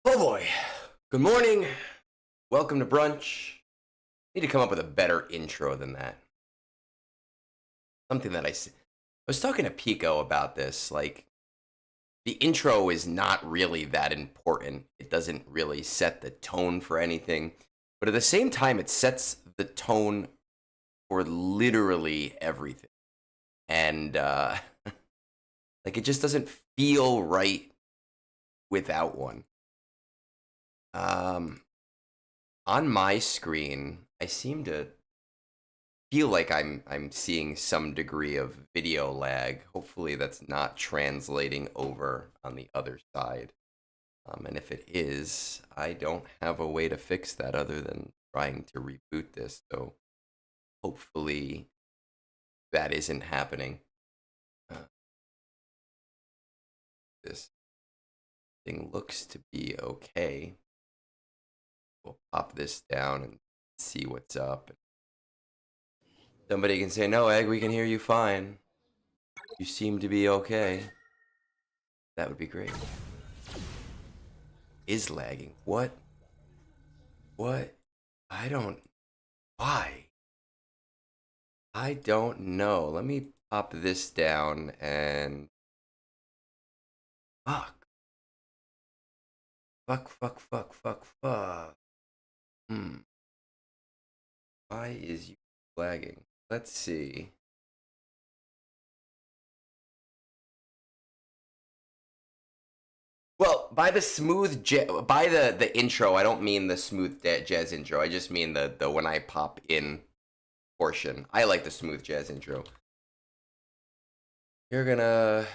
Oh boy. Good morning. Welcome to brunch. Need to come up with a better intro than that. Something that I was talking to Pico about this. Like, the intro is not really that important. It doesn't really set the tone for anything. But at the same time, it sets the tone for literally everything. And, like, it just doesn't feel right without one. On my screen, I seem to feel like I'm seeing some degree of video lag. Hopefully that's not translating over on the other side. And if it is, I don't have a way to fix that other than trying to reboot this. So hopefully that isn't happening. This thing looks to be okay. We'll pop this down and see what's up. Somebody can say, no, Egg, we can hear you fine. You seem to be okay. That would be great. Is lagging. What? What? I don't... Why? I don't know. Let me pop this down and... Fuck. Fuck. Why is you lagging? Let's see. Well, by the by the intro, I don't mean the smooth jazz intro. I just mean the when I pop in portion. I like the smooth jazz intro. You're gonna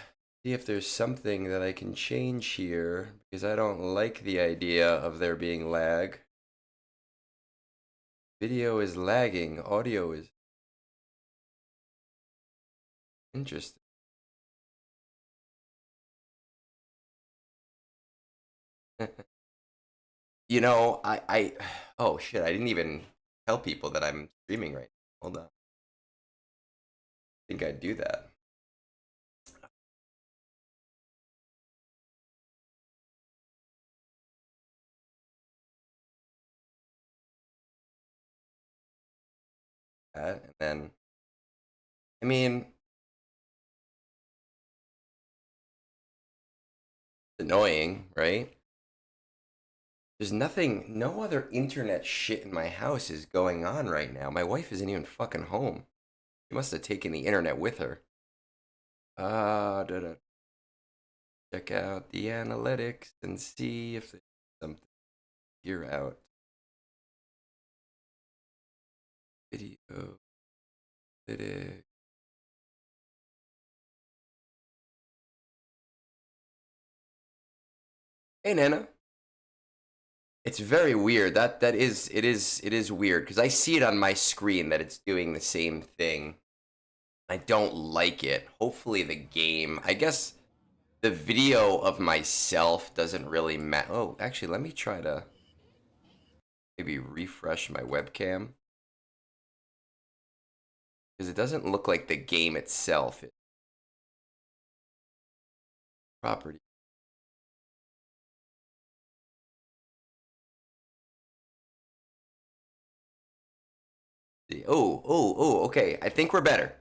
see if there's something that I can change here because I don't like the idea of there being lag. Video is lagging. Audio is interesting. You know, oh shit, I didn't even tell people that I'm streaming right now. Hold on. I think I'd do that. And then, I mean, it's annoying, right? There's no other internet shit in my house is going on right now. My wife isn't even fucking home. She must have taken the internet with her. Check out the analytics and see if there's something here out. Video analytics. Hey Nena. It's very weird. It is weird because I see it on my screen that it's doing the same thing. I don't like it. Hopefully the game, I guess the video of myself doesn't really matter. Oh, actually, let me try to maybe refresh my webcam because it doesn't look like the game itself. Property. Oh, okay. I think we're better.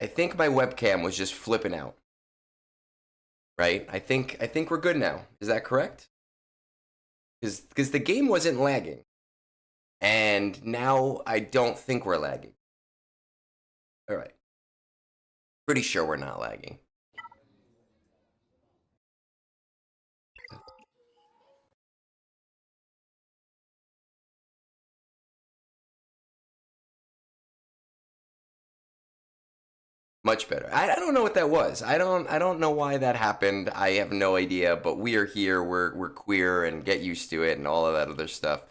I think my webcam was just flipping out. Right? I think we're good now. Is that correct? Because the game wasn't lagging. And now I don't think we're lagging. All right. Pretty sure we're not lagging. Much better. I don't know what that was. I don't know why that happened. I have no idea. But we are here. We're queer and get used to it and all of that other stuff.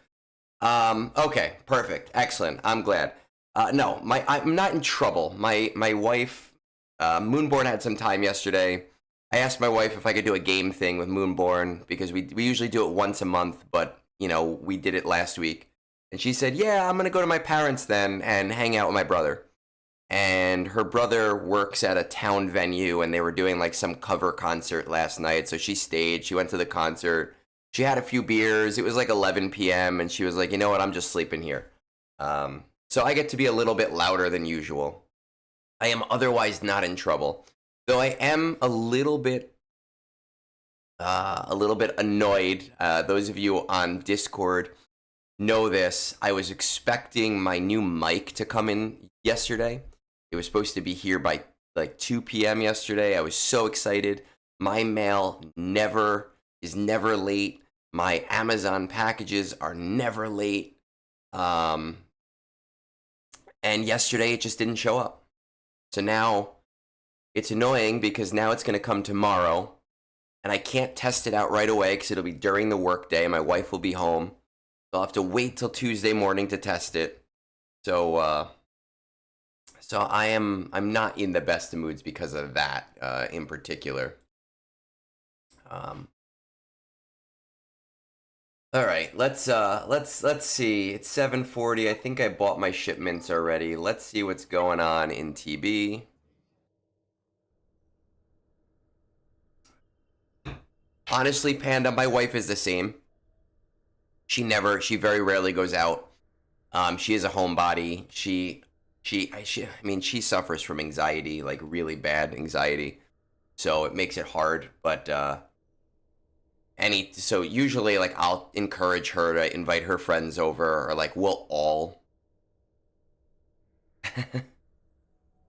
Okay. Perfect. Excellent. I'm glad. No, I'm not in trouble. My wife, Moonborn had some time yesterday. I asked my wife if I could do a game thing with Moonborn because we usually do it once a month, but you know we did it last week, and she said, "Yeah, I'm gonna go to my parents then and hang out with my brother." And her brother works at a town venue and they were doing like some cover concert last night, so she stayed. She went to the concert. She had a few beers. It was like 11 p.m. and she was like, you know what? I'm just sleeping here. So I get to be a little bit louder than usual. I am otherwise not in trouble, though I am a little bit annoyed. Those of you on Discord know this. I was expecting my new mic to come in yesterday. It was supposed to be here by like 2 p.m. yesterday. I was so excited. My mail is never late. My Amazon packages are never late. And yesterday it just didn't show up. So now it's annoying because now it's going to come tomorrow. And I can't test it out right away because it'll be during the workday. My wife will be home. So I'll have to wait till Tuesday morning to test it. So I'm not in the best of moods because of that in particular. All right, let's see. It's 7:40. I think I bought my shipments already. Let's see what's going on in TB. Honestly, Panda, my wife is the same. She very rarely goes out. She is a homebody. I mean, she suffers from anxiety, like really bad anxiety. So it makes it hard, but so usually like I'll encourage her to invite her friends over, or like we'll all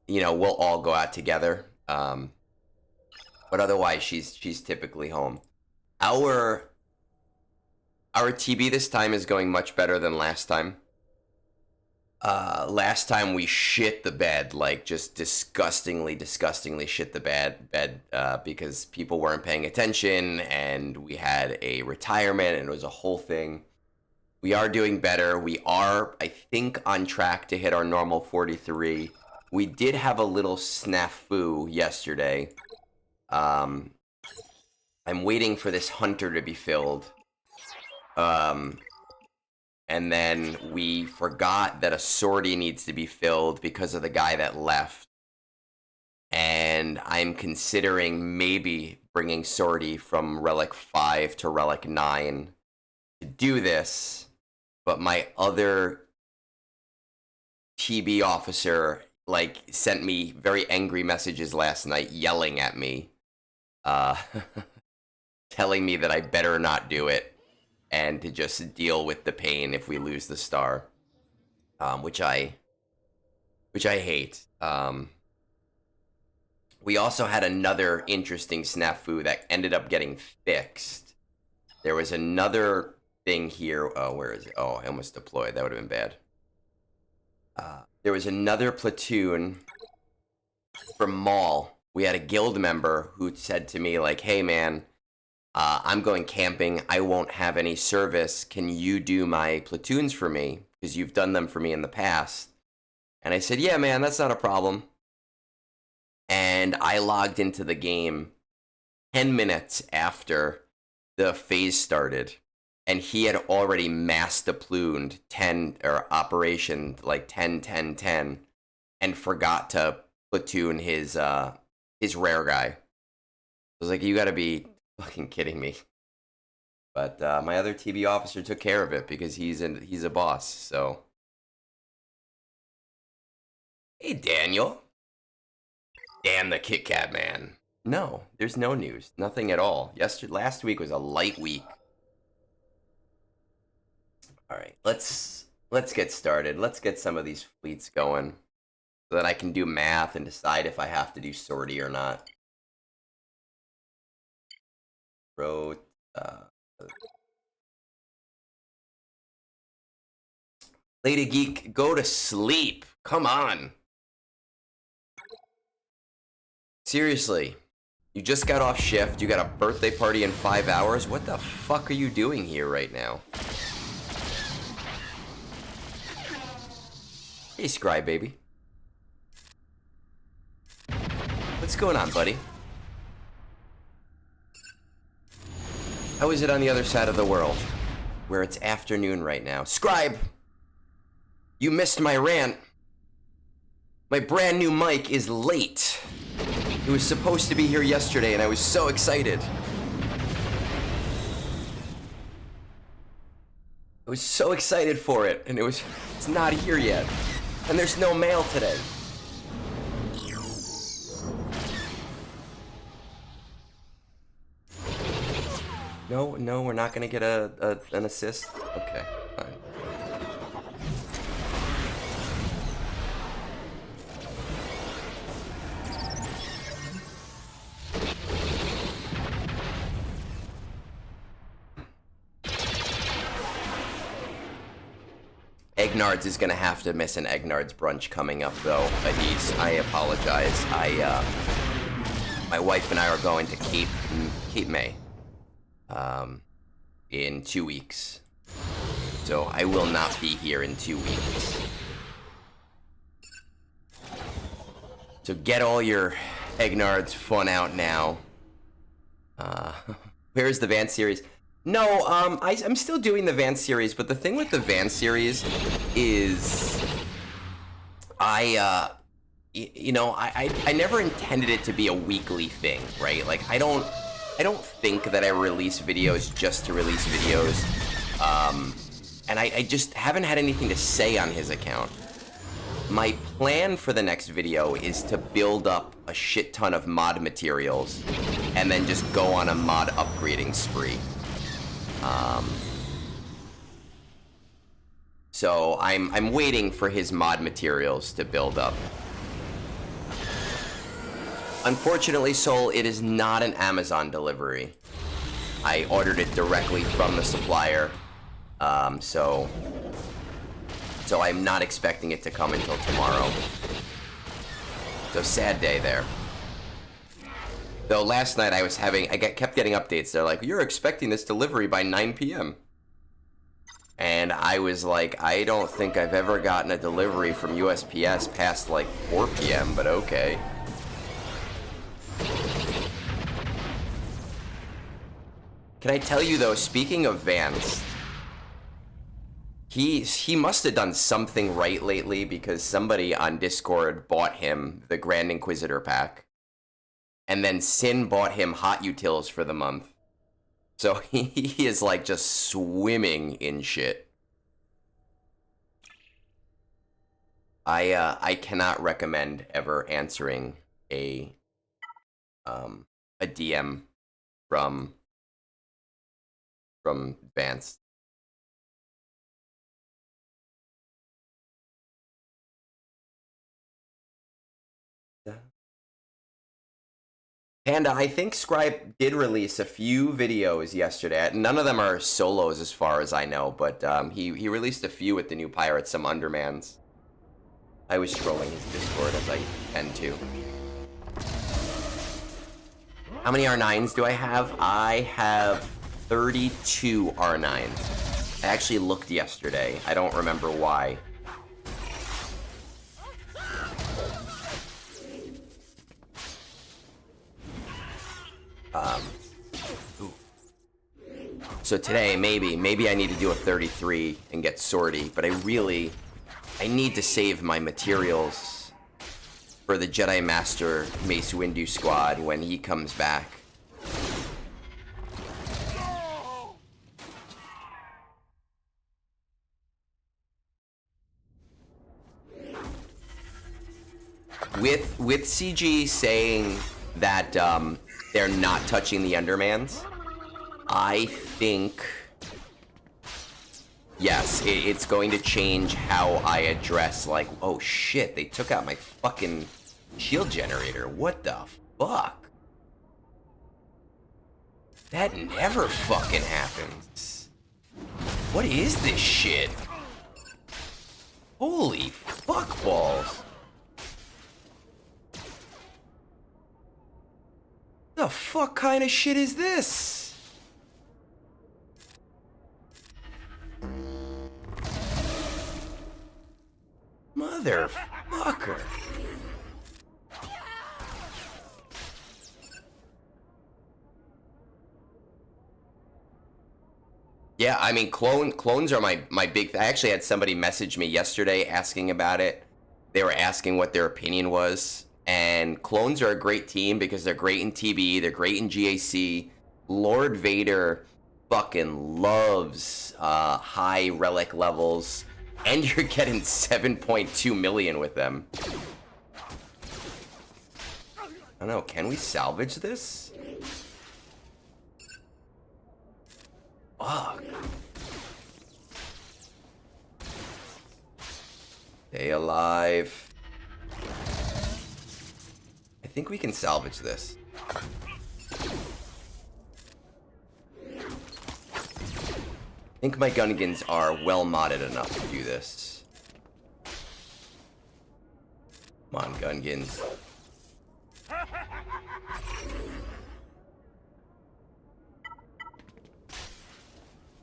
we'll all go out together. But otherwise she's typically home. Our TB this time is going much better than last time. Last time we shit the bed, like just disgustingly shit the bed because people weren't paying attention and we had a retirement and it was a whole thing. We are doing better. We are, I think, on track to hit our normal 43. We did have a little snafu yesterday. I'm waiting for this hunter to be filled. And then we forgot that a sortie needs to be filled because of the guy that left. And I'm considering maybe bringing sortie from Relic 5 to Relic 9 to do this. But my other TB officer, like, sent me very angry messages last night yelling at me. Telling me that I better not do it. And to just deal with the pain if we lose the star, which I hate. We also had another interesting snafu that ended up getting fixed. There was another thing here. Oh, where is it? Oh, I almost deployed. That would have been bad. There was another platoon from Mall. We had a guild member who said to me, like, hey, man, I'm going camping. I won't have any service. Can you do my platoons for me? Because you've done them for me in the past. And I said, yeah, man, that's not a problem. And I logged into the game 10 minutes after the phase started. And he had already mass deployed 10, or operation like 10, 10, 10, and forgot to platoon his rare guy. I was like, you gotta be fucking kidding me. But my other TB officer took care of it because he's a boss. So, hey Daniel, Dan the Kit Kat man. No, there's no news, nothing at all. Last week was a light week. All right, let's get started. Let's get some of these fleets going so that I can do math and decide if I have to do sortie or not. Wrote Lady Geek, go to sleep. Come on. Seriously. You just got off shift. You got a birthday party in 5 hours. What the fuck are you doing here right now? Hey, Scribe baby. What's going on, buddy? How is it on the other side of the world, where it's afternoon right now? Scribe! You missed my rant. My brand new mic is late. It was supposed to be here yesterday, and I was so excited. I was so excited for it, and it's not here yet. And there's no mail today. No, we're not gonna get an assist? Okay, fine. Egnards is gonna have to miss an Egnards brunch coming up, though. I apologize. My wife and I are going to Cape May, in 2 weeks. So I will not be here in 2 weeks. So get all your Egnards fun out now. Where's the Van series? No, I'm still doing the Van series, but the thing with the Van series is I never intended it to be a weekly thing, right? Like I don't think that I release videos just to release videos. And I just haven't had anything to say on his account. My plan for the next video is to build up a shit ton of mod materials and then just go on a mod upgrading spree. So I'm waiting for his mod materials to build up. Unfortunately, Soul, it is not an Amazon delivery. I ordered it directly from the supplier. So I'm not expecting it to come until tomorrow. So sad day there. Though last night I kept getting updates. They're like, you're expecting this delivery by 9 p.m. And I was like, I don't think I've ever gotten a delivery from USPS past like 4 p.m., but okay. Can I tell you though, speaking of Vans, he must have done something right lately because somebody on Discord bought him the Grand Inquisitor pack. And then Sin bought him Hot Utils for the month. So he is like just swimming in shit. I cannot recommend ever answering a DM from Vance. Panda, I think Scribe did release a few videos yesterday. None of them are solos as far as I know, but he released a few with the new pirates, some undermans. I was trolling his Discord as I tend to. How many R9s do I have? I have 32 R9s. I actually looked yesterday. I don't remember why. So today, maybe I need to do a 33 and get sortie, but I need to save my materials for the Jedi Master Mace Windu squad when he comes back. With CG saying that they're not touching the Undermans, I think, yes, it's going to change how I address, like, oh shit, they took out my fucking shield generator. What the fuck? That never fucking happens. What is this shit? Holy fuck balls. The fuck kind of shit is this? Motherfucker. Yeah, I mean, clones are my big... I actually had somebody message me yesterday asking about it. They were asking what their opinion was. And clones are a great team because they're great in TB, they're great in GAC. Lord Vader fucking loves high relic levels, and you're getting 7.2 million with them. I don't know, can we salvage this? Fuck. Stay alive. I think we can salvage this. I think my Gungans are well modded enough to do this. Come on, Gungans.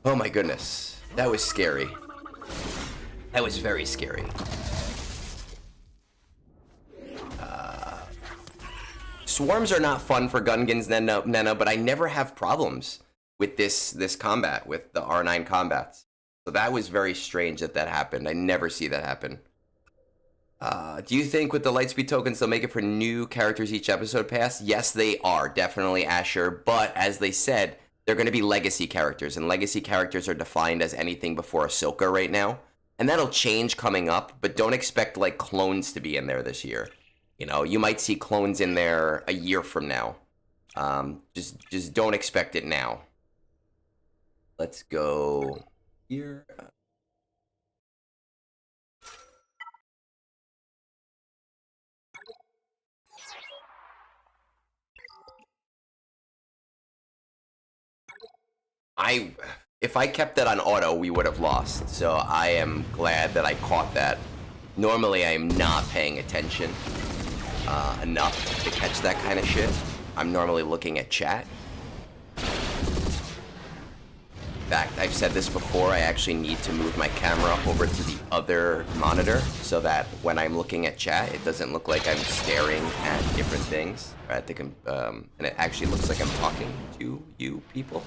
Oh my goodness. That was scary. That was very scary. Swarms are not fun for Gungans, Nena, but I never have problems with this combat, with the R9 combats. So that was very strange that happened. I never see that happen. Do you think with the Lightspeed tokens they'll make it for new characters each episode pass? Yes, they are. Definitely, Asher. But as they said, they're going to be legacy characters, and legacy characters are defined as anything before Ahsoka right now. And that'll change coming up, but don't expect, like, clones to be in there this year. You know, you might see clones in there a year from now. Just don't expect it now. Let's go here. If I kept that on auto, we would have lost. So I am glad that I caught that. Normally, I am not paying attention enough to catch that kind of shit. I'm normally looking at chat. In fact, I've said this before, I actually need to move my camera over to the other monitor so that when I'm looking at chat, it doesn't look like I'm staring at different things. Right? And it actually looks like I'm talking to you people.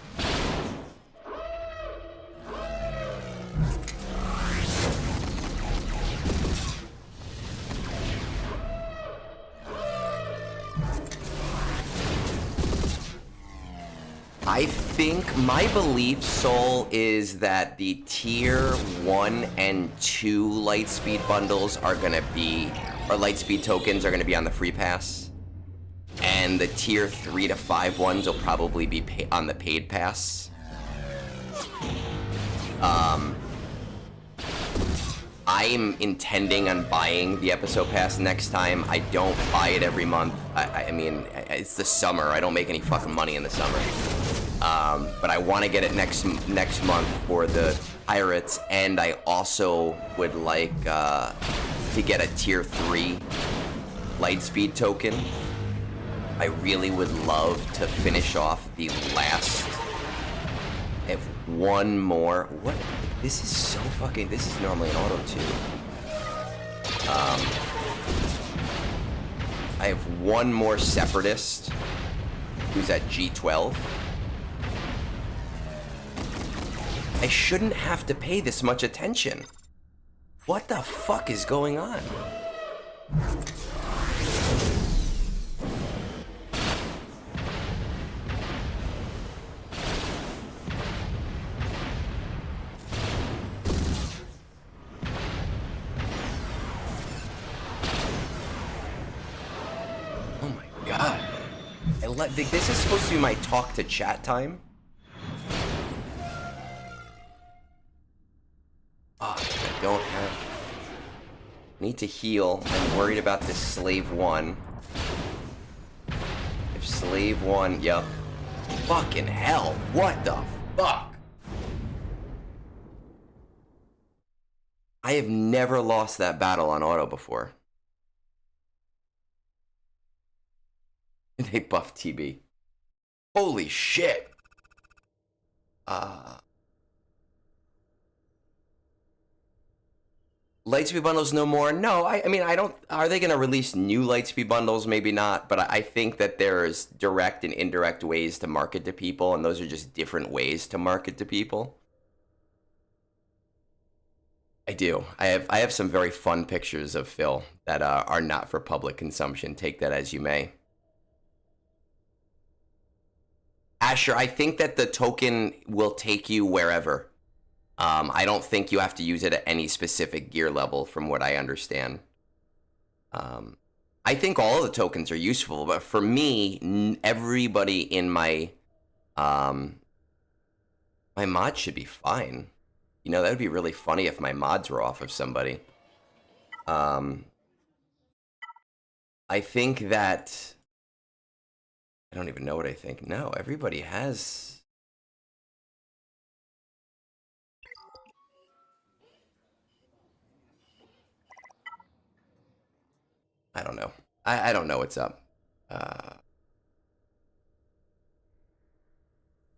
I think my belief, Soul, is that the tier 1 and 2 Lightspeed bundles are gonna be, or Lightspeed tokens are gonna be on the free pass. And the tier 3 to 5 ones will probably be on the paid pass. I'm intending on buying the episode pass next time. I don't buy it every month. I mean, it's the summer. I don't make any fucking money in the summer. But I want to get it next month for the Pirates, and I also would like to get a tier 3 Lightspeed token. I really would love to finish off the last. I have one more. What? This is so fucking. This is normally an auto too. I have one more Separatist who's at G12. I shouldn't have to pay this much attention. What the fuck is going on? Oh my god. This is supposed to be my talk to chat time. Oh, I don't have... Need to heal. I'm worried about this Slave 1. If Slave 1... Yup. Fucking hell. What the fuck? I have never lost that battle on auto before. They buffed TB. Holy shit. Lightspeed bundles no more? No, I mean, I don't... Are they going to release new Lightspeed bundles? Maybe not, but I think that there's direct and indirect ways to market to people, and those are just different ways to market to people. I do. I have some very fun pictures of Phil that are not for public consumption. Take that as you may. Asher, I think that the token will take you wherever. I don't think you have to use it at any specific gear level, from what I understand. I think all of the tokens are useful, but for me, everybody in my my mod should be fine. You know, that would be really funny if my mods were off of somebody. I think that... I don't even know what I think. No, everybody has... I don't know. I don't know what's up.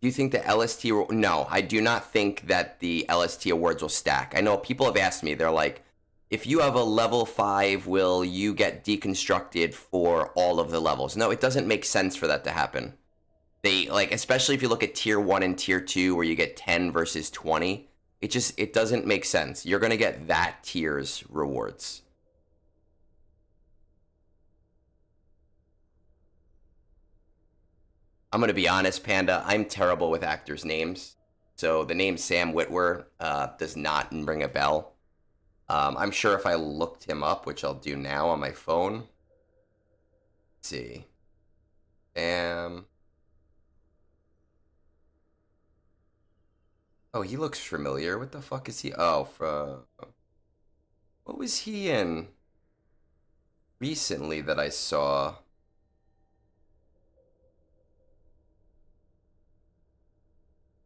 Do you think the LST... No, I do not think that the LST awards will stack. I know people have asked me, they're like, if you have a level 5, will you get deconstructed for all of the levels? No, it doesn't make sense for that to happen. They, like, especially if you look at tier 1 and tier 2 where you get 10 versus 20, it doesn't make sense. You're going to get that tier's rewards. I'm going to be honest, Panda, I'm terrible with actors' names. So the name Sam Witwer does not ring a bell. I'm sure if I looked him up, which I'll do now on my phone. Let's see. Sam. Oh, he looks familiar. What the fuck is he? Oh, what was he in recently that I saw?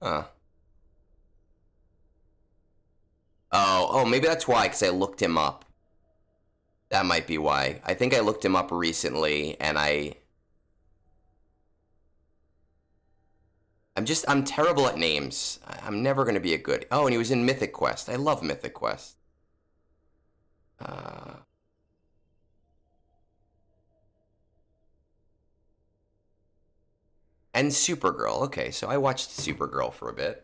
Huh. Oh, maybe that's why, because I looked him up. That might be why. I think I looked him up recently, and I'm terrible at names. I'm never going to be a good... Oh, and he was in Mythic Quest. I love Mythic Quest. And Supergirl. Okay, so I watched Supergirl for a bit.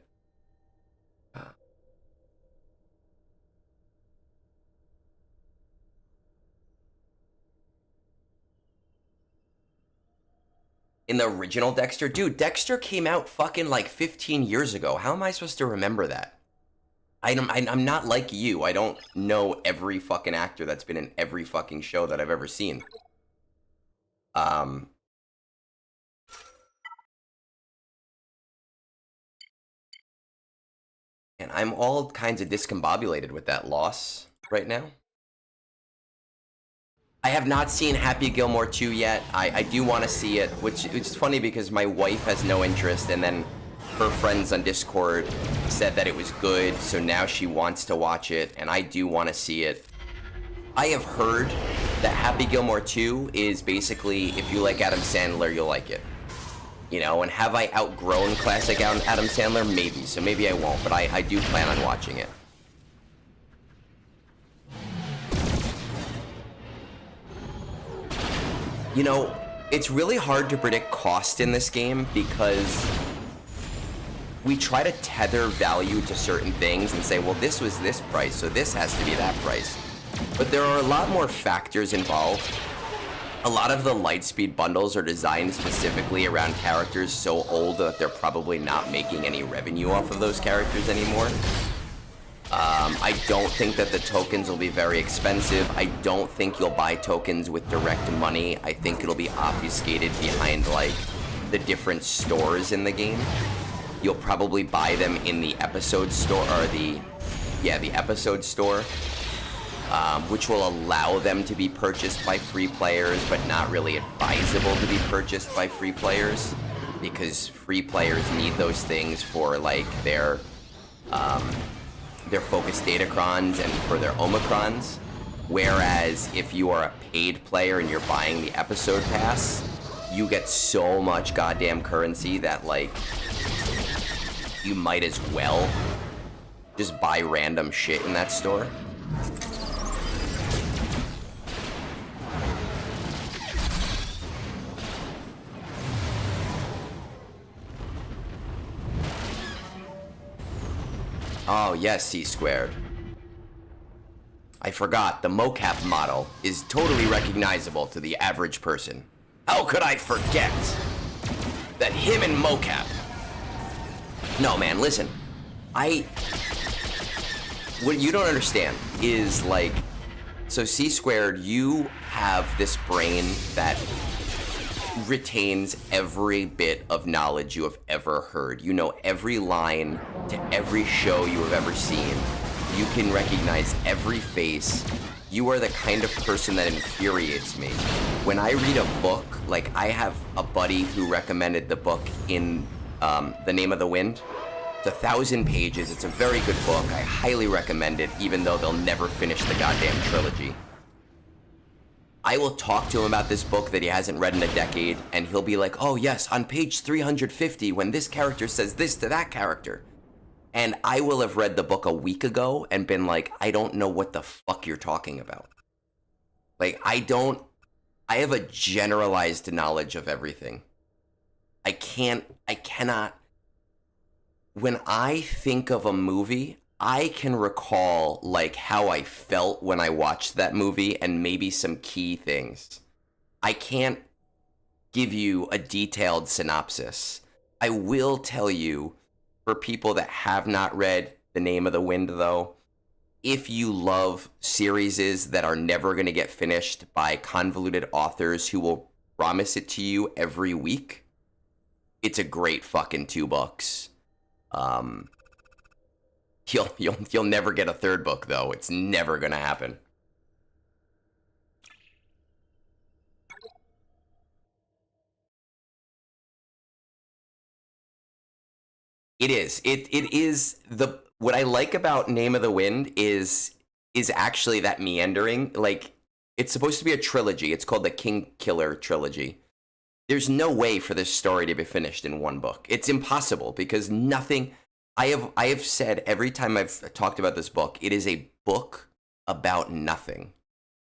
In the original Dexter? Dude, Dexter came out fucking like 15 years ago. How am I supposed to remember that? I'm not like you. I don't know every fucking actor that's been in every fucking show that I've ever seen. And I'm all kinds of discombobulated with that loss right now. I have not seen Happy Gilmore 2 yet. I do want to see it, which is funny because my wife has no interest, and then her friends on Discord said that it was good, so now she wants to watch it, and I do want to see it. I have heard that Happy Gilmore 2 is basically, if you like Adam Sandler, you'll like it. You know, and have I outgrown classic Adam Sandler? Maybe, so maybe I won't, but I do plan on watching it. You know, it's really hard to predict cost in this game because we try to tether value to certain things and say, well, this was this price, so this has to be that price. But there are a lot more factors involved. A lot of the Lightspeed bundles are designed specifically around characters so old that they're probably not making any revenue off of those characters anymore. I don't think that the tokens will be very expensive. I don't think you'll buy tokens with direct money. I think it'll be obfuscated behind, like, the different stores in the game. You'll probably buy them in the episode store, or the episode store, which will allow them to be purchased by free players, but not really advisable to be purchased by free players, because free players need those things for, like, their focused datacrons and for their omicrons. Whereas if you are a paid player and you're buying the episode pass, you get so much goddamn currency that, like, you might as well just buy random shit in that store. Oh, yes, C-squared. I forgot, the mocap model is totally recognizable to the average person. How could I forget? That him and mocap. No, man, listen. What you don't understand is, like, so C-squared, you have this brain that retains every bit of knowledge you have ever heard. You know every line to every show you have ever seen. You can recognize every face. You are the kind of person that infuriates me. When I read a book, like, I have a buddy who recommended the book in The Name of the Wind. It's 1,000 pages. It's a very good book. I highly recommend it, even though they'll never finish the goddamn trilogy. I will talk to him about this book that he hasn't read in a decade, and he'll be like, oh yes, on page 350, when this character says this to that character. And I will have read the book a week ago and been like, I don't know what the fuck you're talking about. Like, I have a generalized knowledge of everything. I cannot. When I think of a movie, I can recall, like, how I felt when I watched that movie and maybe some key things. I can't give you a detailed synopsis. I will tell you, for people that have not read The Name of the Wind, though, if you love series that are never going to get finished by convoluted authors who will promise it to you every week, it's a great fucking $2. You'll never get a third book, though. It's never gonna happen. It is. It is what I like about Name of the Wind is actually that meandering. Like, it's supposed to be a trilogy. It's called the King Killer trilogy. There's no way for this story to be finished in one book. It's impossible, because nothing. I have said every time I've talked about this book, it is a book about nothing.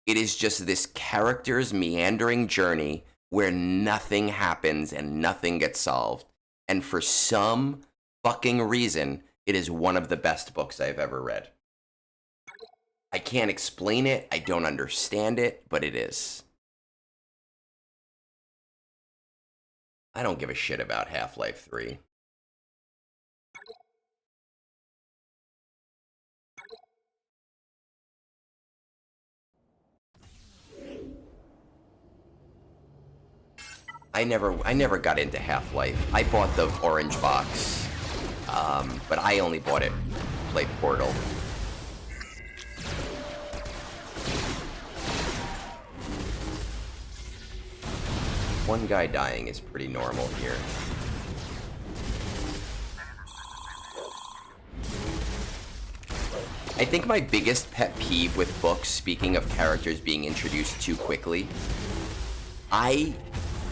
It is just this character's meandering journey where nothing happens and nothing gets solved. And for some fucking reason, it is one of the best books I've ever read. I can't explain it. I don't understand it, but it is. I don't give a shit about Half-Life 3. I never got into Half-Life. I bought the orange box, but I only bought it to play Portal. One guy dying is pretty normal here. I think my biggest pet peeve with books, speaking of characters being introduced too quickly, I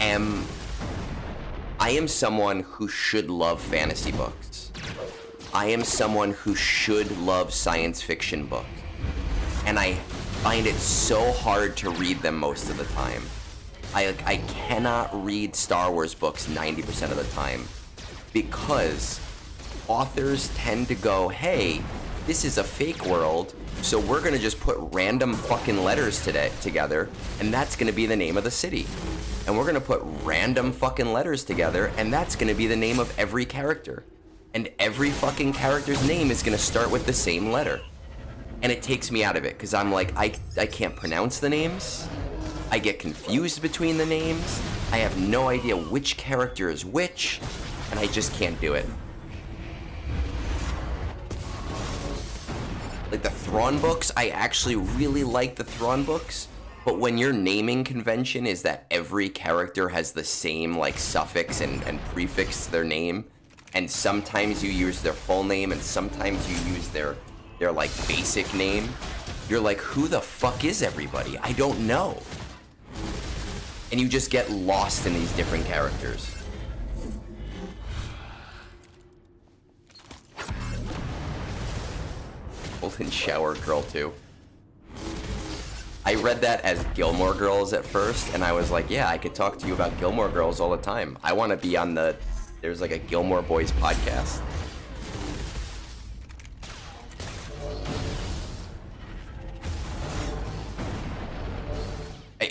am someone who should love fantasy books. I am someone who should love science fiction books. And I find it so hard to read them most of the time. I cannot read Star Wars books 90% of the time, because authors tend to go, hey, this is a fake world, so we're gonna just put random fucking letters together, and that's gonna be the name of the city. And we're gonna put random fucking letters together, and that's gonna be the name of every character. And every fucking character's name is gonna start with the same letter. And it takes me out of it, because I'm like, I can't pronounce the names. I get confused between the names. I have no idea which character is which, and I just can't do it. Like the Thrawn books, I actually really like the Thrawn books, but when your naming convention is that every character has the same like suffix and prefix to their name, and sometimes you use their full name and sometimes you use their like basic name, you're like, who the fuck is everybody? I don't know. And you just get lost in these different characters. Golden Shower Girl 2. I read that as Gilmore Girls at first, and I was like, yeah, I could talk to you about Gilmore Girls all the time. I want to be on there's like a Gilmore Boys podcast.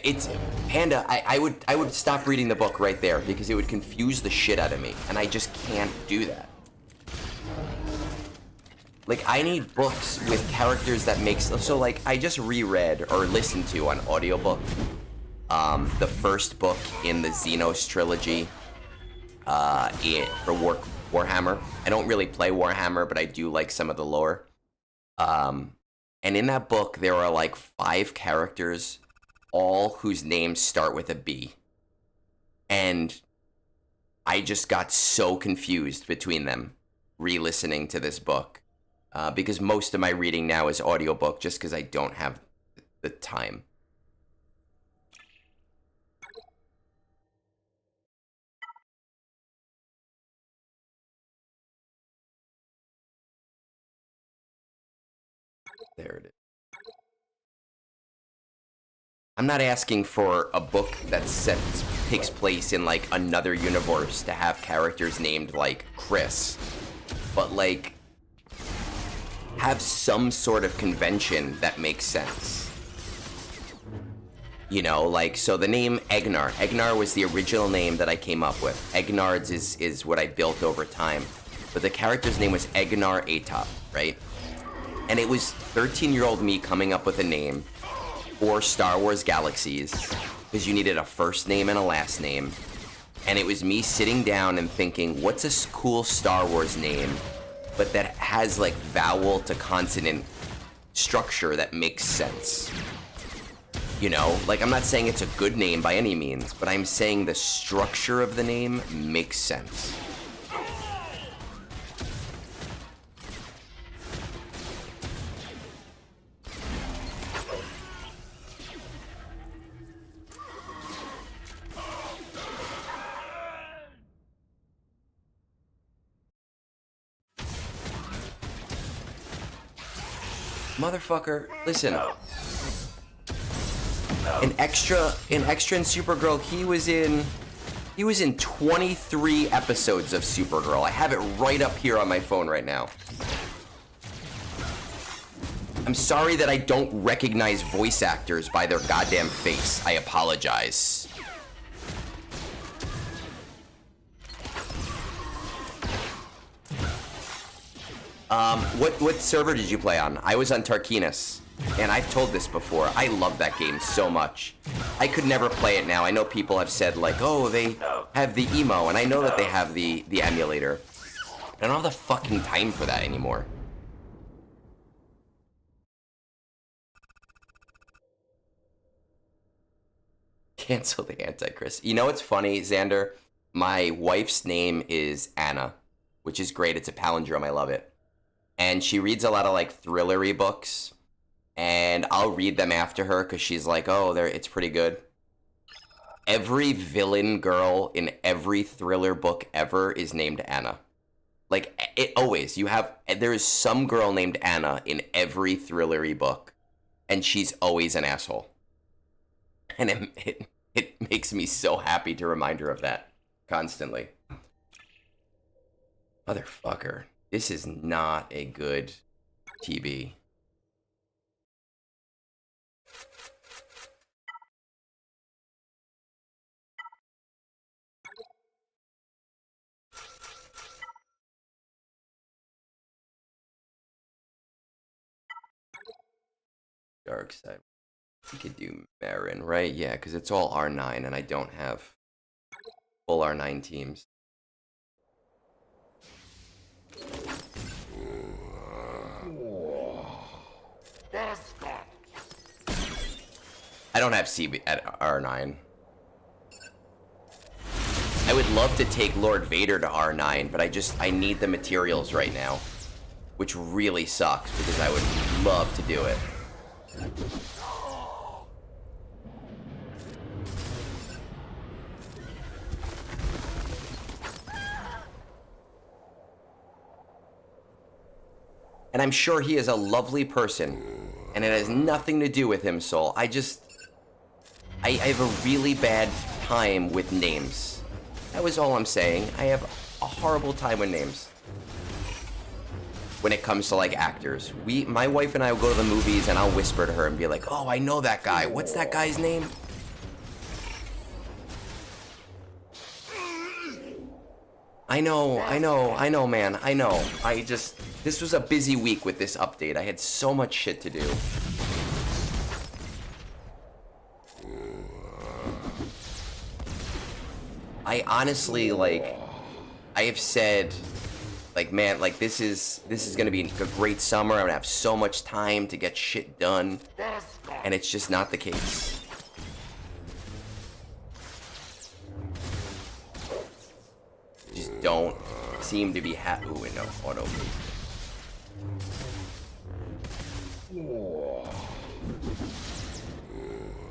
It's Panda. I would stop reading the book right there because it would confuse the shit out of me, and I just can't do that. Like, I need books with characters that makes... So, like, I just reread or listened to on audiobook the first book in the Xenos trilogy for Warhammer. I don't really play Warhammer, but I do like some of the lore. And in that book, there are, like, 5 characters, all whose names start with a B. And I just got so confused between them re-listening to this book. Because most of my reading now is audiobook just because I don't have the time. There it is. I'm not asking for a book that takes place in, like, another universe to have characters named, like, Chris. But, like, have some sort of convention that makes sense. You know, like, so the name Egnar. Egnar was the original name that I came up with. Egnards is what I built over time. But the character's name was Egnar Atop, right? And it was 13-year-old me coming up with a name for Star Wars Galaxies, because you needed a first name and a last name. And it was me sitting down and thinking, what's a cool Star Wars name, but that has, like, vowel to consonant structure that makes sense? You know, like, I'm not saying it's a good name by any means, but I'm saying the structure of the name makes sense. Motherfucker, listen. An extra in Supergirl, he was in 23 episodes of Supergirl. I have it right up here on my phone right now. I'm sorry that I don't recognize voice actors by their goddamn face. I apologize. What server did you play on? I was on Tarkinus, and I've told this before. I love that game so much. I could never play it now. I know people have said, like, oh, they have the emo, and I know that they have the emulator. I don't have the fucking time for that anymore. Cancel the Antichrist. You know what's funny, Xander? My wife's name is Anna, which is great. It's a palindrome. I love it. And she reads a lot of, like, thriller-y books. And I'll read them after her because she's like, oh, it's pretty good. Every villain girl in every thriller book ever is named Anna. Like, it always. There is some girl named Anna in every thriller-y book. And she's always an asshole. And it makes me so happy to remind her of that constantly. Motherfucker. This is not a good TB. Dark side. We could do Marin, right? Yeah, because it's all R9, and I don't have full R9 teams. I don't have CB at R9. I would love to take Lord Vader to R9, but I need the materials right now, which really sucks because I would love to do it. And I'm sure he is a lovely person, and it has nothing to do with him, Soul. I have a really bad time with names. That was all I'm saying. I have a horrible time with names. When it comes to, like, actors. My wife and I will go to the movies, and I'll whisper to her and be like, oh, I know that guy. What's that guy's name? I know, man. I know. This was a busy week with this update. I had so much shit to do. I honestly, like, I have said, like, man, like, this is gonna be a great summer. I'm gonna have so much time to get shit done. And it's just not the case. Just don't seem to be happy. Ooh, no, auto.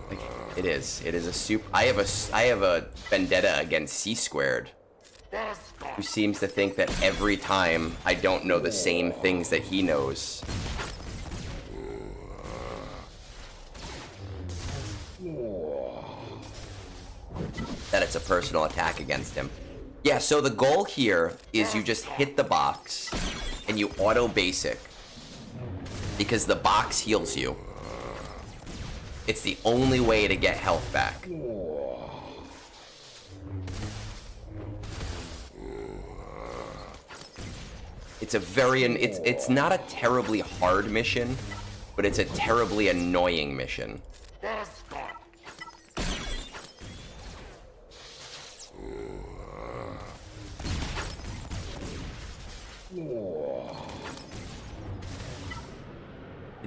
Like, it is a super. I have a vendetta against C Squared, who seems to think that every time I don't know the same things that he knows. That it's a personal attack against him. Yeah, so the goal here is you just hit the box and you auto basic because the box heals you. It's the only way to get health back. It's a very, it's not a terribly hard mission, but it's a terribly annoying mission.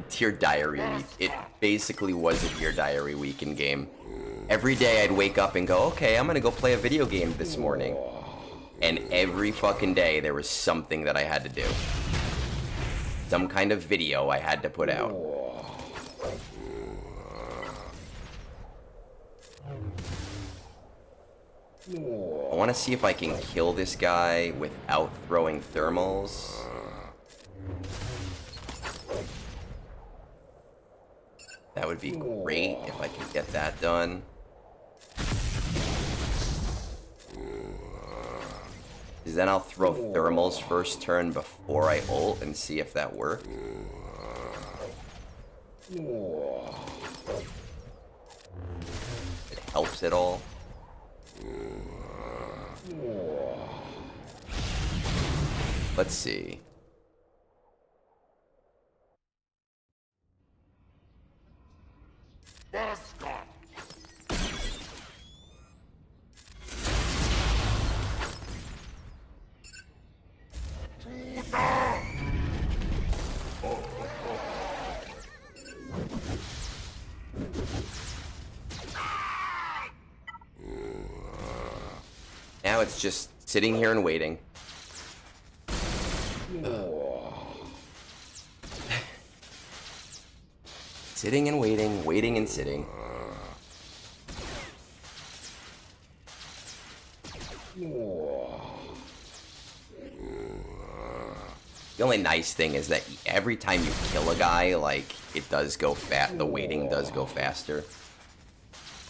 Dear Diary week. It basically was a Dear Diary week in game. Every day I'd wake up and go, okay, I'm gonna go play a video game this morning. And every fucking day there was something that I had to do. Some kind of video I had to put out. I want to see if I can kill this guy without throwing thermals. That would be great if I could get that done. Because then I'll throw thermals first turn before I ult and see if that worked. It helps at all. Let's see. Now it's just sitting here and waiting. Sitting and waiting, waiting and sitting. The only nice thing is that every time you kill a guy, like, it does go fast. The waiting does go faster.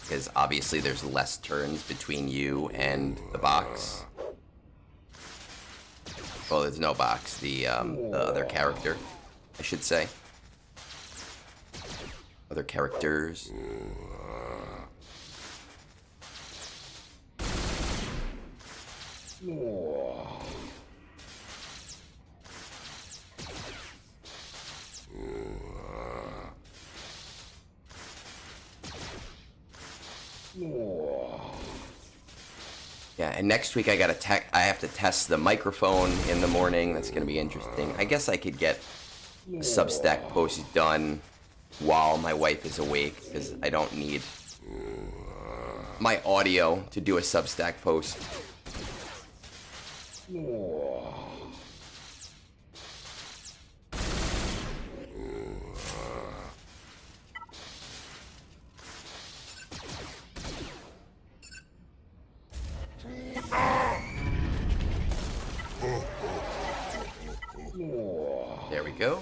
Because obviously there's less turns between you and the box. Well, there's no box. The other character, I should say. Other characters. Yeah, and next week I have to test the microphone in the morning. That's gonna be interesting. I guess I could get a Substack post done while my wife is awake, because I don't need my audio to do a Substack post. There we go.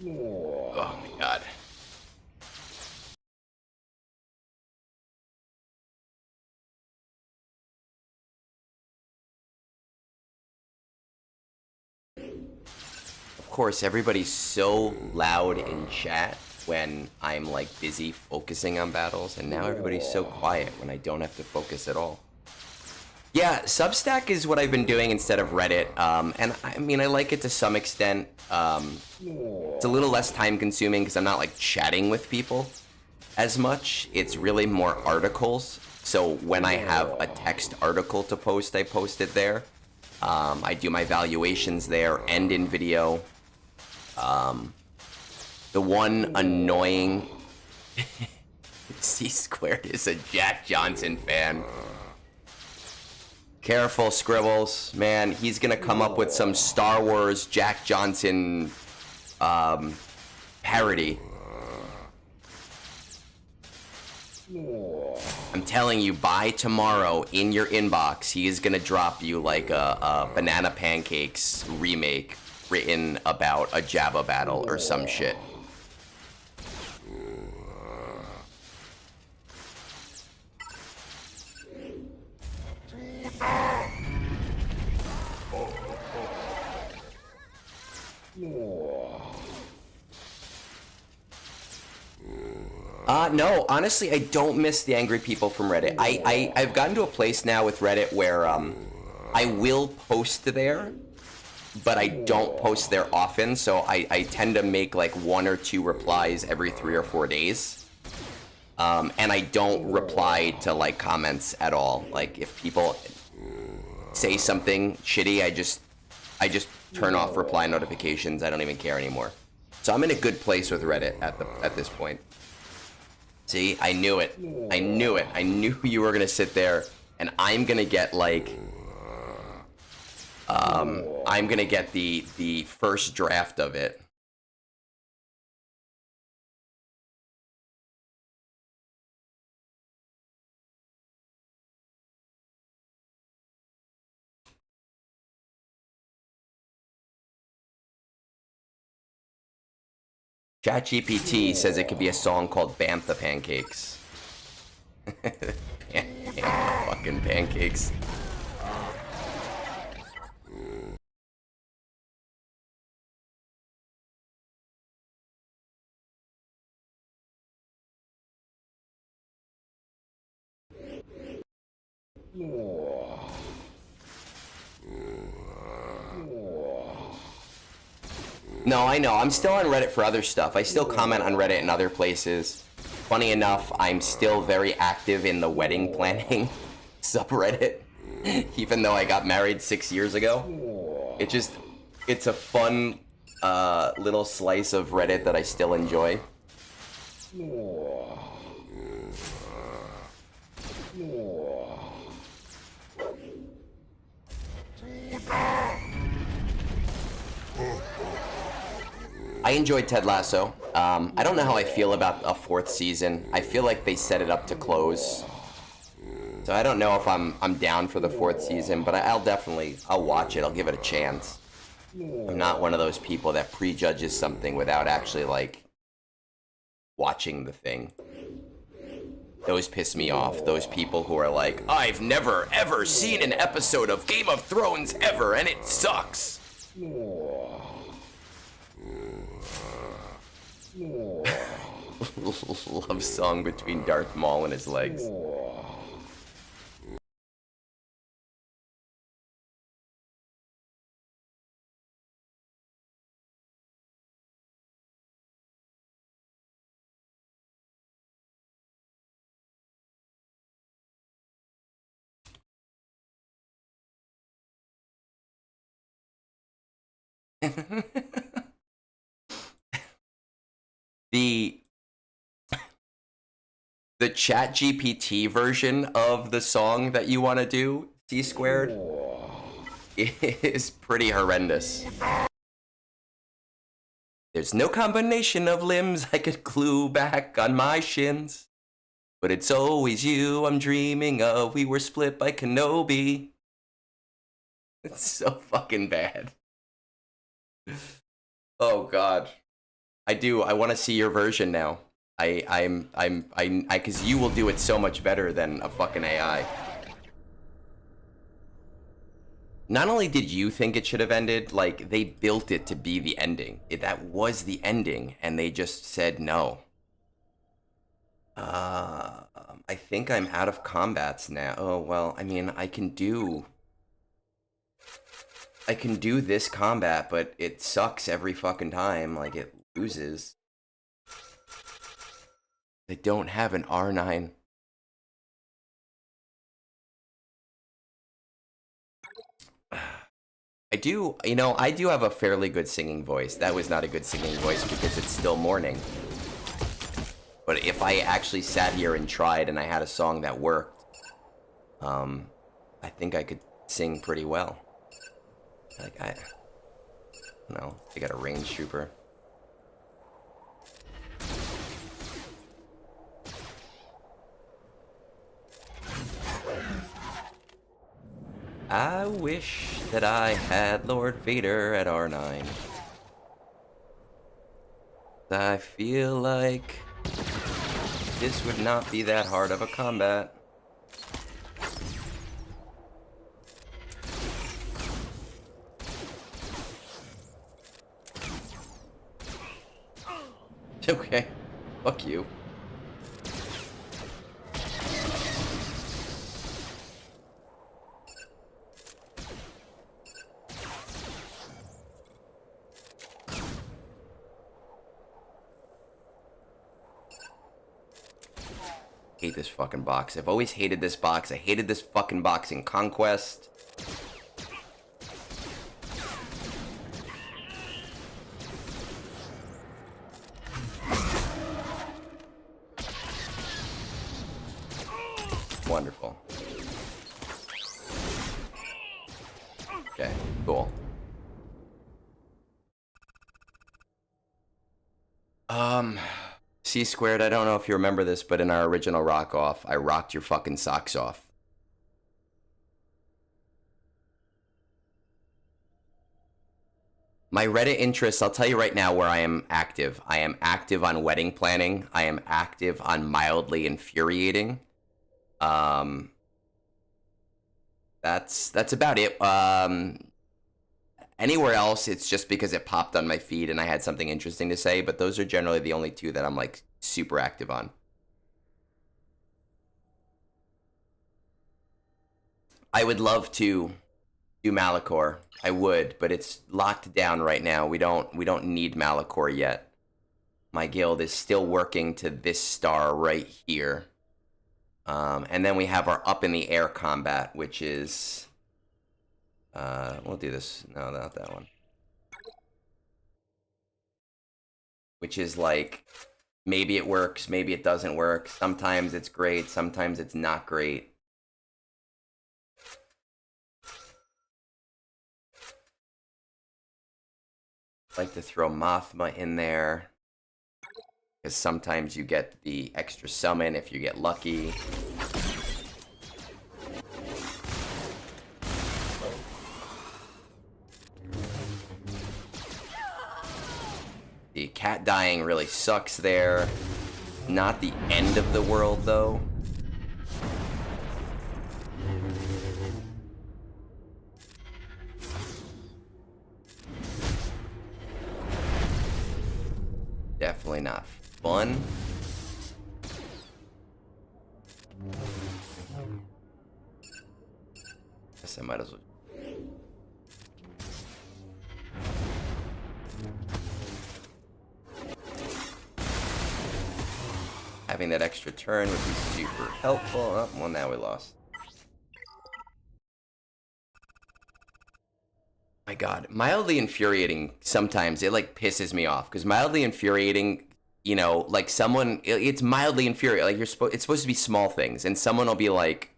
Oh my god. Of course, everybody's so loud in chat when I'm like busy focusing on battles, and now everybody's so quiet when I don't have to focus at all. Yeah, Substack is what I've been doing instead of Reddit, and I mean, I like it to some extent. It's a little less time consuming because I'm not like chatting with people as much. It's really more articles. So when I have a text article to post, I post it there. I do my valuations there and in video. The one annoying C Squared is a Jack Johnson fan. Careful, Scribbles. Man, he's gonna come up with some Star Wars Jack Johnson parody. I'm telling you, by tomorrow in your inbox, he is gonna drop you like a Banana Pancakes remake written about a Jabba battle or some shit. No, honestly, I don't miss the angry people from Reddit. I've gotten to a place now with Reddit where I will post there, but I don't post there often, so I tend to make like 1 or 2 replies every 3 or 4 days. And I don't reply to like comments at all. Like if people say something shitty, I just turn off reply notifications. I don't even care anymore. So I'm in a good place with Reddit at this point. See, I knew it. I knew it. I knew you were gonna sit there, and I'm gonna get like, I'm gonna get the first draft of it. ChatGPT says it could be a song called Bantha Pancakes. Bantha fucking pancakes. No, I know. I'm still on Reddit for other stuff. I still comment on Reddit and other places. Funny enough, I'm still very active in the wedding planning subreddit, even though I got married 6 years ago. It's a fun little slice of Reddit that I still enjoy. I enjoyed Ted Lasso. I don't know how I feel about a 4th season. I feel like they set it up to close. So I don't know if I'm down for the 4th season, but I'll watch it. I'll give it a chance. I'm not one of those people that prejudges something without actually like watching the thing. Those piss me off. Those people who are like, I've never ever seen an episode of Game of Thrones ever, and it sucks. Love song between Darth Maul and his legs. The ChatGPT version of the song that you want to do, C Squared, is pretty horrendous. There's no combination of limbs I could glue back on my shins, but it's always you I'm dreaming of. We were split by Kenobi. It's so fucking bad. Oh God. I want to see your version now. Cause you will do it so much better than a fucking AI. Not only did you think it should have ended, like, they built it to be the ending. That was the ending, and they just said no. I think I'm out of combats now. Oh, well, I mean, I can do this combat, but it sucks every fucking time. Like, it loses. They don't have an R9. I do, I do have a fairly good singing voice. That was not a good singing voice because it's still morning. But if I actually sat here and tried and I had a song that worked, I think I could sing pretty well. Like, I got a range trooper. I wish that I had Lord Vader at R9. I feel like this would not be that hard of a combat. Okay, fuck you. Hate this fucking box. I've always hated this box. I hated this fucking box in Conquest. Wonderful. Okay, cool. C squared, I don't know if you remember this, but in our original rock off, I rocked your fucking socks off. My Reddit interests, I'll tell you right now where I am active. I am active on wedding planning. I am active on mildly infuriating. That's about it. Anywhere else, it's just because it popped on my feed and I had something interesting to say, but those are generally the only two that I'm, like, super active on. I would love to do Malachor. I would, but it's locked down right now. We don't need Malachor yet. My guild is still working to this star right here. And then we have our up in the air combat, which is... we'll do this. No, not that one. Which is like, maybe it works, maybe it doesn't work. Sometimes it's great, sometimes it's not great. I like to throw Mothma in there, because sometimes you get the extra summon if you get lucky. The cat dying really sucks there. Not the end of the world, though. Definitely not fun. Guess I might as well. Having that extra turn would be super helpful. Oh, well, now we lost. My god, mildly infuriating sometimes, it like pisses me off, because mildly infuriating, like someone, it's mildly infuriating, like it's supposed to be small things, and someone will be like,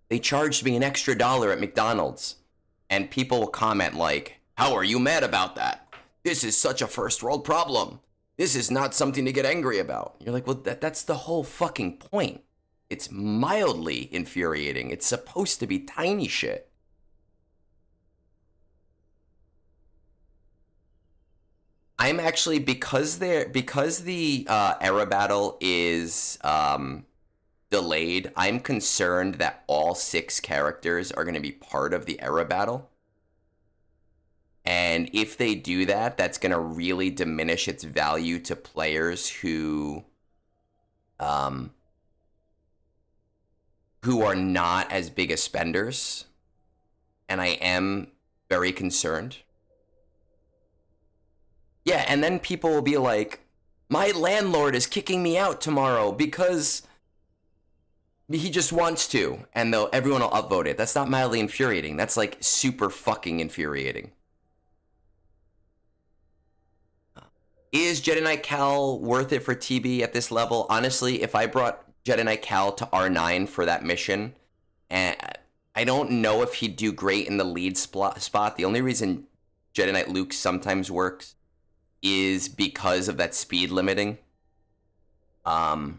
they charged me an extra $1 at McDonald's, and people will comment like, how are you mad about that? This is such a first world problem. This is not something to get angry about. You're like, well, that's the whole fucking point. It's mildly infuriating. It's supposed to be tiny shit. I'm actually, because the era battle is delayed. I'm concerned that all 6 characters are going to be part of the era battle. And if they do that, that's going to really diminish its value to players who are not as big as spenders. And I am very concerned. Yeah, and then people will be like, my landlord is kicking me out tomorrow because he just wants to. And everyone will upvote it. That's not mildly infuriating. That's like super fucking infuriating. Is Jedi Knight Cal worth it for TB at this level? Honestly, if I brought Jedi Knight Cal to R9 for that mission, and I don't know if he'd do great in the lead spot. The only reason Jedi Knight Luke sometimes works is because of that speed limiting. But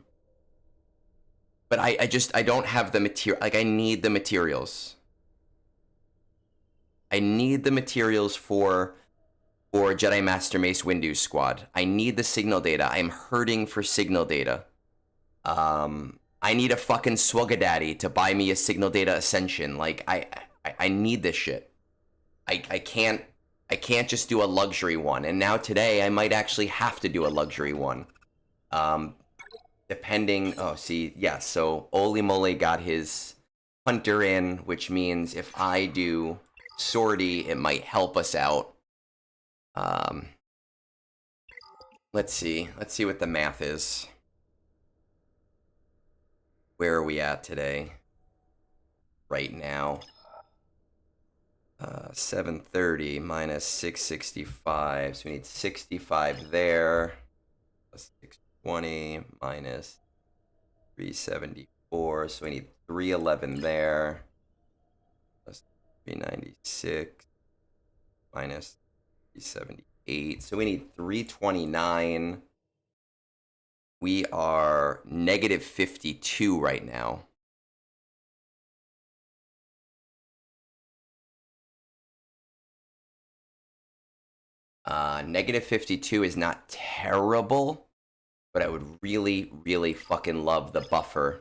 I don't have the material. Like, I need the materials. I need the materials for Jedi Master Mace Windu Squad. I need the signal data. I'm hurting for signal data. I need a fucking Swuggadaddy to buy me a signal data ascension. Like, I need this shit. I can't just do a luxury one. And now today I might actually have to do a luxury one. Depending, oh, see, yeah, so Oli Mole got his hunter in, which means if I do sortie, it might help us out. Let's see what the math is. Where are we at today? Right now. 730 minus 665, so we need 65 there. Plus 620 minus 374, so we need 311 there. Plus 396 minus 378, so we need 329. We are negative 52 right now. Negative 52 is not terrible, but I would really, really fucking love the buffer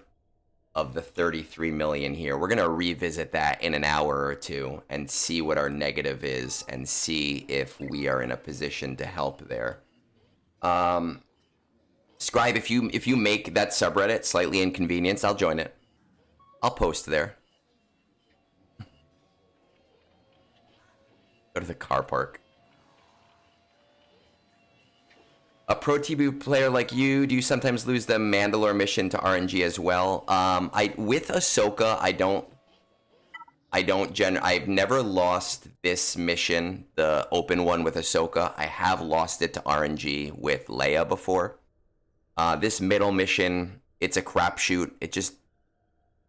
of the 33 million here. We're gonna revisit that in an hour or two and see what our negative is and see if we are in a position to help there. Scribe, if you make that subreddit slightly inconvenienced, I'll join it. I'll post there. Go to the car park. A pro TB player like you, do you sometimes lose the Mandalore mission to RNG as well? With Ahsoka, I've never lost this mission, the open one with Ahsoka. I have lost it to RNG with Leia before. This middle mission, it's a crapshoot. It just,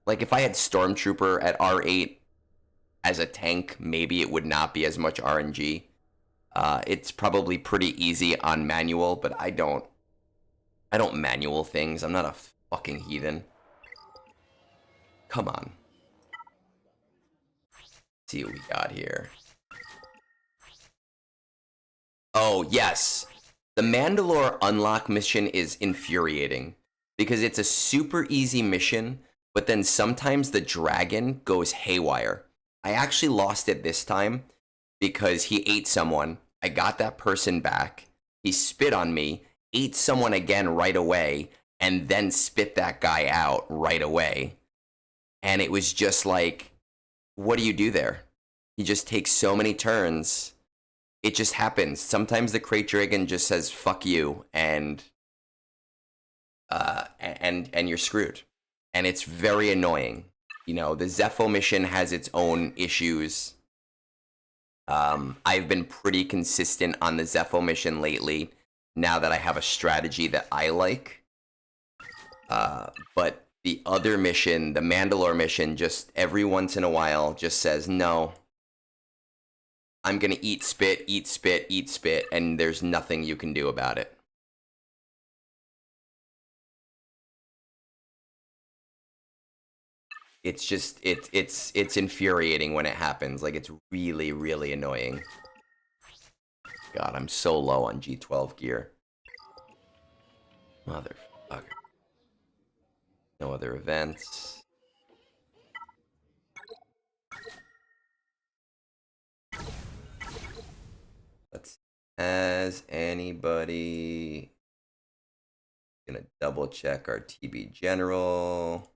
like, if I had Stormtrooper at R8 as a tank, maybe it would not be as much RNG. It's probably pretty easy on manual, but I don't manual things. I'm not a fucking heathen. Come on. Let's see what we got here. Oh, yes. The Mandalore unlock mission is infuriating because it's a super easy mission, but then sometimes the dragon goes haywire. I actually lost it this time because he ate someone. I got that person back. He spit on me, ate someone again right away, and then spit that guy out right away. And it was just like, what do you do there? He just takes so many turns. It just happens. Sometimes the Krayt Dragon just says, fuck you, and you're screwed. And it's very annoying. You know, the Zepho mission has its own issues. I've been pretty consistent on the Zepho mission lately, now that I have a strategy that I like. But the other mission, the Mandalore mission, just every once in a while just says, no, I'm gonna eat spit, eat spit, eat spit, and there's nothing you can do about it. It's just, it's infuriating when it happens. Like, it's really, really annoying. God, I'm so low on G12 gear. Motherfucker. No other events. Has anybody gonna double check our TB general?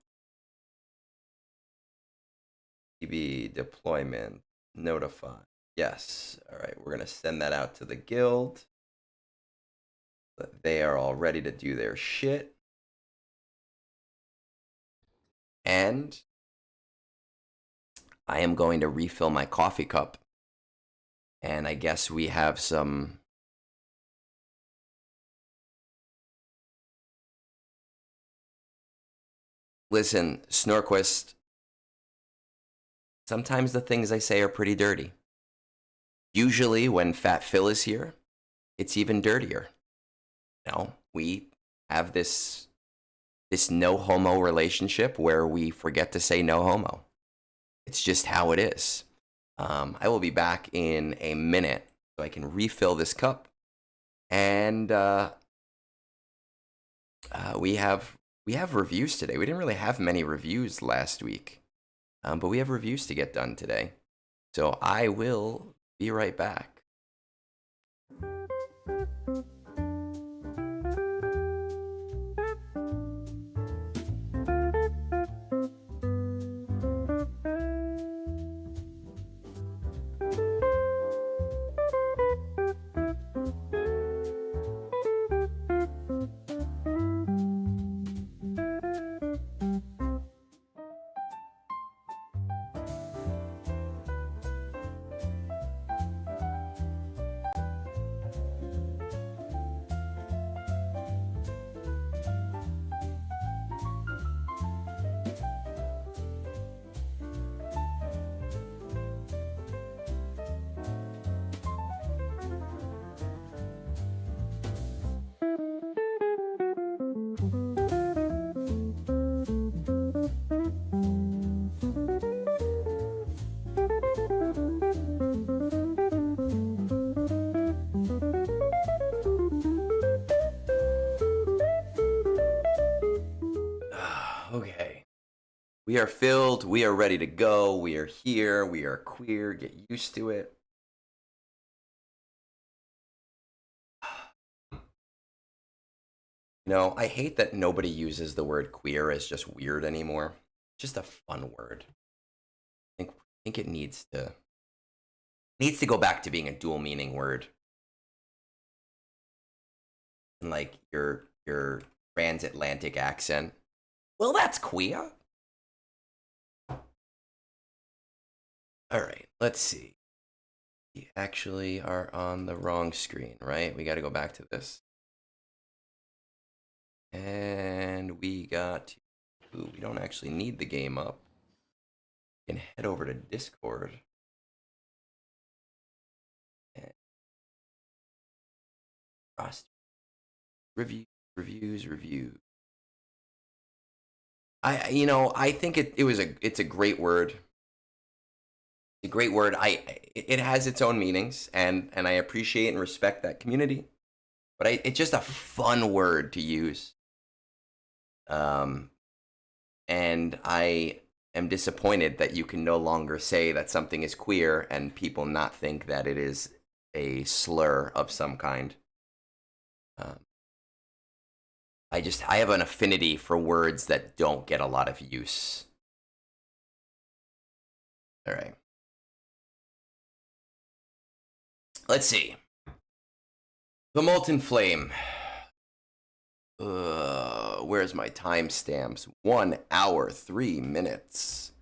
TB deployment notify. Yes. All right. We're gonna send that out to the guild. But they are all ready to do their shit. And I am going to refill my coffee cup. And I guess we have some. Listen, Snorquist, sometimes the things I say are pretty dirty. Usually when Fat Phil is here, it's even dirtier. No, we have this no homo relationship where we forget to say no homo. It's just how it is. I will be back in a minute so I can refill this cup. And we have reviews today. We didn't really have many reviews last week, but we have reviews to get done today. So I will be right back. Okay. We are filled. We are ready to go. We are here. We are queer. Get used to it. You know, I hate that nobody uses the word queer as just weird anymore. Just a fun word. I think it needs to go back to being a dual meaning word. And like your transatlantic accent. Well, that's queer. All right, let's see. We actually are on the wrong screen, right? We got to go back to this. And we got to, we don't actually need the game up. We can head over to Discord. And roster. Reviews. I think it's a great word. It's a great word. It has its own meanings, and I appreciate and respect that community. But it's just a fun word to use. And I am disappointed that you can no longer say that something is queer and people not think that it is a slur of some kind. I have an affinity for words that don't get a lot of use. All right. Let's see. TheMoltenFlame. Where's my timestamps? 1 hour, 3 minutes.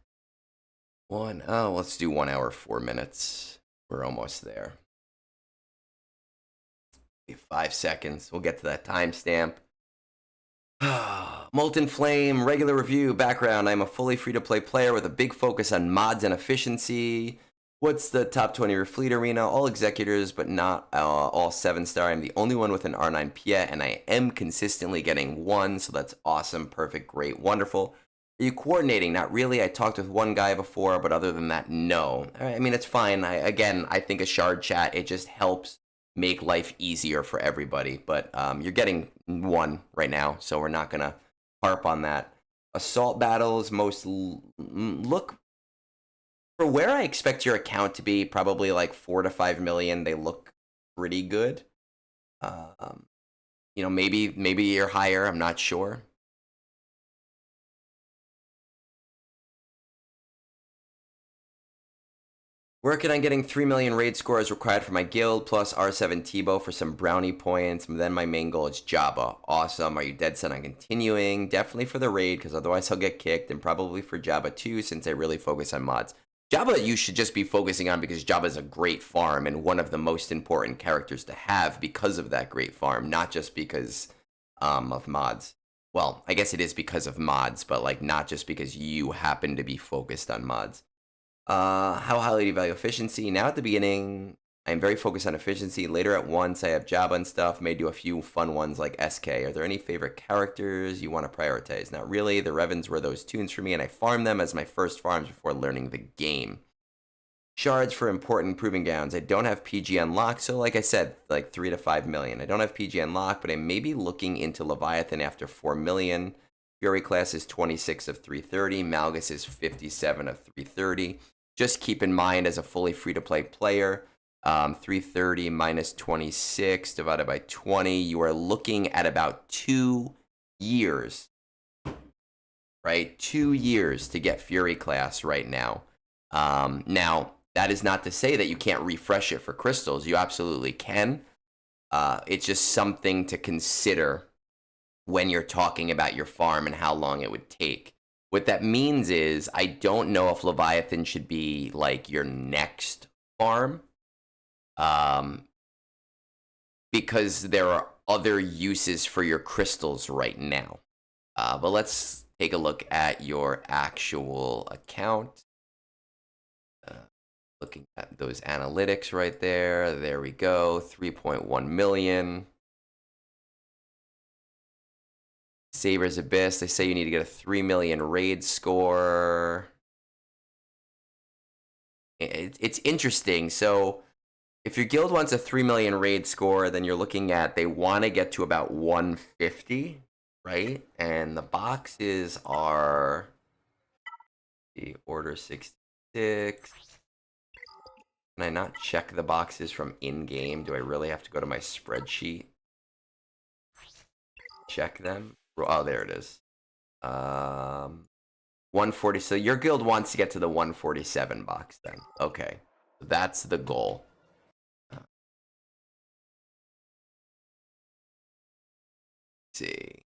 Let's do 1 hour, 4 minutes. We're almost there. 5 seconds. We'll get to that timestamp. MoltenFlame, regular review, background. I'm a fully free-to-play player with a big focus on mods and efficiency. What's the top 20 for Fleet Arena? All executors, but not all 7-star. I'm the only one with an R9 Pia, and I am consistently getting 1, so that's awesome, perfect, great, wonderful. Are you coordinating? Not really. I talked with one guy before, but other than that, no. I mean, it's fine. I think a shard chat, it just helps make life easier for everybody. But you're getting 1 right now, so we're not going to harp on that. assault battles look for where I expect your account to be, probably like 4 to 5 million. They look pretty good. You know, maybe you're higher. I'm not sure. Working on getting 3 million raid scores required for my guild, plus R7 Tebow for some brownie points. And then my main goal is Jabba. Awesome. Are you dead set on continuing? Definitely for the raid, because otherwise I'll get kicked. And probably for Jabba too, since I really focus on mods. Jabba you should just be focusing on because Jabba is a great farm and one of the most important characters to have because of that great farm, not just because of mods. Well, I guess it is because of mods, but like not just because you happen to be focused on mods. How highly do you value efficiency? Now at the beginning, I'm very focused on efficiency. Later at once, I have Jabba and stuff. May do a few fun ones like SK. Are there any favorite characters you want to prioritize? Not really. The Revens were those tunes for me, and I farmed them as my first farms before learning the game. Shards for important proving grounds. I don't have PG unlocked, so like I said, like 3 to 5 million. I don't have PG unlocked, but I may be looking into Leviathan after 4 million. Fury class is 26 of 330. Malgus is 57 of 330. Just keep in mind, as a fully free-to-play player, 330 minus 26 divided by 20, you are looking at about 2 years, right? 2 years to get Fury class right now. Now, that is not to say that you can't refresh it for crystals. You absolutely can. It's just something to consider when you're talking about your farm and how long it would take. What that means is I don't know if Leviathan should be like your next farm, because there are other uses for your crystals right now. But let's take a look at your actual account. Looking at those analytics right there. There we go. 3.1 million. Saber's Abyss, they say you need to get a 3 million raid score. It's interesting. So if your guild wants a 3 million raid score, then you're looking at, they want to get to about 150, right? And the boxes are the order 66. Can I not check the boxes from in-game? Do I really have to go to my spreadsheet? Check them? Oh, there it is. 140. So your guild wants to get to the 147 box then. Okay. That's the goal. Let's see.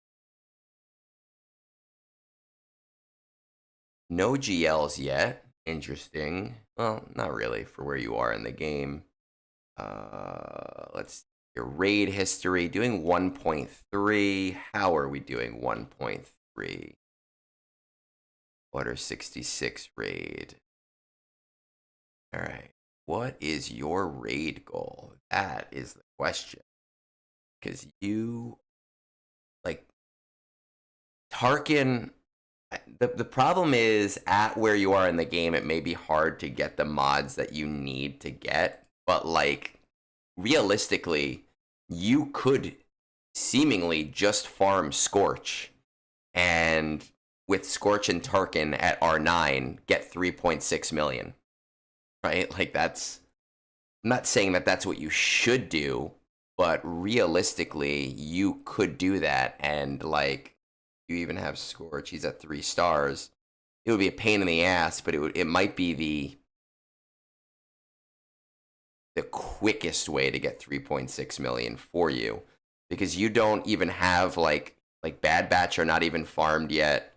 No GLs yet. Interesting. Well, not really for where you are in the game. Let's see. Your raid history. Doing 1.3. How are we doing 1.3? Order 66 raid. All right. What is your raid goal? That is the question. Because you, like, Tarkin, the problem is at where you are in the game, it may be hard to get the mods that you need to get. But, like, realistically, you could seemingly just farm Scorch. And with Scorch and Tarkin at R9, get 3.6 million. Right? Like, that's, I'm not saying that that's what you should do, but realistically, you could do that. And like, you even have Scorch, he's at 3 stars. It would be a pain in the ass, but it might be the quickest way to get 3.6 million for you, because you don't even have like Bad Batch are not even farmed yet.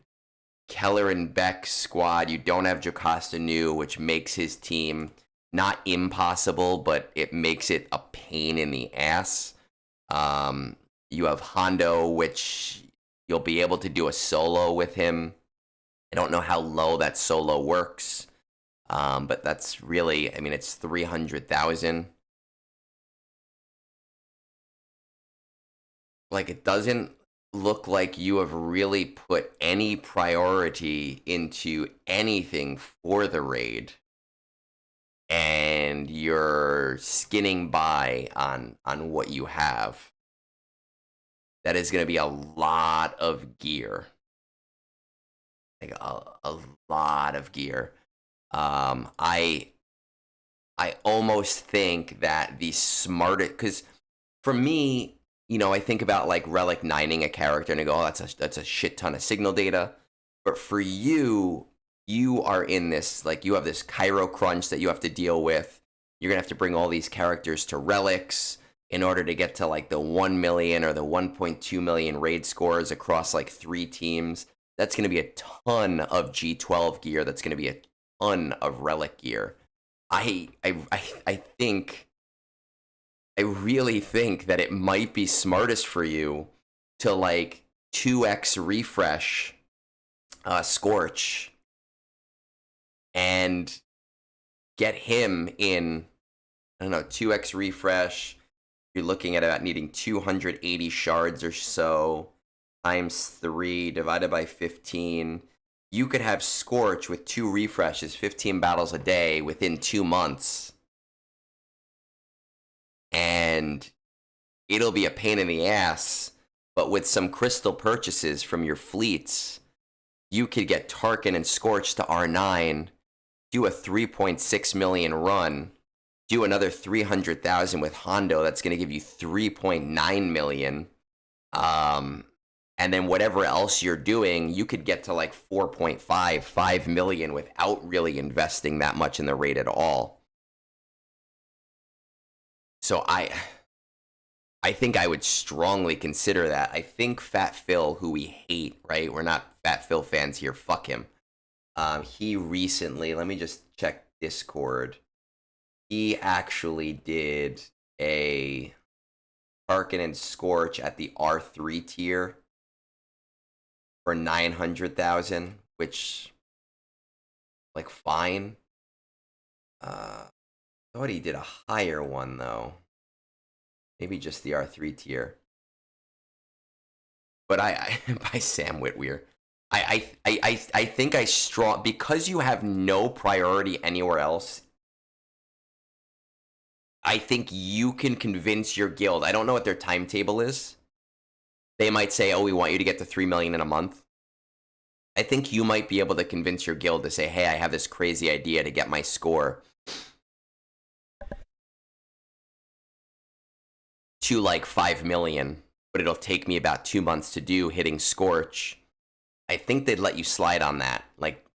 Keller and Beck's squad, you don't have Jocasta New, which makes his team not impossible, but it makes it a pain in the ass. You have Hondo, which you'll be able to do a solo with him. I don't know how low that solo works, but that's really, I mean, it's 300,000. Like, it doesn't look like you have really put any priority into anything for the raid, and you're skinning by on what you have. That is going to be a lot of gear. like a lot of gear. I almost think that the smartest, because for me, I think about like relic nining a character and I go, oh, that's a shit ton of signal data. But for you, you are in this, like, you have this Cairo crunch that you have to deal with. You're gonna have to bring all these characters to relics in order to get to like the 1 million or the 1.2 million raid scores across like 3 teams. That's gonna be a ton of G12 gear. That's gonna be a ton of relic gear. I think, I really think that it might be smartest for you to like 2x refresh Scorch and get him in, I don't know, 2x refresh. You're looking at about needing 280 shards or so, times 3 divided by 15. You could have Scorch with 2 refreshes, 15 battles a day within 2 months. And it'll be a pain in the ass, but with some crystal purchases from your fleets, you could get Tarkin and Scorch to R9, do a 3.6 million run, do another 300,000 with Hondo. That's going to give you 3.9 million. And then whatever else you're doing, you could get to like 4.5, 5 million without really investing that much in the raid at all. So I think I would strongly consider that. I think Fat Phil, who we hate, right? We're not Fat Phil fans here. Fuck him. He recently, let me just check Discord. He actually did a Tarkin and Scorch at the R3 tier for 900,000, which, like, fine. I thought he did a higher one though. Maybe just the R3 tier. But I by Sam Witwer. I think I strong, because you have no priority anywhere else. I think you can convince your guild. I don't know what their timetable is. They might say, "Oh, we want you to get to 3 million in a month." I think you might be able to convince your guild to say, "Hey, I have this crazy idea to get my score to like 5 million, but it'll take me about 2 months to do, hitting Scorch." I think they'd let you slide on that. Like,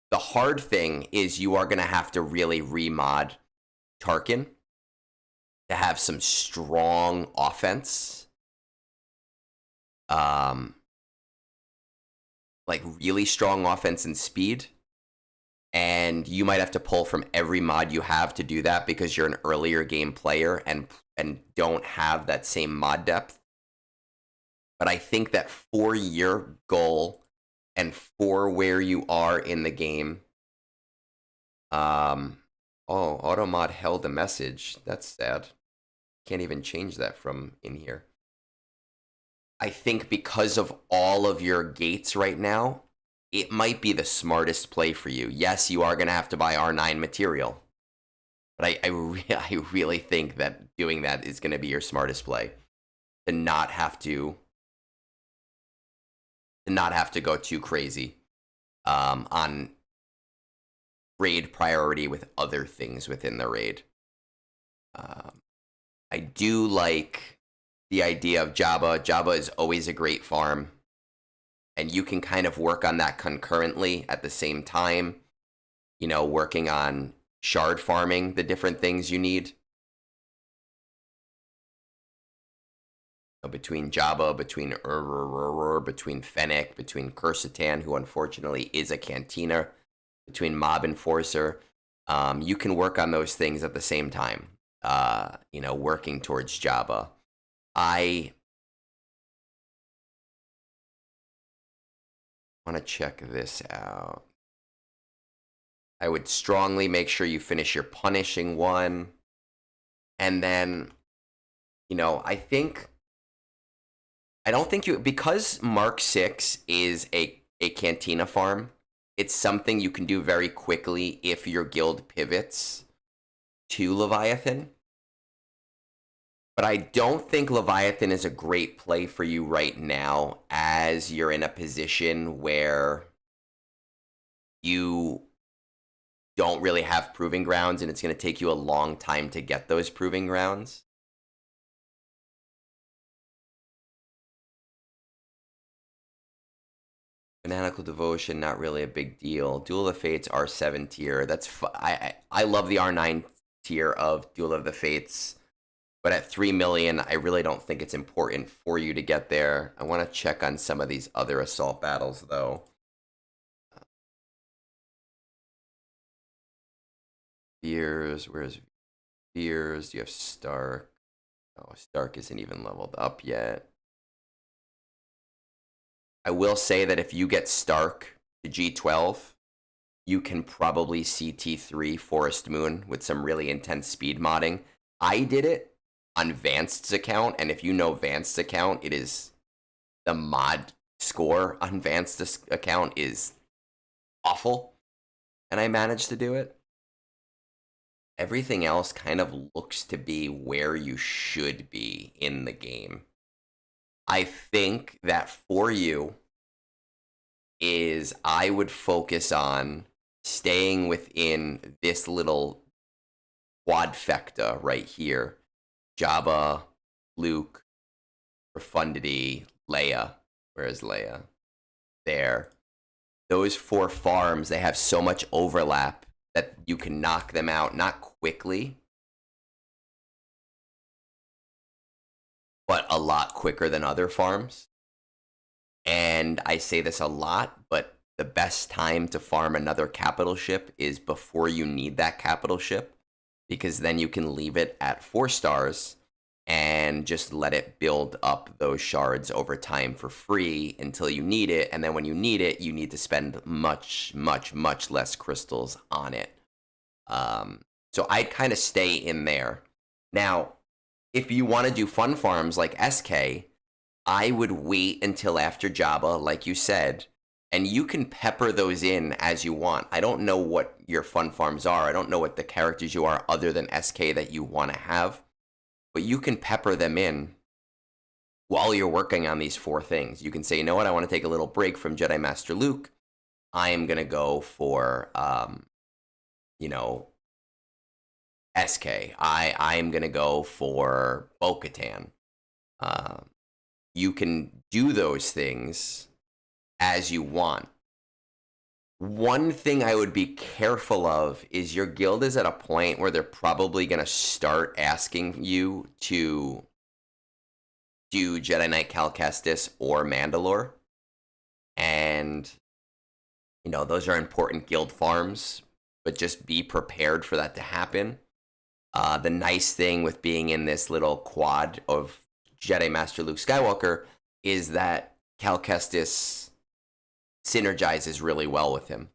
the hard thing is you are going to have to really remod Tarkin to have some strong offense. Like really strong offense and speed. And you might have to pull from every mod you have to do that because you're an earlier game player and don't have that same mod depth. But I think that for your goal and for where you are in the game, oh, Automod held a message. That's sad. Can't even change that from in here. I think because of all of your gates right now, it might be the smartest play for you. Yes, you are going to have to buy R9 material. But I really think that doing that is going to be your smartest play. To not have to go too crazy on raid priority with other things within the raid. I do like the idea of Jabba. Jabba is always a great farm. And you can kind of work on that concurrently at the same time. You know, working on shard farming, the different things you need. So between Jabba, between between Fennec, between Cursitan, who unfortunately is a Cantina, between Mob Enforcer, you can work on those things at the same time. You know, working towards Jabba. I want to check this out. I would strongly make sure you finish your punishing one. And then, you know, I don't think you, because Mark 6 is a Cantina farm, it's something you can do very quickly if your guild pivots to Leviathan. but I don't think Leviathan is a great play for you right now, as you're in a position where you don't really have proving grounds, and it's going to take you a long time to get those proving grounds. Fanatical Devotion, not really a big deal. Duel of the Fates R7 tier. I love the R9 tier of Duel of the Fates, but at 3 million, I really don't think it's important for you to get there. I want to check on some of these other assault battles though. Veers, where's Veers? You have Stark. Oh, Stark isn't even leveled up yet. I will say that if you get Stark to G12, you can probably CT3 Forest Moon with some really intense speed modding. I did it on Vance's account, and if you know Vance's account, it is the mod score on Vance's account is awful, and I managed to do it. Everything else kind of looks to be where you should be in the game. I think that for you is I would focus on staying within this little quadfecta right here. Jabba, Luke, Profundity, Leia. Where is Leia? There. Those 4 farms, they have so much overlap that you can knock them out, not quickly, but a lot quicker than other farms. And I say this a lot, but the best time to farm another capital ship is before you need that capital ship, because then you can leave it at 4 stars and just let it build up those shards over time for free until you need it. And then when you need it, you need to spend much, much, much less crystals on it. So I'd kind of stay in there. Now, if you want to do fun farms like SK, I would wait until after Jabba, like you said, and you can pepper those in as you want. I don't know what your fun farms are. I don't know what the characters you are other than SK that you want to have, but you can pepper them in while you're working on these 4 things. You can say, you know what, I want to take a little break from Jedi Master Luke. I am going to go for, SK. I'm going to go for Bo-Katan. You can do those things as you want. One thing I would be careful of is your guild is at a point where they're probably going to start asking you to do Jedi Knight Cal Kestis or Mandalore. And, those are important guild farms, but just be prepared for that to happen. The nice thing with being in this little quad of Jedi Master Luke Skywalker is that Cal Kestis synergizes really well with him.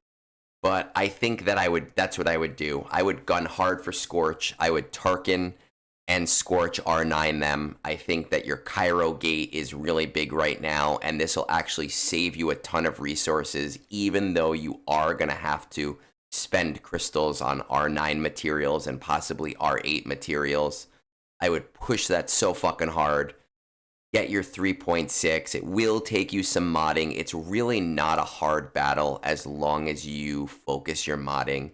But I think that that's what I would do. I would gun hard for Scorch. I would Tarkin and Scorch R9 them. I think that your Cairo gate is really big right now, and this will actually save you a ton of resources, even though you are going to have to spend crystals on R9 materials and possibly R8 materials. I would push that so fucking hard. Get your 3.6. It will take you some modding. It's really not a hard battle as long as you focus your modding.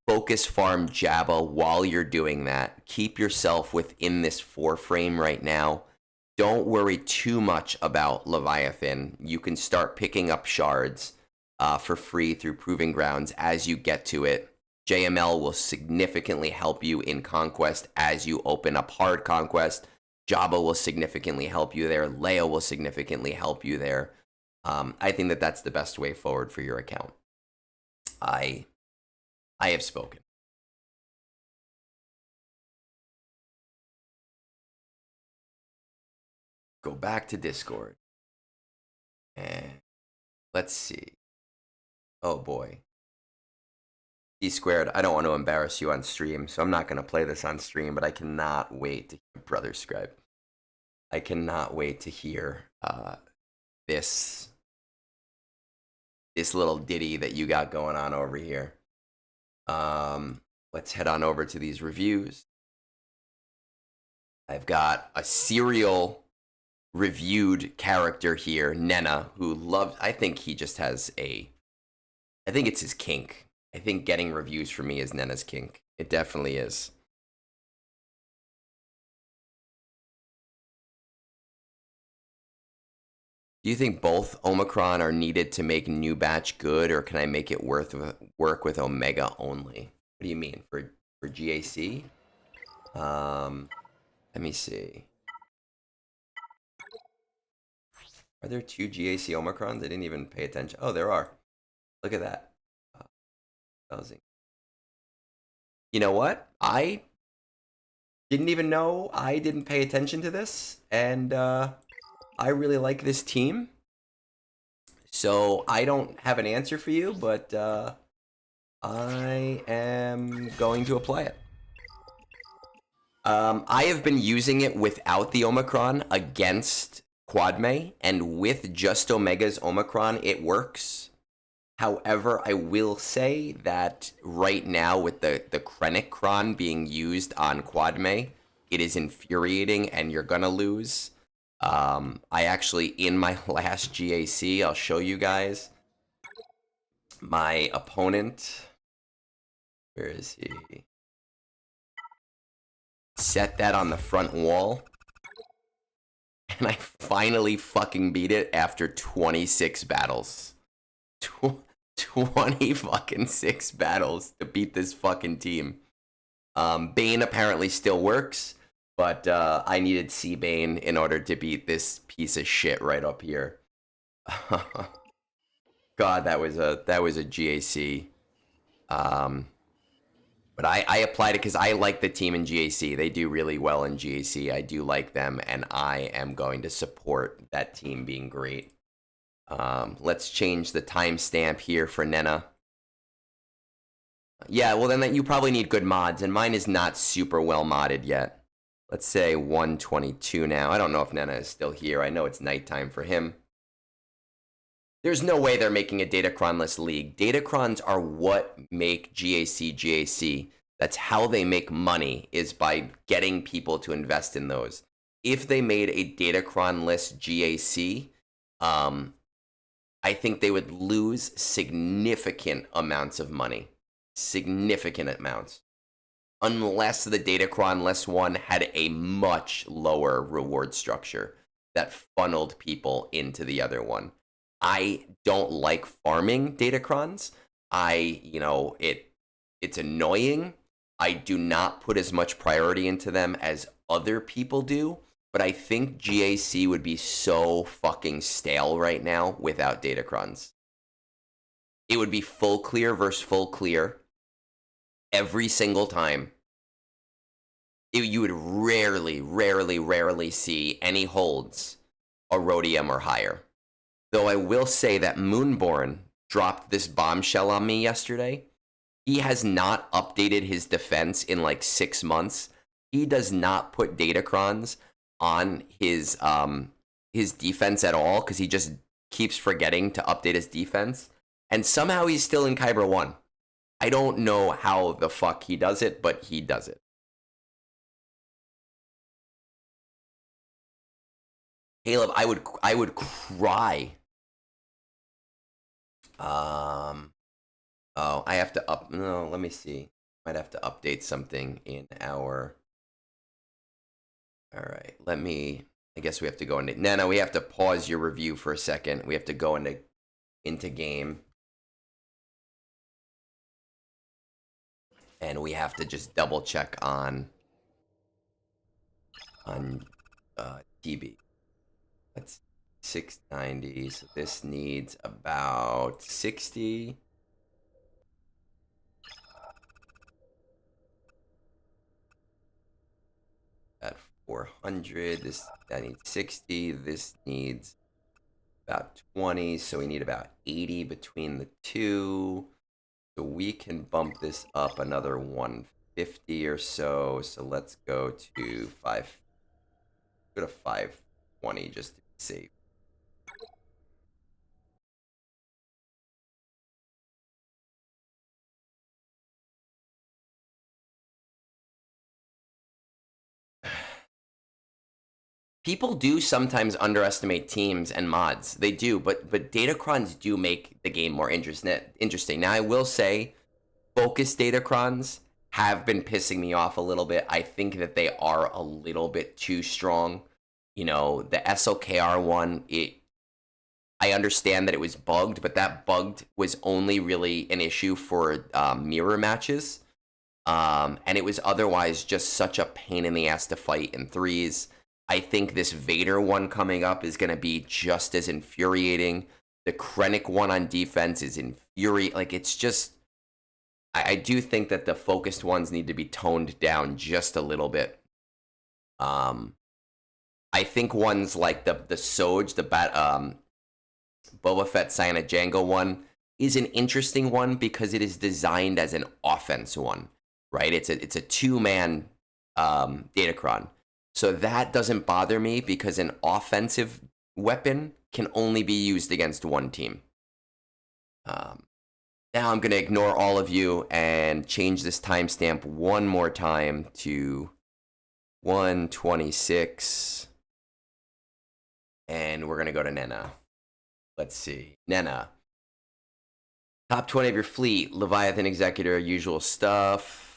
Focus farm Jabba while you're doing that. Keep yourself within this 4 frame right now. Don't worry too much about Leviathan. You can start picking up shards for free through Proving Grounds as you get to it. JML will significantly help you in Conquest as you open up hard Conquest. Jabba will significantly help you there. Leia will significantly help you there. I think that that's the best way forward for your account. I have spoken. Go back to Discord. And let's see. Oh boy. D squared, I don't want to embarrass you on stream, so I'm not going to play this on stream, but I cannot wait to hear Brother Scribe. I cannot wait to hear this little ditty that you got going on over here. Let's head on over to these reviews. I've got a serial reviewed character here, Nena, who loves. I think he just has a. I think it's his kink. I think getting reviews for me is Nena's kink. It definitely is. Do you think both Omicron are needed to make new batch good, or can I make it work with Omega only? What do you mean for GAC? Let me see. Are there two GAC Omicrons? I didn't even pay attention. Oh, there are. Look at that. Housing. You know what? I didn't even know. I didn't pay attention to this, and I really like this team. So I don't have an answer for you, but I am going to apply it. I have been using it without the Omicron against Quadme, and with just Omega's Omicron, it works. However, I will say that right now, with the Krennicron being used on Quadme, it is infuriating, and you're gonna lose. I actually, in my last GAC, I'll show you guys. My opponent, where is he? Set that on the front wall, and I finally fucking beat it after 26 battles. 20 fucking 6 battles to beat this fucking team. Bane apparently still works, but I needed C-Bane in order to beat this piece of shit right up here. God, that was a GAC. But I applied it because I like the team in GAC. They do really well in GAC. I do like them, and I am going to support that team being great. Let's change the timestamp here for Nena. Yeah, well then you probably need good mods, and mine is not super well modded yet. Let's say 122 now. I don't know if Nena is still here. I know it's nighttime for him. There's no way they're making a Datacronless league. Datacrons are what make GAC GAC. That's how they make money, is by getting people to invest in those. If they made a Datacronless GAC, I think they would lose significant amounts of money. Significant amounts. Unless the Datacronless one had a much lower reward structure that funneled people into the other one. I don't like farming Datacrons. It's annoying. I do not put as much priority into them as other people do, but I think GAC would be so fucking stale right now without Datacrons. It would be full clear versus full clear every single time. You would rarely see any holds a Rhodium or higher. Though I will say that Moonborn dropped this bombshell on me yesterday. He has not updated his defense in like 6 months. He does not put Datacrons on his defense at all because he just keeps forgetting to update his defense. And somehow he's still in Kyber 1. I don't know how the fuck he does it, but he does it. Caleb, I would cry. Oh, I have to no, let me see. Might have to update something in our. All right, I guess we have to go into. No, we have to pause your review for a second. We have to go into game. And we have to just double check on TB. That's 690. So this needs about 60. At 400, that needs 60. This needs about 20, so we need about 80 between the two. So we can bump this up another 150 or so. So let's go to 520 just to be safe. people do sometimes underestimate teams and mods. They do, but datacrons do make the game more interesting. Now, I will say, focus datacrons have been pissing me off a little bit. I think that they are a little bit too strong. You know, the SLKR one, I understand that it was bugged, but that bugged was only really an issue for mirror matches. And it was otherwise just such a pain in the ass to fight in threes. I think this Vader one coming up is going to be just as infuriating. The Krennic one on defense is infuriating. Like, it's just, I do think that the focused ones need to be toned down just a little bit. I think ones like the Soj, the Boba Fett Cyanide Django one is an interesting one because it is designed as an offense one, right? It's a two-man Datacron. So that doesn't bother me because an offensive weapon can only be used against one team. Now I'm going to ignore all of you and change this timestamp one more time to 126. And we're going to go to Nena. Let's see. Nena. Top 20 of your fleet. Leviathan Executor, usual stuff.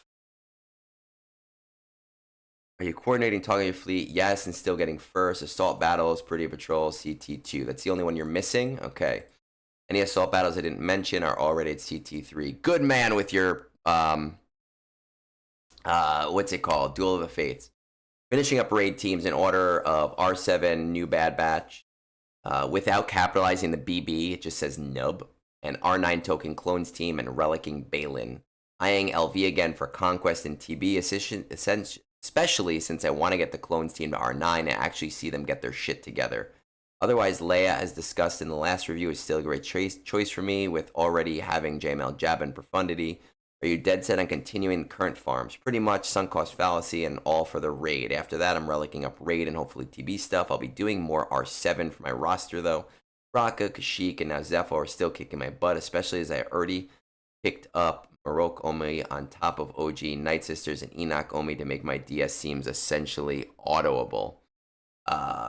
Are you coordinating, talking your fleet? Yes, and still getting first. Assault battles, Pretty Patrol, CT2. That's the only one you're missing? Okay. Any assault battles I didn't mention are already at CT3. Good man with your, what's it called? Duel of the Fates. Finishing up raid teams in order of R7, New Bad Batch. Without capitalizing the BB, it just says nub. And R9 token clones team and relicking Balin. Eyeing LV again for Conquest and TB, especially since I want to get the clones team to R9 and actually see them get their shit together. Otherwise, Leia, as discussed in the last review, is still a great choice for me, with already having JML, Jab, and Profundity. Are you dead set on continuing the current farms? Pretty much, sunk cost fallacy and all for the raid. After that, I'm relicking up raid and hopefully TB stuff. I'll be doing more R7 for my roster, though. Raka, Kashyyyk, and now Zepho are still kicking my butt, especially as I already picked up Marok Omi on top of OG Night Sisters and Enoch Omi to make my DS seems essentially autoable.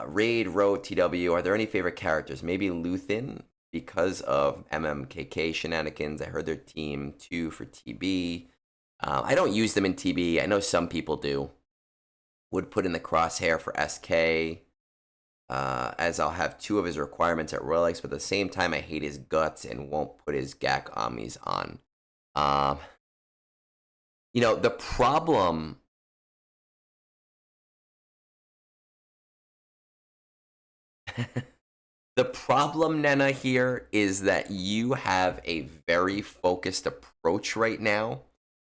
Raid, Ro, TW, are there any favorite characters? Maybe Luthen, because of MMKK shenanigans. I heard their team 2 for TB. I don't use them in TB. I know some people do. Would put in the crosshair for SK, as I'll have 2 of his requirements at Rolex, but at the same time, I hate his guts and won't put his GAC Omnis on. You know, the problem... The problem, Nena, here is that you have a very focused approach right now.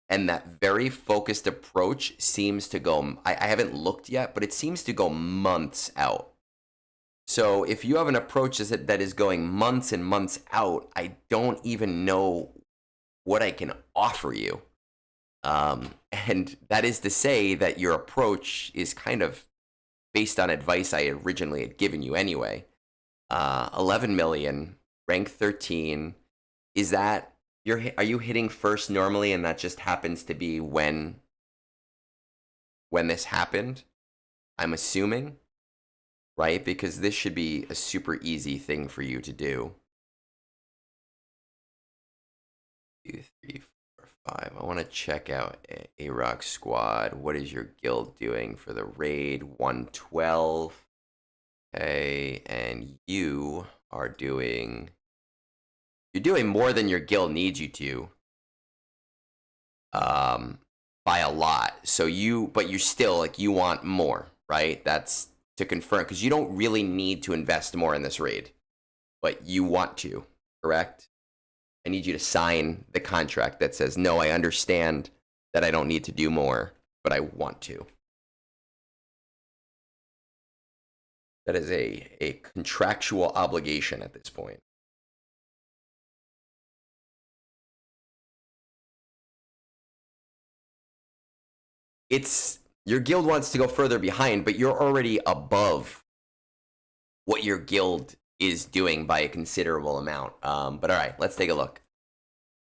And that very focused approach seems to go... I haven't looked yet, but it seems to go months out. So if you have an approach that is going months and months out, I don't even know what I can offer you. And that is to say that your approach is kind of based on advice I originally had given you anyway. 11 million, rank 13. Is that, are you hitting first normally and that just happens to be when this happened? I'm assuming, right? Because this should be a super easy thing for you to do. 2, 3, 4, 5. I want to check out A-Rock Squad. What is your guild doing for the raid? 112. Okay, and you are doing... You're doing more than your guild needs you to. By a lot. So but you're still, like, you want more, right? That's to confirm, because you don't really need to invest more in this raid. But you want to, correct? I need you to sign the contract that says, no, I understand that I don't need to do more, but I want to. That is a contractual obligation at this point. Your guild wants to go further behind, but you're already above what your guild is doing by a considerable amount. But all right, let's take a look.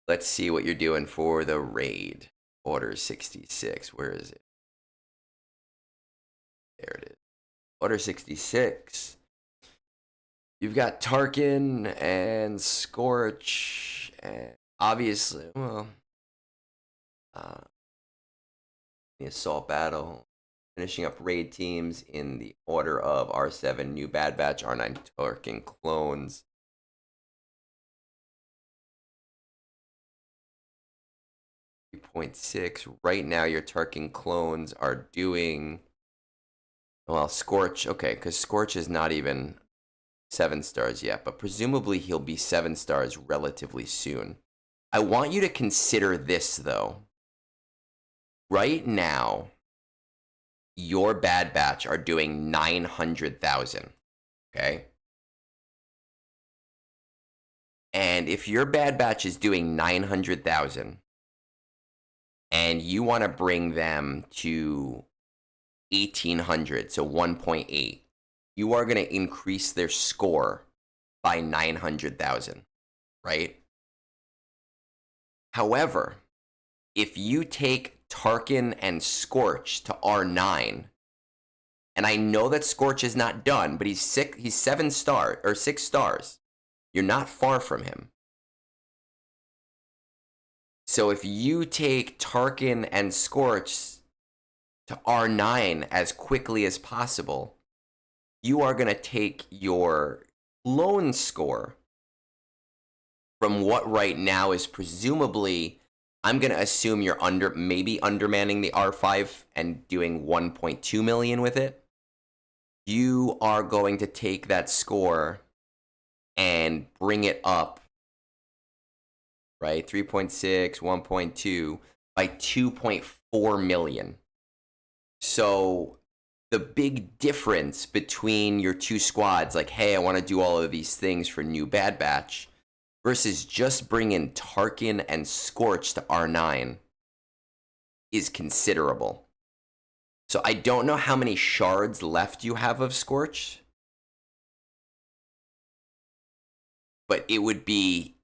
Let's see what you're doing for the raid. Order 66. Where is it? There it is. Order 66. You've got Tarkin and Scorch, and obviously, well, the assault battle, finishing up raid teams in the order of R7, New Bad Batch, R9, Tarkin clones. .6. Right now, your Tarkin clones are doing, well, Scorch. Okay, because Scorch is not even 7 stars yet, but presumably he'll be 7 stars relatively soon. I want you to consider this, though. Right now, your Bad Batch are doing 900,000, okay? And if your Bad Batch is doing 900,000 and you want to bring them to 1,800, so 1.8, you are going to increase their score by 900,000, right? However, if you take Tarkin and Scorch to R9, and I know that Scorch is not done, but he's 7 stars or 6 stars. You're not far from him. So if you take Tarkin and Scorch to R9 as quickly as possible, you are going to take your clone score from what right now is presumably, I'm going to assume you're maybe undermanning the R5 and doing 1.2 million with it. You are going to take that score and bring it up, right? 3.6, 1.2 by 2.4 million. So the big difference between your two squads, like, hey, I want to do all of these things for New Bad Batch, versus just bringing Tarkin and Scorch to R9 is considerable. So I don't know how many shards left you have of Scorch, but it would be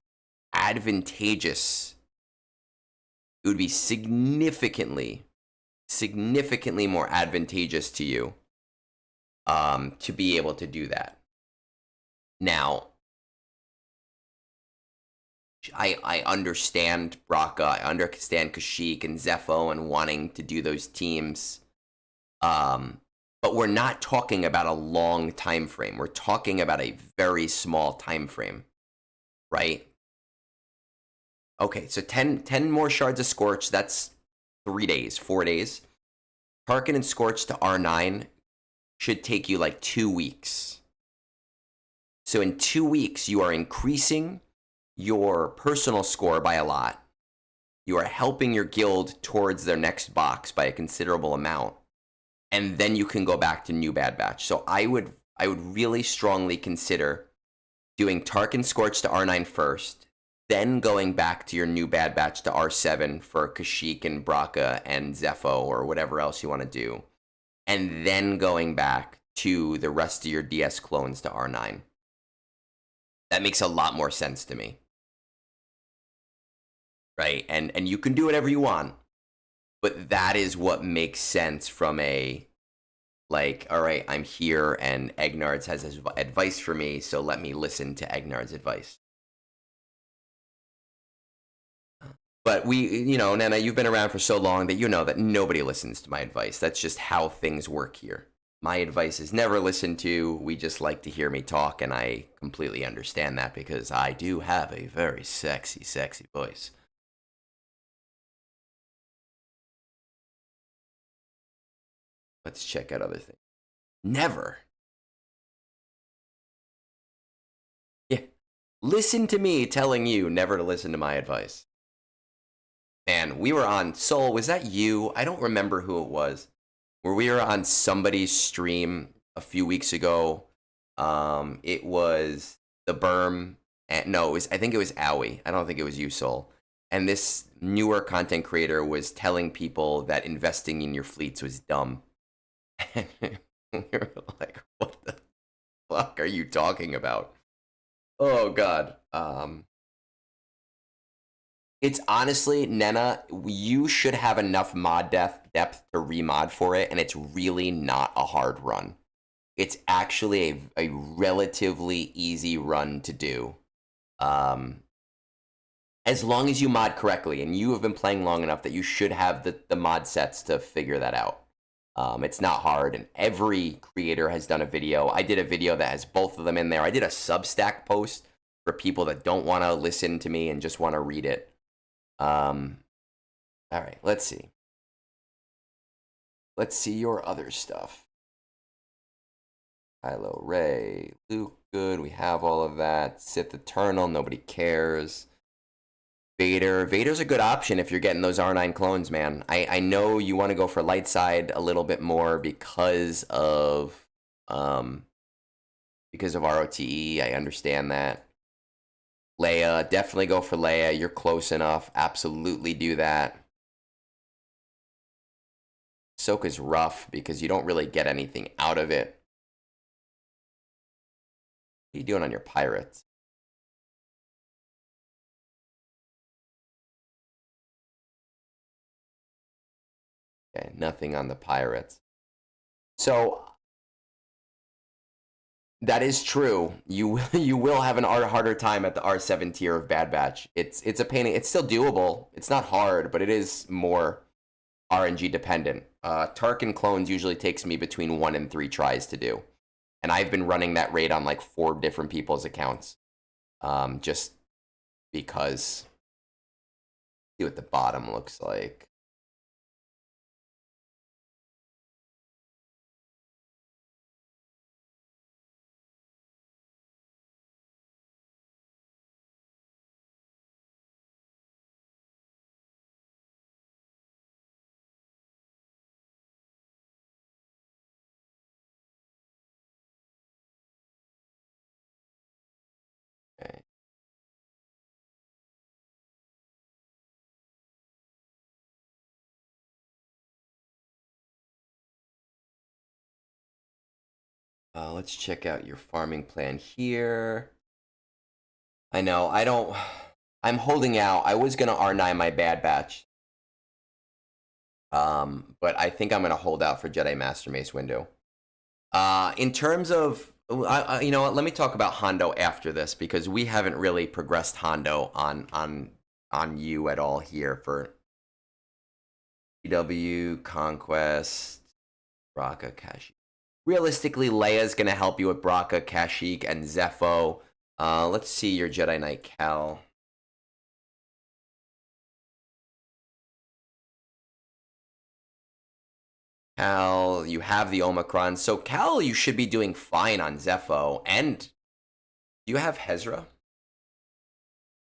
advantageous. It would be significantly more advantageous to you to be able to do that. Now, I understand Braca, I understand Kashyyyk and Zepho and wanting to do those teams, but we're not talking about a long time frame. We're talking about a very small time frame, right? Okay, so 10 more shards of Scorch, that's 3 days, 4 days. Tarkin and Scorch to R9 should take you like 2 weeks. So in 2 weeks, you are increasing your personal score by a lot. You are helping your guild towards their next box by a considerable amount. And then you can go back to New Bad Batch. So I would really strongly consider doing Tarkin Scorch to R9 first, then going back to your New Bad Batch to R7 for Kashyyyk and Braca and Zepho or whatever else you want to do, and then going back to the rest of your DS clones to R9. That makes a lot more sense to me. Right? And you can do whatever you want, but that is what makes sense from a, like, all right, I'm here and Egnards has his advice for me, so let me listen to Egnards' advice. But Nena, you've been around for so long that you know that nobody listens to my advice. That's just how things work here. My advice is never listened to. We just like to hear me talk, and I completely understand that because I do have a very sexy, sexy voice. Let's check out other things. Never. Yeah. Listen to me telling you never to listen to my advice. Man, we were on Soul. Was that you? I don't remember who it was. Where we were on somebody's stream a few weeks ago. It was the Berm. And, no, I think it was Owie. I don't think it was you, Soul. And this newer content creator was telling people that investing in your fleets was dumb. And we were like, what the fuck are you talking about? Oh, God. It's honestly, Nena, you should have enough mod depth to remod for it, and it's really not a hard run. it's actually a relatively easy run to do. As long as you mod correctly, and you have been playing long enough that you should have the mod sets to figure that out. It's not hard, and every creator has done a video. I did a video that has both of them in there. I did a Substack post for people that don't want to listen to me and just want to read it. All right, let's see. Let's see your other stuff. Kylo Ray, Luke, good. We have all of that. Sith Eternal, nobody cares. Vader's a good option if you're getting those R9 clones, man. I know you want to go for light side a little bit more because of ROTE. I understand that. Leia, definitely go for Leia. You're close enough. Absolutely do that. Ahsoka's rough because you don't really get anything out of it. What are you doing on your pirates? Okay, nothing on the pirates. So that is true. You will have an harder time at the R7 tier of Bad Batch. It's a pain. It's still doable. It's not hard, but it is more RNG dependent. Tarkin clones usually takes me between 1 and 3 tries to do, and I've been running that raid on like 4 different people's accounts, just because. See what the bottom looks like. Okay. Let's check out your farming plan here. I know, I'm holding out. I was going to R9 my Bad Batch. But I think I'm going to hold out for Jedi Master Mace window. In terms of, you know what, let me talk about Hondo after this, because we haven't really progressed Hondo on you at all here for EW, Conquest, Bracca, Kashyyyk. Realistically, Leia's going to help you with Bracca, Kashyyyk, and Zepho. Let's see your Jedi Knight Cal. Cal, you have the Omicron. So Cal, you should be doing fine on Zepho. And do you have Hezra?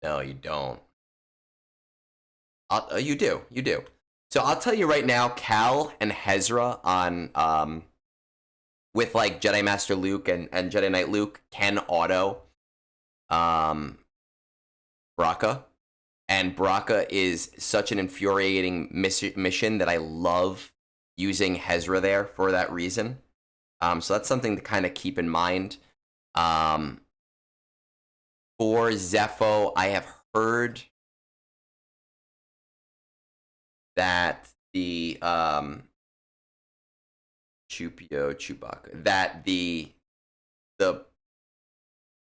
No, you don't. You do. You do. So I'll tell you right now, Cal and Hezra on with like Jedi Master Luke and Jedi Knight Luke can auto Bracca. And Bracca is such an infuriating mission that I love using Hezra there for that reason. So that's something to kind of keep in mind. For Zepho, I have heard that the Chewbacca, that the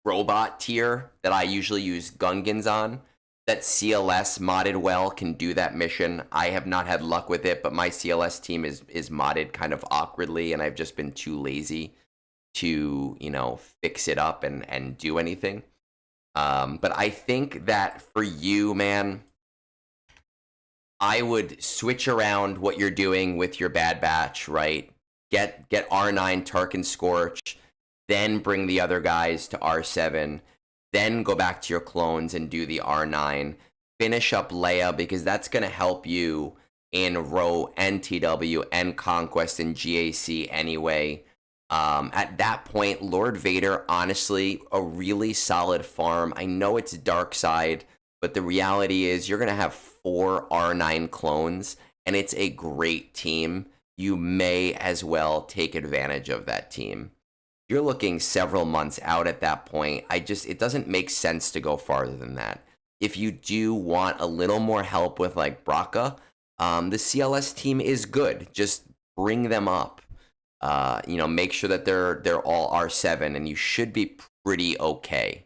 robot tier that I usually use Gungans on, that CLS modded well can do that mission. I have not had luck with it, but my CLS team is modded kind of awkwardly, and I've just been too lazy to, you know, fix it up and do anything. But I think that for you, man, I would switch around what you're doing with your Bad Batch, right? Get R9 Tarkin Scorch, then bring the other guys to R7, then go back to your clones and do the R9. Finish up Leia, because that's going to help you in Row and TW and Conquest and GAC anyway. At that point, Lord Vader, honestly, a really solid farm. I know it's dark side, but the reality is you're going to have 4 R9 clones, and it's a great team. You may as well take advantage of that team. You're looking several months out at that point. It doesn't make sense to go farther than that. If you do want a little more help with like Bracca, the CLS team is good. Just bring them up. You know, make sure that they're all R7, and you should be pretty okay.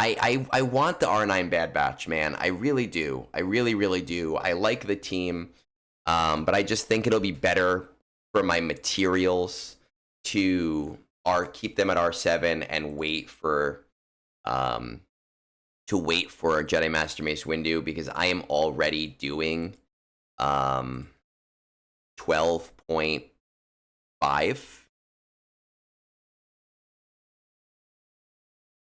I want the R9 Bad Batch, man. I really do. I really, really do. I like the team, but I just think it'll be better for my materials to keep them at R7 and wait for a Jedi Master Mace Windu, because I am already doing 12.5.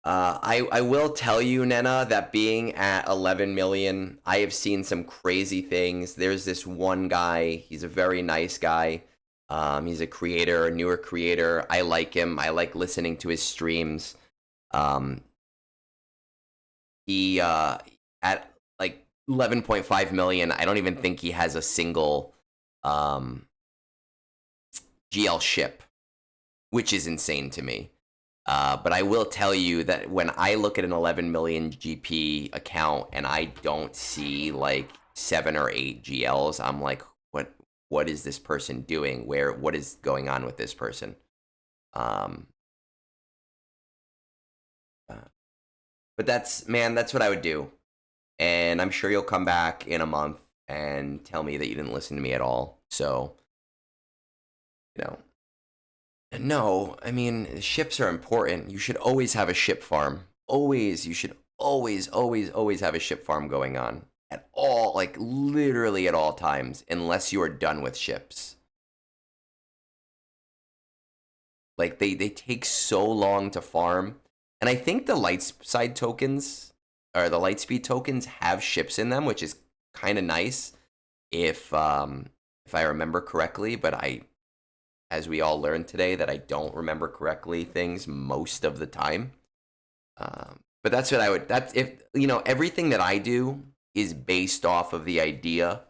I will tell you, Nena, that being at 11 million, I have seen some crazy things. There's this one guy. He's a very nice guy. He's a creator, a newer creator. I like him. I like listening to his streams. He at like 11.5 million, I don't even think he has a single GL ship, which is insane to me. But I will tell you that when I look at an 11 million GP account and I don't see like 7 or 8 GLs, I'm like, what is this person doing? What is going on with this person? But that's what I would do. And I'm sure you'll come back in a month and tell me that you didn't listen to me at all. So, you know, no, I mean, ships are important. You should always have a ship farm. Always. You should always, always, always have a ship farm going on at all, like literally at all times, unless you are done with ships. Like they take so long to farm. And I think the light side tokens or the light speed tokens have ships in them, which is kind of nice if I remember correctly, but as we all learned today, that I don't remember correctly things most of the time. But that's what I would. That's if you know everything that I do is based off of the idea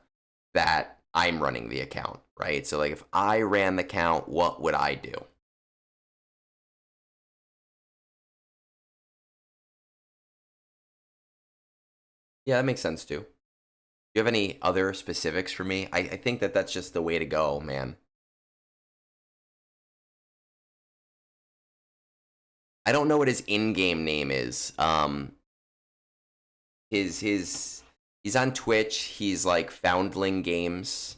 that I'm running the account, right? So like if I ran the account, what would I do? Yeah, that makes sense too. Do you have any other specifics for me? I think that that's just the way to go, man. I don't know what his in-game name is. He's on Twitch. He's like Foundling Games.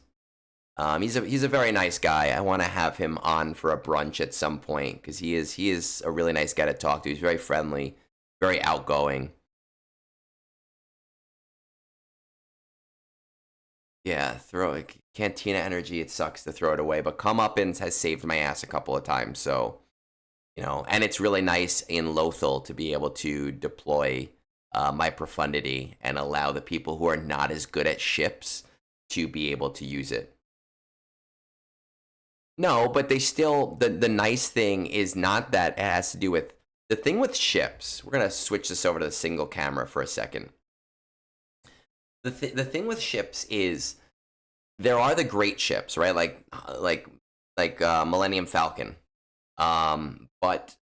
He's a very nice guy. I want to have him on for a brunch at some point because he is a really nice guy to talk to. He's very friendly, very outgoing. Yeah, throw like Cantina energy. It sucks to throw it away, but Come Up and has saved my ass a couple of times. So you know, and it's really nice in Lothal to be able to deploy my profundity and allow the people who are not as good at ships to be able to use it. No, but they still the nice thing is not that it has to do with the thing with ships. We're gonna switch this over to the single camera for a second. The thing with ships is there are the great ships, right? Like Millennium Falcon. But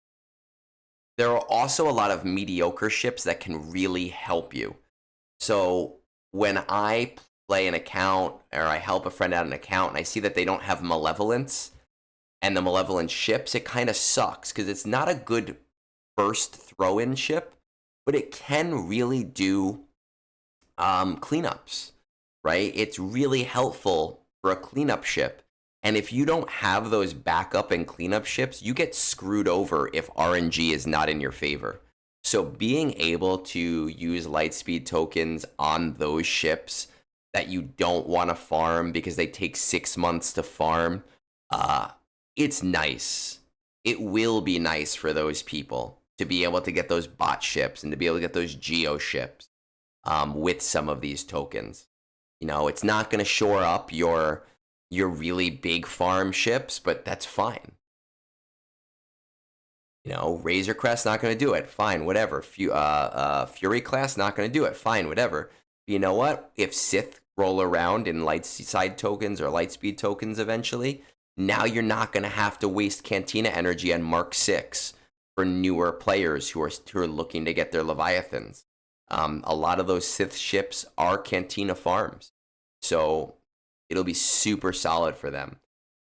there are also a lot of mediocre ships that can really help you. So when I play an account or I help a friend out an account and I see that they don't have malevolence and the malevolent ships, it kind of sucks because it's not a good first throw-in ship, but it can really do cleanups, right? It's really helpful for a cleanup ship. And if you don't have those backup and cleanup ships, you get screwed over if RNG is not in your favor. So being able to use lightspeed tokens on those ships that you don't want to farm because they take 6 months to farm, it's nice. It will be nice for those people to be able to get those bot ships and to be able to get those geo ships with some of these tokens. You know, it's not going to shore up your really big farm ships, but that's fine. You know, Razor Crest not going to do it. Fine, whatever. Fury Class not going to do it. Fine, whatever. But you know what? If Sith roll around in light side tokens or light speed tokens eventually, now you're not going to have to waste Cantina energy on Mark 6 for newer players who are looking to get their Leviathans. A lot of those Sith ships are Cantina farms, so it'll be super solid for them.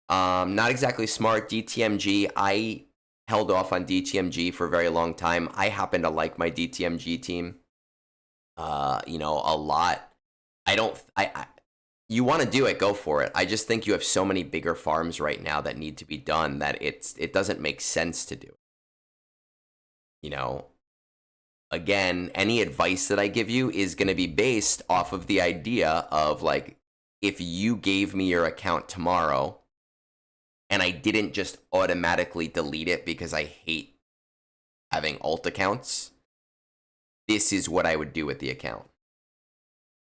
Not exactly smart. DTMG, I held off on DTMG for a very long time. I happen to like my DTMG team, a lot. You want to do it, go for it. I just think you have so many bigger farms right now that need to be done that it doesn't make sense to do. Again, any advice that I give you is going to be based off of the idea of, like, if you gave me your account tomorrow and I didn't just automatically delete it because I hate having alt accounts, this is what I would do with the account.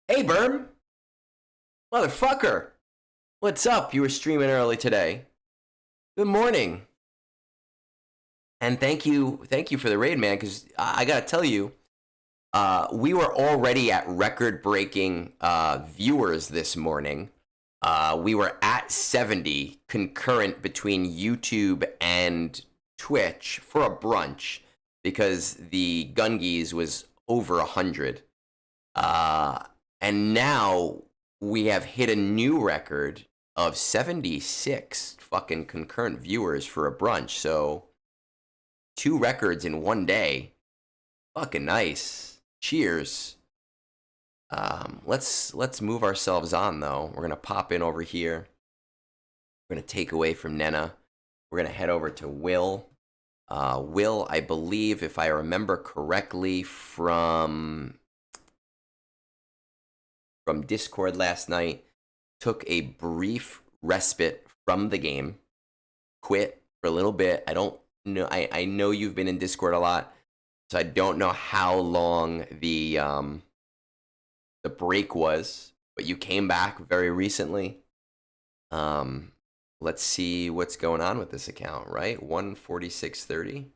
Hey, Berm! Motherfucker! What's up? You were streaming early today. Good morning. And thank you for the raid, man, because I gotta tell you, we were already at record-breaking viewers this morning. We were at 70 concurrent between YouTube and Twitch for a brunch because the Gungies was over 100. And now we have hit a new record of 76 fucking concurrent viewers for a brunch. So 2 records in one day. Fucking nice. Cheers. Let's move ourselves on, though. We're gonna pop in over here. We're gonna take away from Nena. We're gonna head over to Will. Will, I believe, if I remember correctly, from Discord last night, took a brief respite from the game, quit for a little bit. I don't know. I know you've been in Discord a lot, so I don't know how long the break was, but you came back very recently. Let's see what's going on with this account, right? 146.30.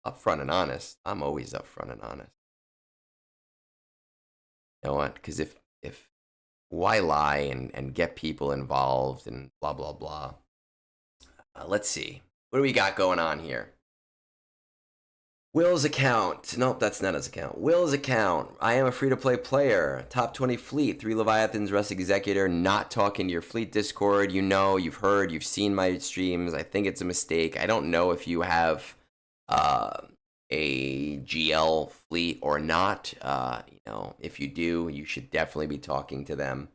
Upfront and honest. I'm always upfront and honest. You know what? Because if why lie and get people involved and blah blah blah. Let's see. What do we got going on here? Will's account. Nope, that's not his account. Will's account. I am a free-to-play player. Top 20 fleet. 3 Leviathans, Rust Executor. Not talking to your fleet Discord. You know, you've heard, you've seen my streams. I think it's a mistake. I don't know if you have a GL fleet or not. If you do, you should definitely be talking to them.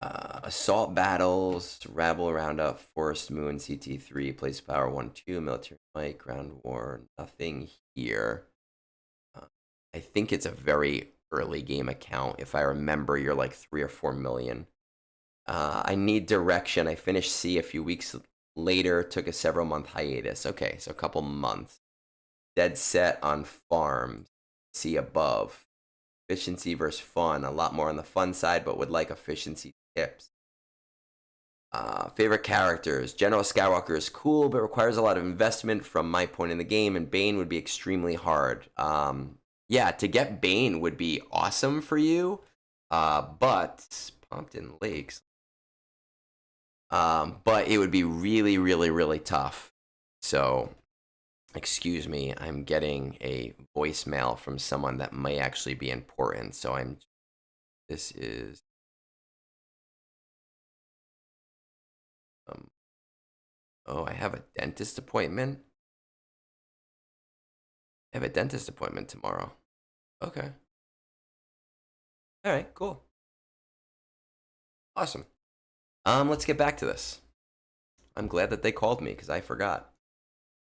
Assault battles, Rabble Roundup, Forest Moon, CT3, Place Power 1-2, Military Might, Ground War, nothing here. I think it's a very early game account. If I remember, you're like 3 or 4 million. I need direction. I finished C a few weeks later, took a several month hiatus. Okay, so a couple months. Dead set on farms. C above. Efficiency versus fun. A lot more on the fun side, but would like efficiency tips. Favorite characters. General Skywalker is cool, but requires a lot of investment from my point in the game, and Bane would be extremely hard. Yeah, to get Bane would be awesome for you, but Pompton Lakes. But it would be really, really, really tough. So, excuse me, I'm getting a voicemail from someone that may actually be important. So this is, oh, I have a dentist appointment. I have a dentist appointment tomorrow. Okay. All right, cool. Awesome. Let's get back to this. I'm glad that they called me because I forgot.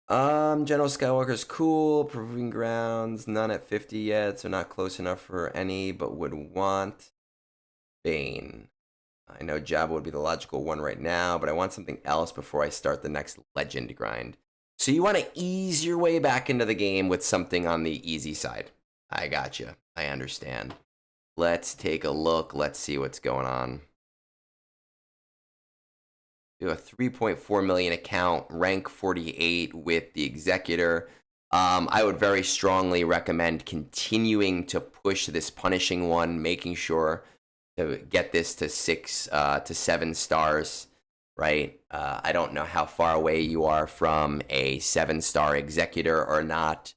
General Skywalker's cool. Proving Grounds, none at 50 yet, so not close enough for any, but would want Bane. I know Jabba would be the logical one right now, but I want something else before I start the next legend grind. So you want to ease your way back into the game with something on the easy side. I gotcha. I understand. Let's take a look. Let's see what's going on. Do a 3.4 million account, rank 48 with the Executor. I would very strongly recommend continuing to push this punishing one, making sure to get this to 6 to 7 stars, right? I don't know how far away you are from a 7-star Executor or not.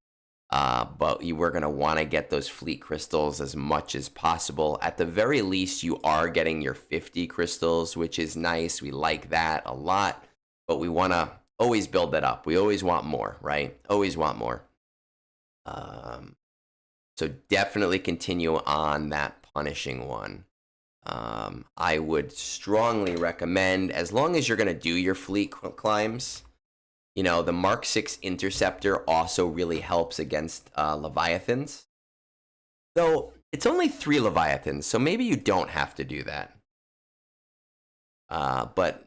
But you were going to want to get those fleet crystals as much as possible. At the very least, you are getting your 50 crystals, which is nice. We like that a lot, but we want to always build that up. We always want more, right? Always want more. So definitely continue on that punishing one. I would strongly recommend, as long as you're going to do your fleet climbs, you know, the Mark 6 Interceptor also really helps against Leviathans. Though, it's only 3 Leviathans, so maybe you don't have to do that. But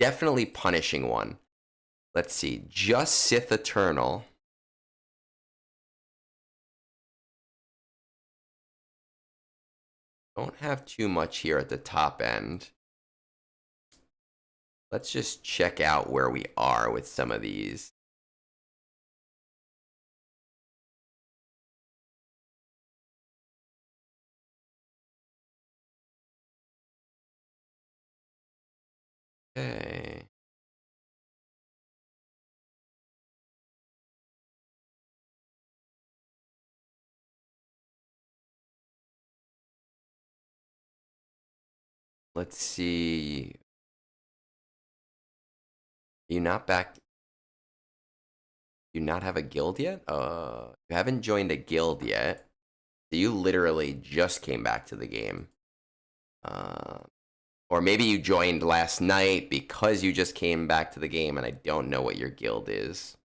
definitely punishing one. Let's see, just Sith Eternal. Don't have too much here at the top end. Let's just check out where we are with some of these. Okay. Let's see. You not back? You not have a guild yet? You haven't joined a guild yet. So you literally just came back to the game. Or maybe you joined last night because you just came back to the game and I don't know what your guild is.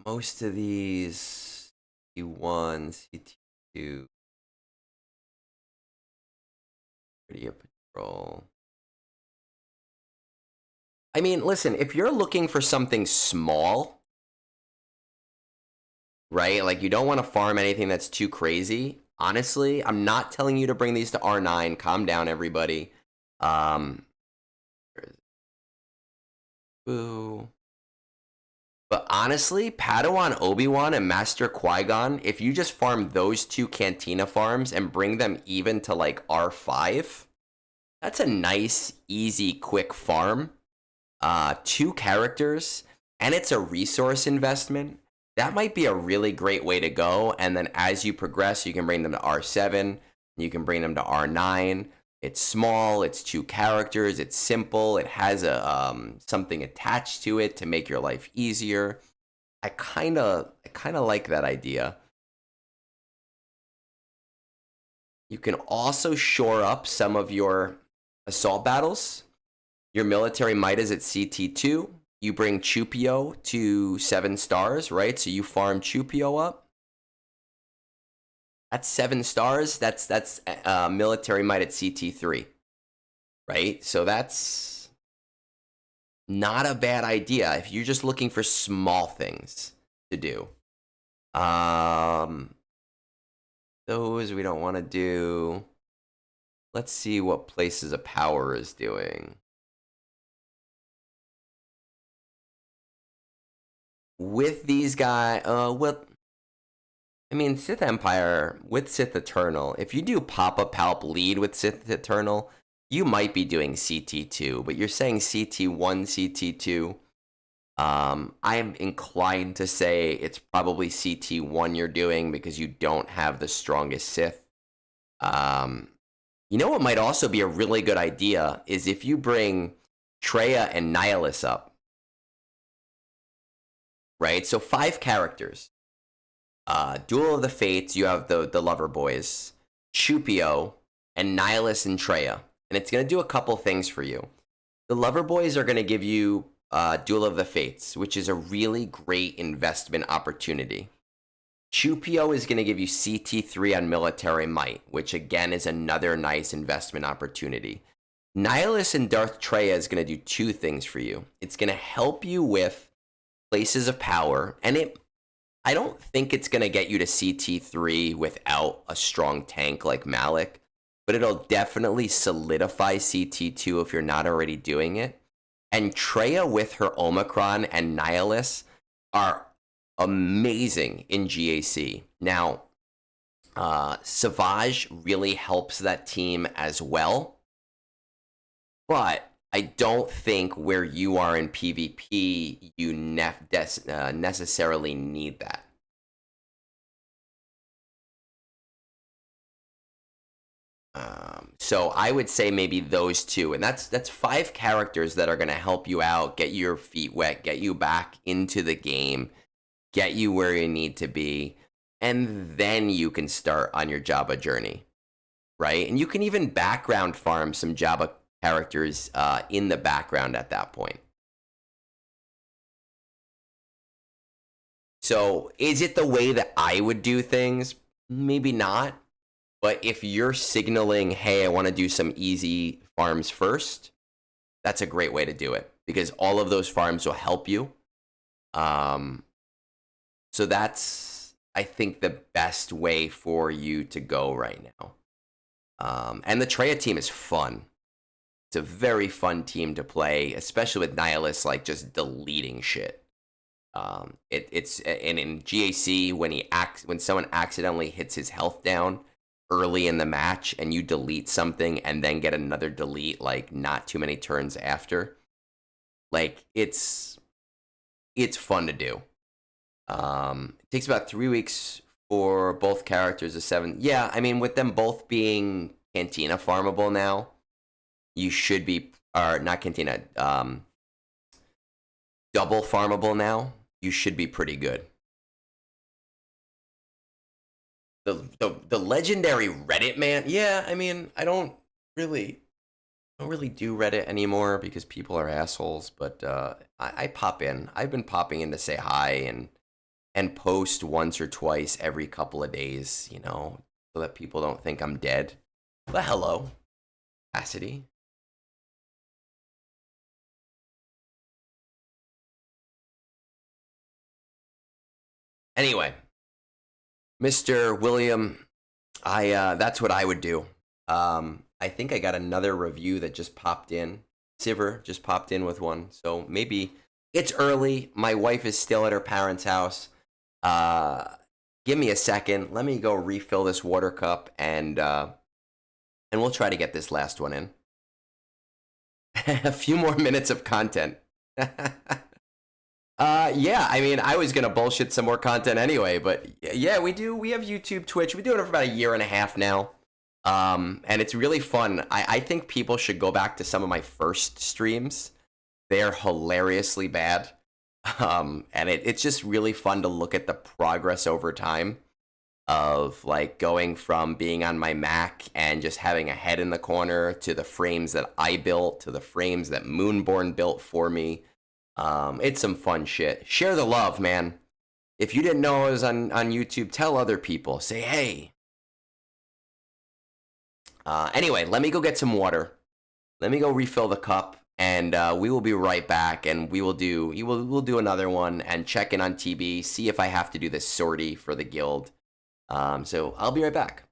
Most of these C1, CT2, prettier patrol. I mean, listen, if you're looking for something small, right? Like you don't want to farm anything that's too crazy. Honestly, I'm not telling you to bring these to R9. Calm down, everybody. Boo. But honestly, Padawan Obi-Wan and Master Qui-Gon, if you just farm those 2 Cantina farms and bring them even to like R5, that's a nice, easy, quick farm. 2 characters, and it's a resource investment. That might be a really great way to go. And then as you progress, you can bring them to R7, you can bring them to R9. It's small, it's 2 characters, it's simple, it has a something attached to it to make your life easier. I kind of like that idea. You can also shore up some of your assault battles. Your military might is at CT2. You bring Chupio to 7 stars, right? So you farm Chupio up. That's 7 stars. That's military might at CT3, right? So that's not a bad idea if you're just looking for small things to do. Those we don't want to do. Let's see what Places of Power is doing. With these guys, I mean, Sith Empire with Sith Eternal, if you do pop-up help lead with Sith Eternal, you might be doing CT2, but you're saying CT1, CT2. I'm inclined to say it's probably CT1 you're doing because you don't have the strongest Sith. You know what might also be a really good idea is if you bring Traya and Nihilus up. Right? So 5 characters. Duel of the Fates, you have the Lover Boys, Chupio, and Nihilus and Traya. And it's going to do a couple things for you. The Lover Boys are going to give you Duel of the Fates, which is a really great investment opportunity. Chupio is going to give you CT3 on Military Might, which again is another nice investment opportunity. Nihilus and Darth Traya is going to do 2 things for you. It's going to help you with Places of Power, and I don't think it's going to get you to CT3 without a strong tank like Malik, but it'll definitely solidify CT2 if you're not already doing it. And Traya with her Omicron and Nihilus are amazing in GAC. Now, Savage really helps that team as well, but I don't think where you are in PvP, you necessarily need that. So I would say maybe those two, and that's 5 characters that are going to help you out, get your feet wet, get you back into the game, get you where you need to be, and then you can start on your Jabba journey, right? And you can even background farm some Jabba characters in the background at that point. So is it the way that I would do things? Maybe not. But if you're signaling, hey, I want to do some easy farms first, that's a great way to do it because all of those farms will help you. So that's, I think, the best way for you to go right now. And the Treya team is fun. It's a very fun team to play, especially with Nihilus like just deleting shit. It's and in GAC when someone accidentally hits his health down early in the match and you delete something and then get another delete like not too many turns after, like it's fun to do. It takes about 3 weeks for both characters to 7. Yeah, I mean with them both being Cantina farmable now, you should be, or not Cantina, double farmable now, you should be pretty good. The legendary Reddit man, yeah, I mean, I don't really do Reddit anymore because people are assholes, but I pop in. I've been popping in to say hi and post once or twice every couple of days, you know, so that people don't think I'm dead. But hello, Cassidy. Anyway, Mr. William, that's what I would do. I think I got another review that just popped in. Sivr just popped in with one, so maybe it's early. My wife is still at her parents' house. Give me a second. Let me go refill this water cup, and we'll try to get this last one in. A few more minutes of content. Yeah, I mean, I was gonna bullshit some more content anyway, but yeah, we do. We have YouTube, Twitch. We do it for about a year and a half now, and it's really fun. I think people should go back to some of my first streams. They're hilariously bad, and it's just really fun to look at the progress over time of like going from being on my Mac and just having a head in the corner to the frames that I built to the frames that Moonborn built for me. It's some fun shit. Share the love, man. If you didn't know I was on YouTube, tell other people. Say, hey. Anyway, let me go get some water. Let me go refill the cup, and we will be right back. And we'll do another one and check in on TB, see if I have to do this sortie for the guild. So I'll be right back.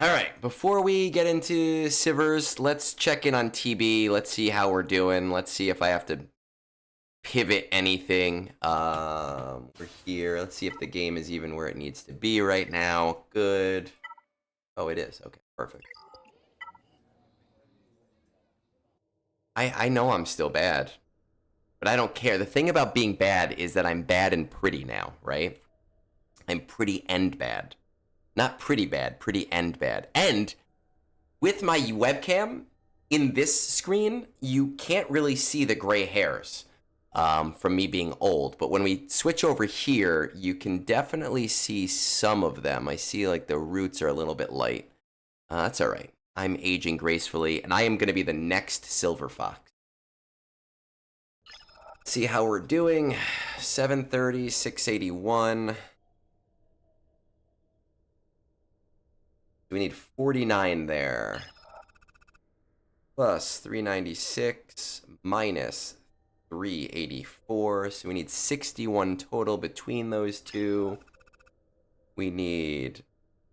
All right, before we get into Sivr's, let's check in on TB. Let's see how we're doing. Let's see if I have to pivot anything. We're here. Let's see if the game is even where it needs to be right now. Good. Oh, it is. Okay, perfect. I know I'm still bad, but I don't care. The thing about being bad is that I'm bad and pretty now, right? I'm pretty end bad. Not pretty bad, pretty end bad. And with my webcam, in this screen, you can't really see the gray hairs from me being old. But when we switch over here, you can definitely see some of them. I see like the roots are a little bit light. That's all right. I'm aging gracefully, and I am going to be the next Silver Fox. See how we're doing. 730, 681. We need 49 there. Plus 396 minus 384. So we need 61 total between those two. We need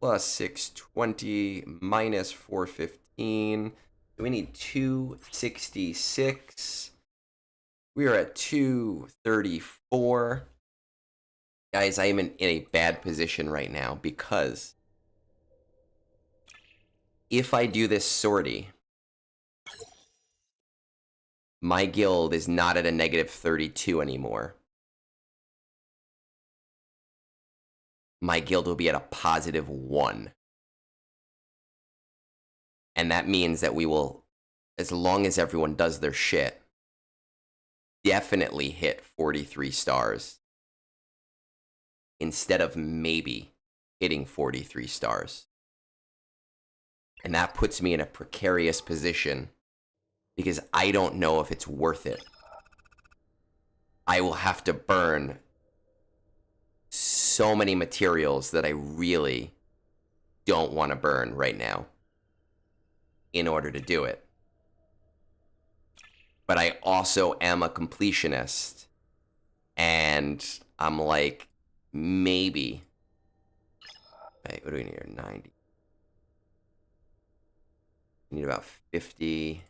plus 620 minus 415. So we need 266. We are at 234. Guys, I am in a bad position right now because if I do this sortie, my guild is not at a negative 32 anymore. My guild will be at a positive 1. And that means that we will, as long as everyone does their shit, definitely hit 43 stars. Instead of maybe hitting 43 stars. And that puts me in a precarious position because I don't know if it's worth it. I will have to burn so many materials that I really don't want to burn right now in order to do it. But I also am a completionist, and I'm like, maybe. Wait, what do we need here? 90. We need about 50.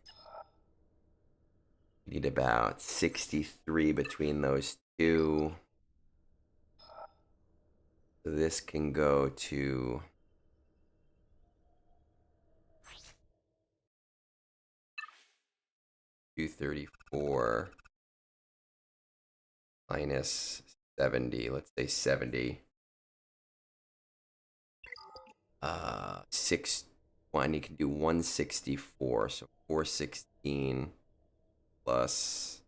We need about 63 between those two. So this can go to 234 minus 70. Let's say 70. 620 can do 164. So 416 plus.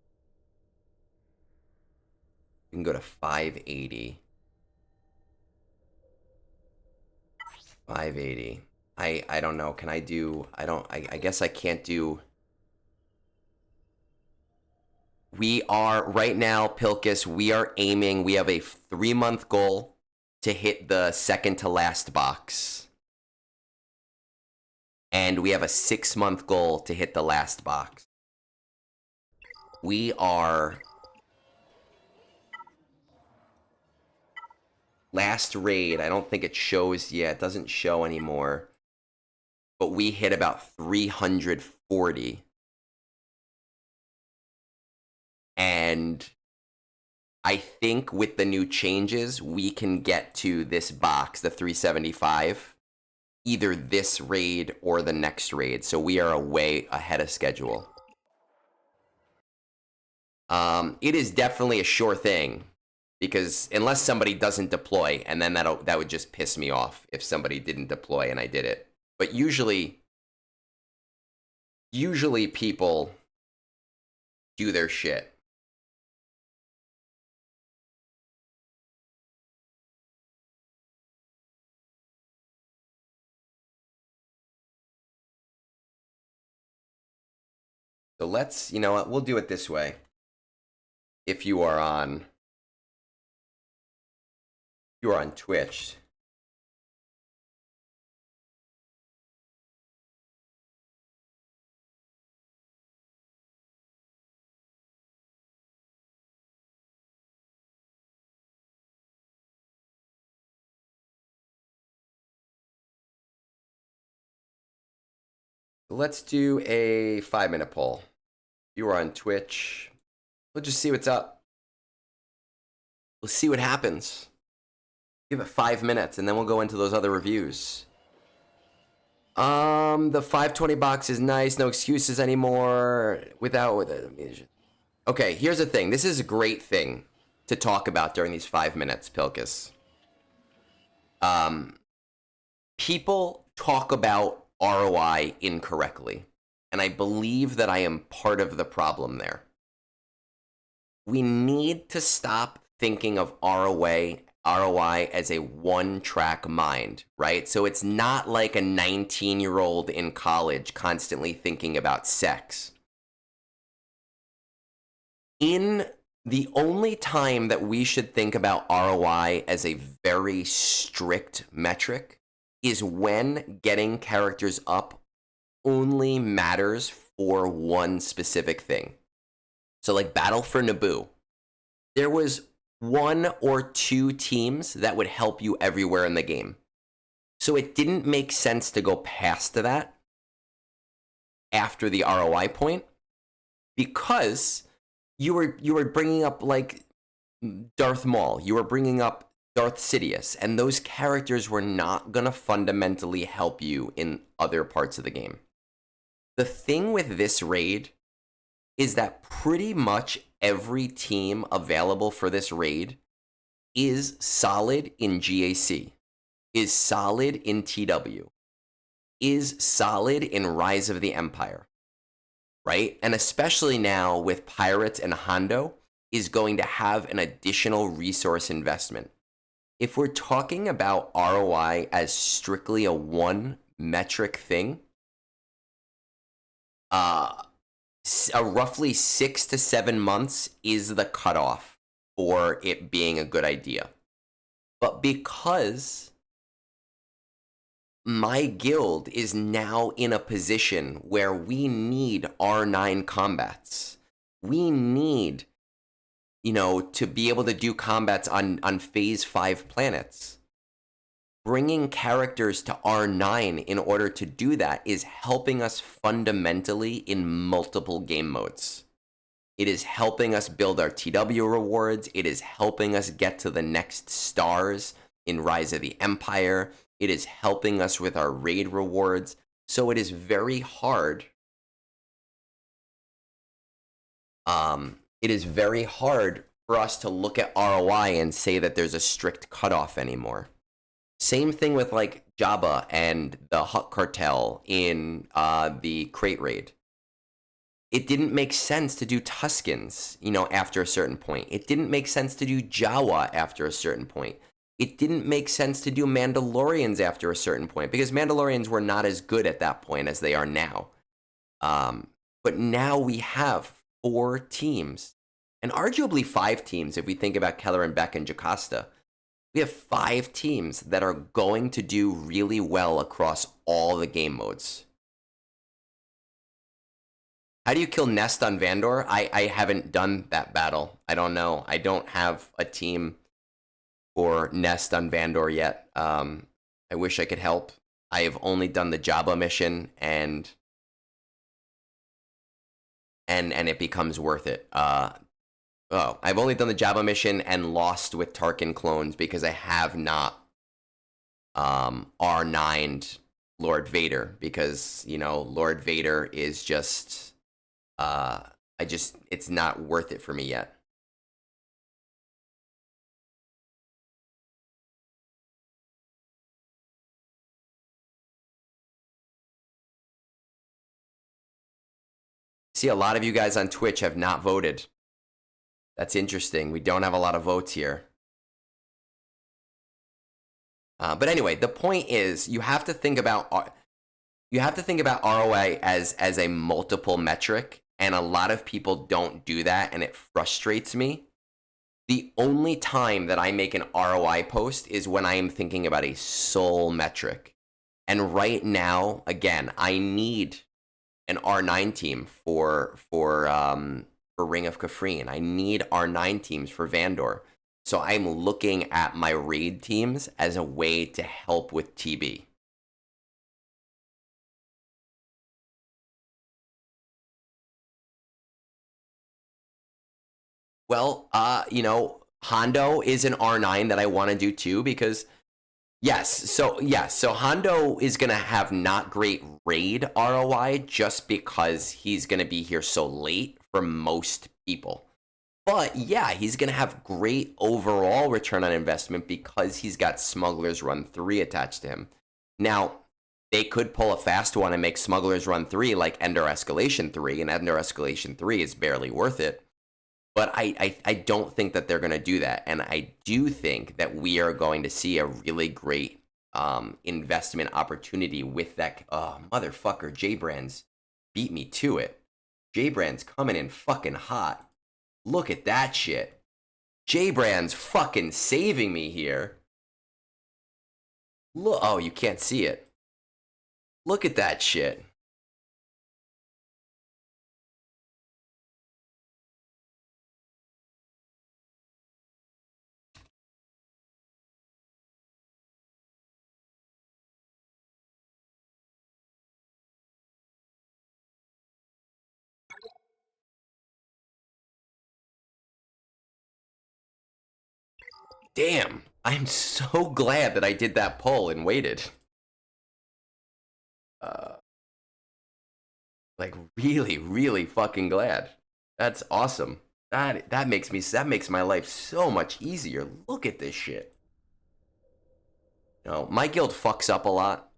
You can go to 580. 580. I don't know. Can I do? I guess I can't do. We are right now, Pilkus. We are aiming. We have a 3-month goal to hit the second to last box, and we have a 6-month goal to hit the last box. We are last raid. I don't think it shows yet. It doesn't show anymore. But we hit about 340. And I think with the new changes, we can get to this box, the 375, either this raid or the next raid. So we are way ahead of schedule. It is definitely a sure thing, because unless somebody doesn't deploy, and then that would just piss me off if somebody didn't deploy and I did it. But usually people do their shit. So let's, you know what, we'll do it this way. If you are on Twitch, let's do a 5-minute poll. If you are on Twitch, we'll just see what's up. We'll see what happens. Give it 5 minutes, and then we'll go into those other reviews. The 520 box is nice. No excuses anymore. Okay, here's the thing. This is a great thing to talk about during these 5 minutes, Pilkus. People talk about ROI incorrectly, and I believe that I am part of the problem there. We need to stop thinking of ROI as a one-track mind, right? So it's not like a 19-year-old in college constantly thinking about sex. In the only time that we should think about ROI as a very strict metric is when getting characters up only matters for one specific thing. So like Battle for Naboo, there was 1 or 2 teams that would help you everywhere in the game. So it didn't make sense to go past that after the ROI point, because you were bringing up like Darth Maul, you were bringing up Darth Sidious, and those characters were not gonna fundamentally help you in other parts of the game. The thing with this raid is that pretty much every team available for this raid is solid in GAC, is solid in TW, is solid in Rise of the Empire, right? And especially now with Pirates and Hondo is going to have an additional resource investment. If we're talking about ROI as strictly a one metric thing, roughly 6 to 7 months is the cutoff for it being a good idea. But because my guild is now in a position where we need R9 combats, we need, to be able to do combats on phase 5 planets. Bringing characters to R9 in order to do that is helping us fundamentally in multiple game modes. It is helping us build our TW rewards. It is helping us get to the next stars in Rise of the Empire. It is helping us with our raid rewards. So it is very hard. It is very hard for us to look at ROI and say that there's a strict cutoff anymore. Same thing with like Jabba and the Hutt Cartel in the Crate Raid. It didn't make sense to do Tuskens, after a certain point. It didn't make sense to do Jawa after a certain point. It didn't make sense to do Mandalorians after a certain point, because Mandalorians were not as good at that point as they are now. But now we have 4 teams, and arguably 5 teams if we think about Keller and Beck and Jocasta. We have 5 teams that are going to do really well across all the game modes. How do you kill Nest on Vandor? I haven't done that battle. I don't know. I don't have a team for Nest on Vandor yet. I wish I could help. I have only done the Jabba mission, and it becomes worth it. I've only done the Jabba mission and lost with Tarkin clones because I have not R9'd Lord Vader, because, Lord Vader is just, it's not worth it for me yet. See, a lot of you guys on Twitch have not voted. That's interesting. We don't have a lot of votes here. But anyway, the point is, you have to think about ROI as a multiple metric, and a lot of people don't do that, and it frustrates me. The only time that I make an ROI post is when I am thinking about a sole metric. And right now, again, I need an R9 team for Ring of Kafrene. I need R9 teams for Vandor. So I'm looking at my raid teams as a way to help with TB. Well, Hondo is an R9 that I want to do too, because so Hondo is going to have not great raid ROI just because he's going to be here so late for most people. But yeah, he's going to have great overall return on investment because he's got Smuggler's Run 3 attached to him. Now, they could pull a fast one and make Smuggler's Run 3 like Ender Escalation 3, and Ender Escalation 3 is barely worth it. But I don't think that they're going to do that. And I do think that we are going to see a really great investment opportunity with that. Oh, motherfucker, J-Brands beat me to it. J-Brands coming in fucking hot. Look at that shit. J-Brands fucking saving me here. Look, oh, you can't see it. Look at that shit. Damn, I'm so glad that I did that poll and waited. Like really, really fucking glad. That's awesome. That makes my life so much easier. Look at this shit. You know, my guild fucks up a lot,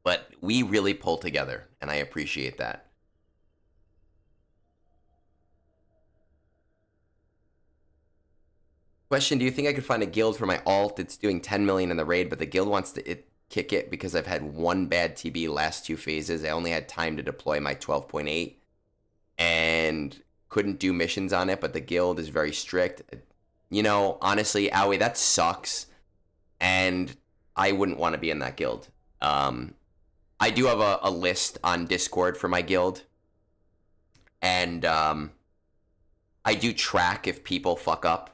but we really pull together, and I appreciate that. Question, do you think I could find a guild for my alt? It's doing 10 million in the raid, but the guild wants to kick it because I've had one bad TB last 2 phases. I only had time to deploy my 12.8 and couldn't do missions on it, but the guild is very strict. You know, honestly, Owie, that sucks. And I wouldn't want to be in that guild. I do have a list on Discord for my guild. And I do track if people fuck up.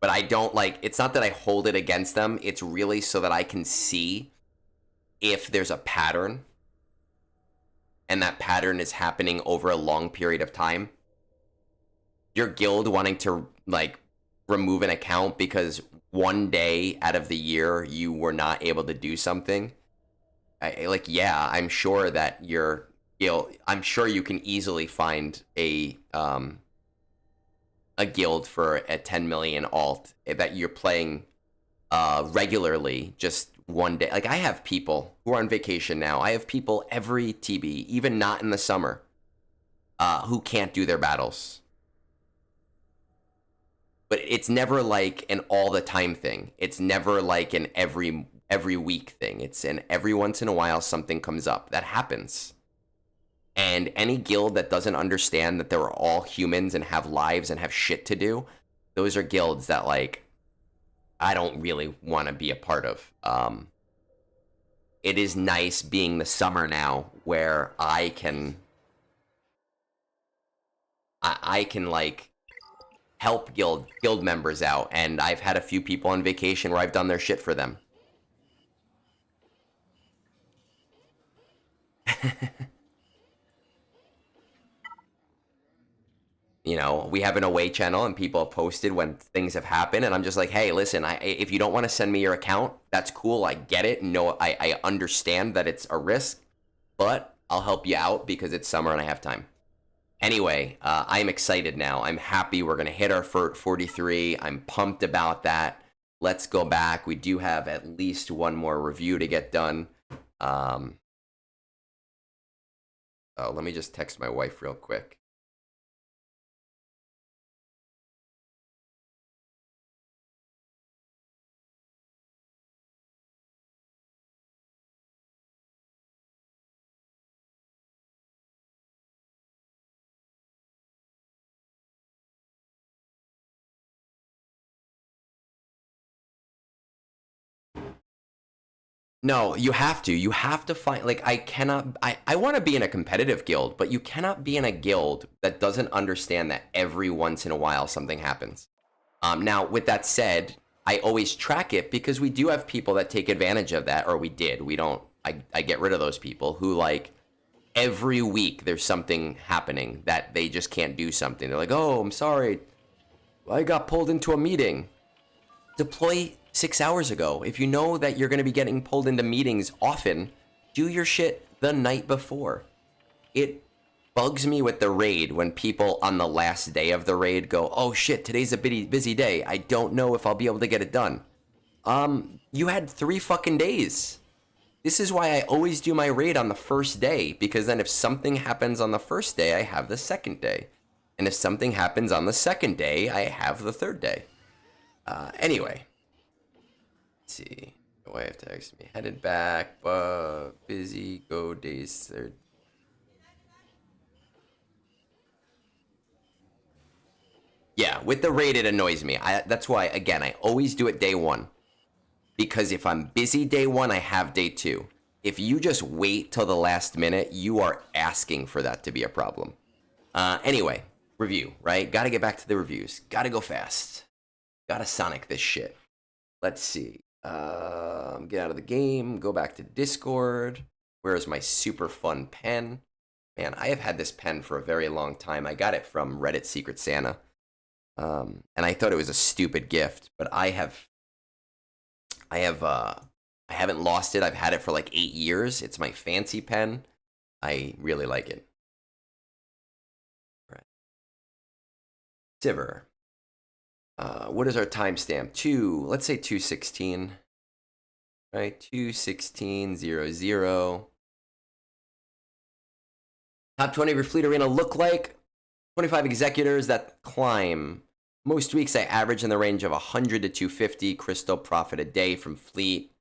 But I don't like, it's not that I hold it against them. It's really so that I can see if there's a pattern. And that pattern is happening over a long period of time. Your guild wanting to, like, remove an account because one day out of the year you were not able to do something. Yeah, I'm sure that I'm sure you can easily find a guild for a 10 million alt that you're playing regularly, just one day. Like, I have people who are on vacation now. I have people every TB, even not in the summer, who can't do their battles. But it's never like an all the time thing. It's never like an every week thing. It's an every once in a while something comes up. That happens. And any guild that doesn't understand that they're all humans and have lives and have shit to do, those are guilds that, like, I don't really want to be a part of. It is nice being the summer now where I can like help guild members out, and I've had a few people on vacation where I've done their shit for them. You know, we have an away channel and people have posted when things have happened, and I'm just like, hey, listen, if you don't want to send me your account, that's cool. I get it. No, I understand that it's a risk, but I'll help you out because it's summer and I have time. Anyway, I'm excited now. I'm happy we're going to hit our 43. I'm pumped about that. Let's go back. We do have at least one more review to get done. Oh, let me just text my wife real quick. No, you have to. You have to find, like, I want to be in a competitive guild, but you cannot be in a guild that doesn't understand that every once in a while something happens. Now, with that said, I always track it because we do have people that take advantage of that, or we did. We don't, I get rid of those people who, like, every week there's something happening that they just can't do something. They're like, oh, I'm sorry. I got pulled into a meeting. Deploy 6 hours ago. If you know that you're going to be getting pulled into meetings often, do your shit the night before. bugs me with the raid when people on the last day of the raid go, oh shit, today's a busy day. I don't know if I'll be able to get it done. You had 3 fucking days. This is why I always do my raid on the first day, because then if something happens on the first day, I have the second day. And if something happens on the second day, I have the third day. Anyway. Let's see. Wife text me. Headed back, but busy. Go days third. Yeah, with the raid, it annoys me. That's why, again, I always do it day 1. Because if I'm busy day 1, I have day 2. If you just wait till the last minute, you are asking for that to be a problem. Anyway, review, right? Gotta get back to the reviews. Gotta go fast. Gotta Sonic this shit. Let's see. Get out of the game. Go back to Discord. Where is my super fun pen? Man, I have had this pen for a very long time. I got it from Reddit Secret Santa. And I thought it was a stupid gift, but I haven't lost it. I've had it for like 8 years. It's my fancy pen. I really like it. All right. Sivr. What is our timestamp? Let's say 2:16. Right, 2:16:00. Top 20 of your fleet arena look like 25 executors that climb. Most weeks I average in the range of 100 to 250 crystal profit a day from fleet,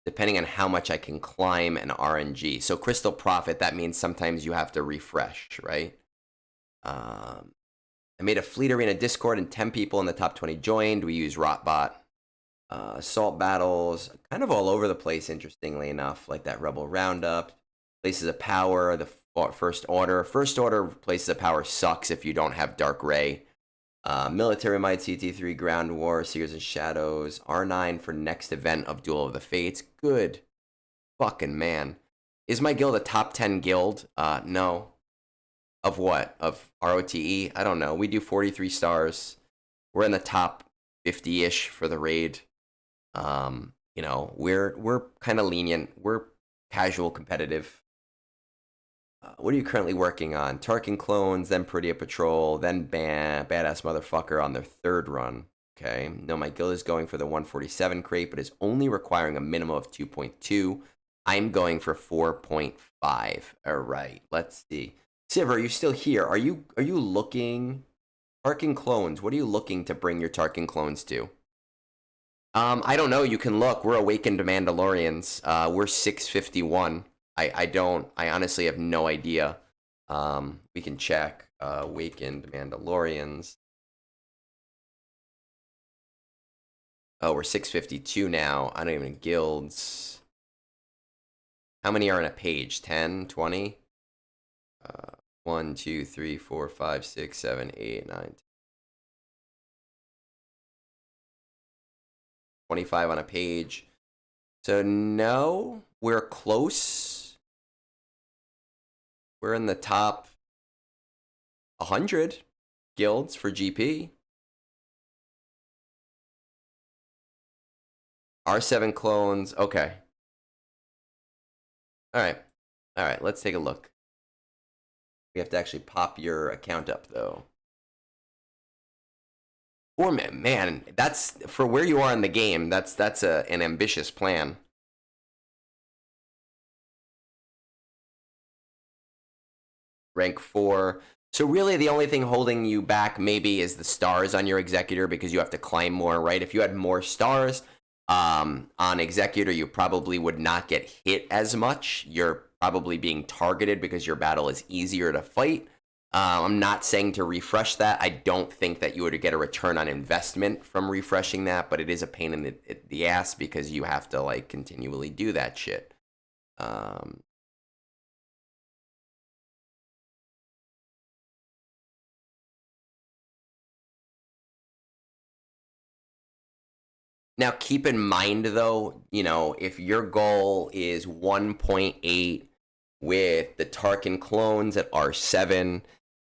depending on how much I can climb and RNG. So crystal profit, that means sometimes you have to refresh, right? I made a fleet arena Discord and 10 people in the top 20 joined. We use Rotbot. Assault battles, kind of all over the place, interestingly enough, like that Rebel Roundup. Places of Power, the First Order. First Order Places of Power sucks if you don't have Dark Ray. Military Might, CT3, Ground War, Seers and Shadows, R9 for next event of Duel of the Fates. Good fucking man. Is my guild a top 10 guild? No. Of what? Of ROTE? I don't know. We do 43 stars. We're in the top 50-ish for the raid. You know, we're kind of lenient. We're casual competitive. What are you currently working on? Tarkin clones, then Pretty Patrol, then Badass Motherfucker on their 3rd run. Okay. No, my guild is going for the 147 crate, but is only requiring a minimum of 2.2. I'm going for 4.5. All right. Let's see. Sivr, are you still here? Are you looking? Tarkin clones. What are you looking to bring your Tarkin clones to? I don't know. You can look. We're Awakened Mandalorians. We're 651. I honestly have no idea. We can check. Awakened Mandalorians. Oh, we're 652 now. I don't even guilds. How many are in a page? 10, 20? 1, 2, 3, 4, 5, 6, 7, 8, 9, 10. 25 on a page. So no, we're close. We're in the top 100 guilds for GP. R7 clones. Okay. All right, let's take a look. We have to actually pop your account up, though. Or man, that's for where you are in the game. That's an ambitious plan. Rank 4. So really, the only thing holding you back maybe is the stars on your executor because you have to climb more, right? If you had more stars on executor, you probably would not get hit as much. You're probably being targeted because your battle is easier to fight. I'm not saying to refresh that. I don't think that you would get a return on investment from refreshing that, but it is a pain in the ass because you have to like continually do that shit. Now, keep in mind, though, you know, if your goal is 1.8 with the Tarkin clones at R7,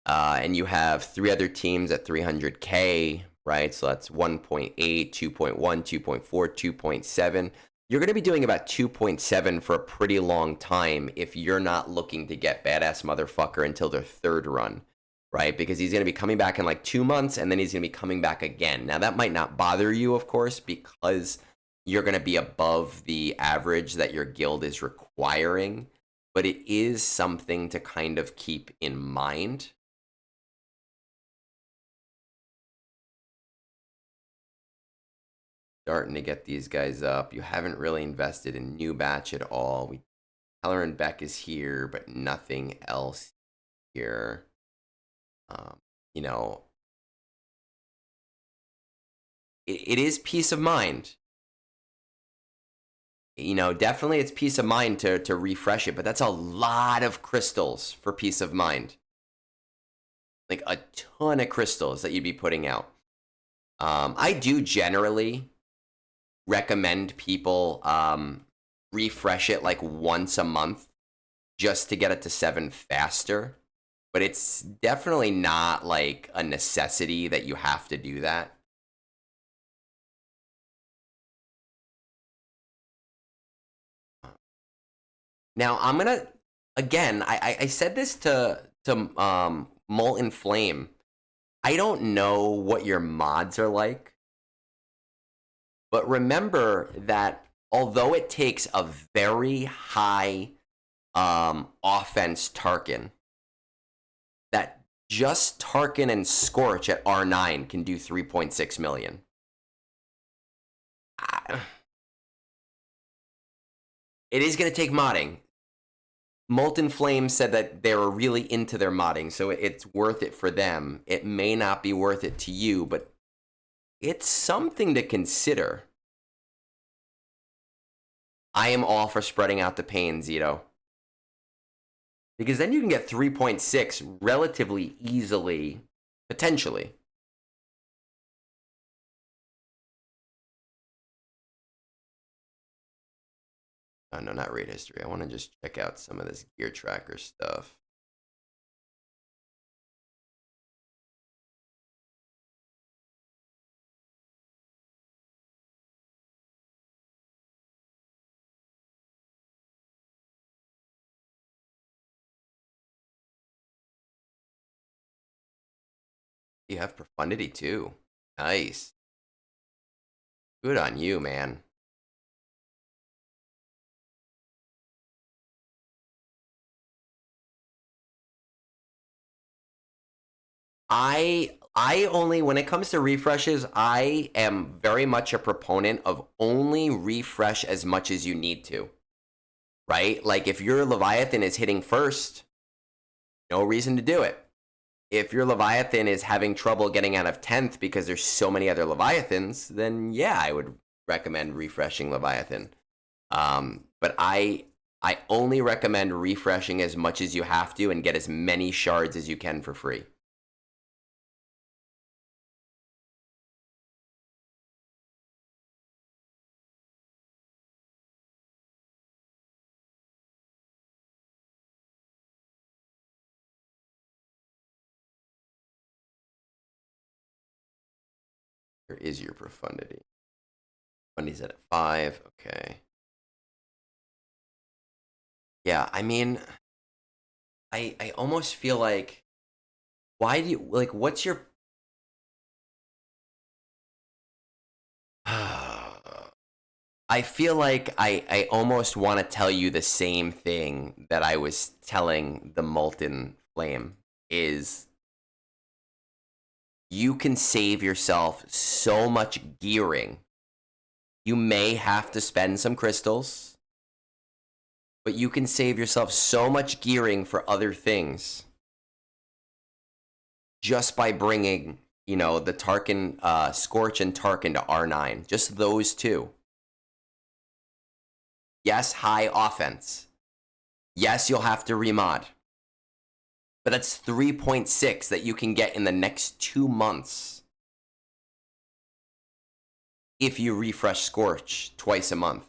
and you have 3 other teams at 300K, right? So that's 1.8, 2.1, 2.4, 2.7. you're going to be doing about 2.7 for a pretty long time if you're not looking to get badass motherfucker until their third run, right? Because he's going to be coming back in like 2 months, and then he's going to be coming back again. Now, that might not bother you, of course, because you're going to be above the average that your guild is requiring, but it is something to kind of keep in mind. Starting to get these guys up. You haven't really invested in new batch at all. Heller and Beck is here, but nothing else here. You know, it is peace of mind. You know, definitely it's peace of mind to refresh it, but that's a lot of crystals for peace of mind. Like a ton of crystals that you'd be putting out. I do generally recommend people refresh it like once a month just to get it to 7 faster, but it's definitely not like a necessity that you have to do that. Now I'm gonna, again, I said this to MoltenFlame. I don't know what your mods are like, but remember that although it takes a very high offense Tarkin, that just Tarkin and Scorch at R9 can do 3.6 million. It is going to take modding. MoltenFlame said that they were really into their modding, so it's worth it for them. It may not be worth it to you, but it's something to consider. I am all for spreading out the pain, Zito. Because then you can get 3.6 relatively easily, potentially. Oh, no, not raid history. I want to just check out some of this gear tracker stuff. You have profundity too. Nice. Good on you, man. I only, when it comes to refreshes, I am very much a proponent of only refresh as much as you need to. Right? Like if your Leviathan is hitting first, no reason to do it. If your Leviathan is having trouble getting out of 10th because there's so many other Leviathans, then yeah, I would recommend refreshing Leviathan. But I only recommend refreshing as much as you have to and get as many shards as you can for free. Here is your profundity. Profundity's at 5. Okay. Yeah, I mean, I almost feel like, why do you, like, what's your... I feel like I almost want to tell you the same thing that I was telling the MoltenFlame, is you can save yourself so much gearing. You may have to spend some crystals, but you can save yourself so much gearing for other things just by bringing, you know, the Tarkin, Scorch and Tarkin to R9. Just those two. Yes, high offense. Yes, you'll have to remod. But that's 3.6 that you can get in the next 2 months if you refresh Scorch twice a month.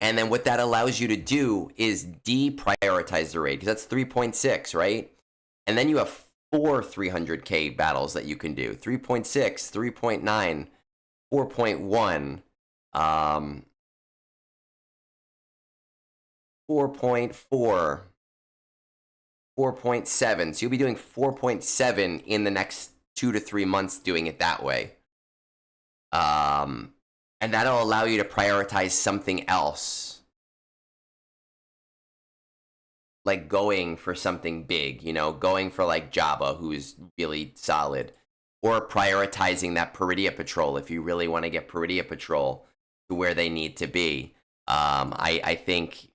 And then what that allows you to do is deprioritize the raid, because that's 3.6, right? And then you have 4 300k battles that you can do. 3.6, 3.9. 4.1, 4.4, 4.7. So you'll be doing 4.7 in the next 2 to 3 months doing it that way. And that'll allow you to prioritize something else. Like going for something big, you know, going for like Jabba, who's really solid. Or prioritizing that Peridia Patrol if you really want to get Peridia Patrol to where they need to be. I think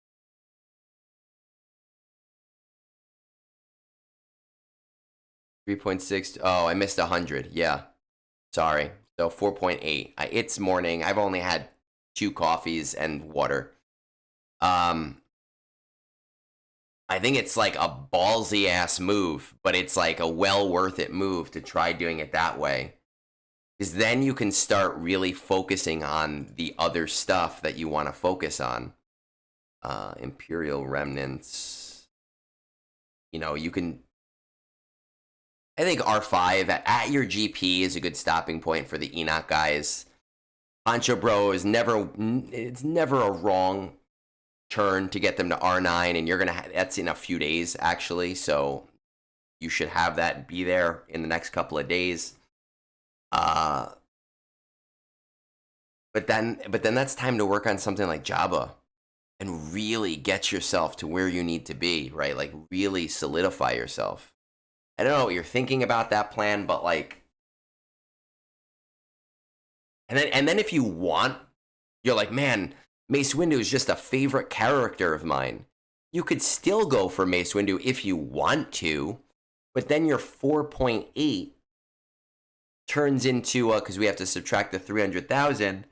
3.6. Oh, I missed 100. Yeah. Sorry. So 4.8. It's morning. I've only had 2 coffees and water. I think it's like a ballsy ass move, but it's like a well worth it move to try doing it that way. Because then you can start really focusing on the other stuff that you want to focus on. Imperial Remnants. You know, you can. I think R5 at your GP is a good stopping point for the Enoch guys. Poncho Bro is never. It's never a wrong turn to get them to R9, and you're gonna. That's in a few days actually, so you should have that be there in the next couple of days. But then that's time to work on something like Jabba and really get yourself to where you need to be, right? Like really solidify yourself. I don't know what you're thinking about that plan, but like, and then if you want, you're like, man, Mace Windu is just a favorite character of mine. You could still go for Mace Windu if you want to, but then your 4.8 turns into because we have to subtract the 300,000,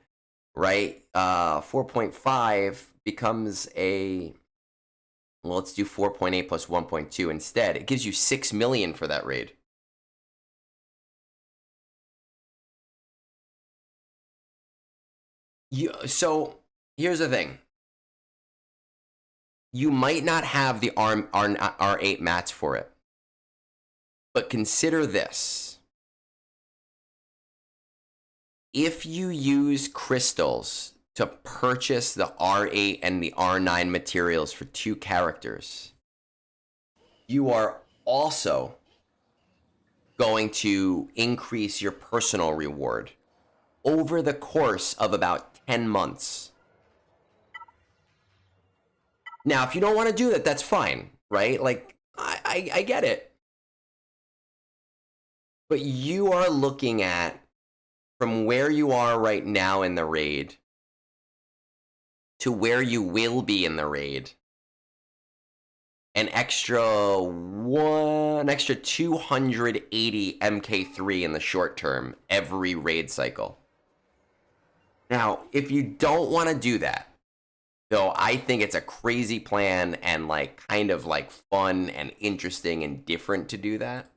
right? 4.5 becomes a. Well, let's do 4.8 plus 1.2 instead. It gives you 6 million for that raid. So here's the thing. You might not have the R8 mats for it. But consider this. If you use crystals to purchase the R8 and the R9 materials for 2 characters, you are also going to increase your personal reward over the course of about 10 months. Now, if you don't want to do that, that's fine, right? Like, I get it. But you are looking at, from where you are right now in the raid to where you will be in the raid, an extra 280 MK3 in the short term every raid cycle. Now, if you don't want to do that, though, I think it's a crazy plan and like kind of like fun and interesting and different to do that.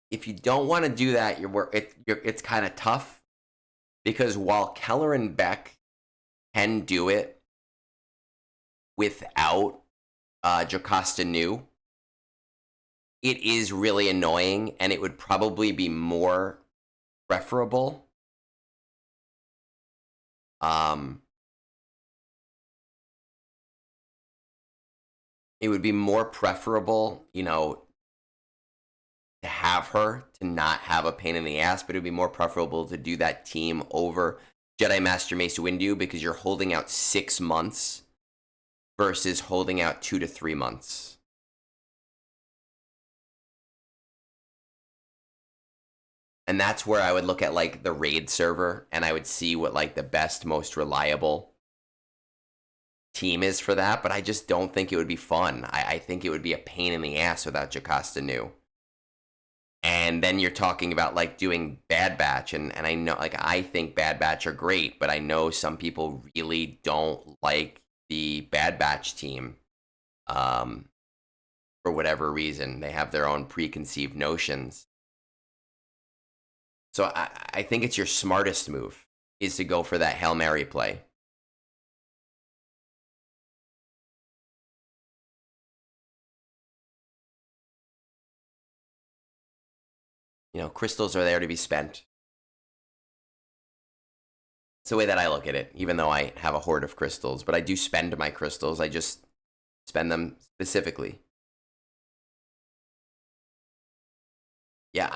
If you don't want to do that, it's kind of tough, because while Keller and Beck can do it without Jocasta Nu, it is really annoying, and it would probably be more preferable. It would be more preferable, you know, to have her, to not have a pain in the ass, but it would be more preferable to do that team over Jedi Master Mace Windu, because you're holding out 6 months versus holding out 2 to 3 months. And that's where I would look at like the raid server, and I would see what like the best, most reliable team is for that. But I just don't think it would be fun. I think it would be a pain in the ass without Jocasta Nu. And then you're talking about like doing Bad Batch, and I know, like, I think Bad Batch are great, but I know some people really don't like the Bad Batch team, for whatever reason. They have their own preconceived notions. So I think it's your smartest move is to go for that Hail Mary play. You know, crystals are there to be spent. It's the way that I look at it, even though I have a hoard of crystals, but I do spend my crystals. I just spend them specifically. Yeah,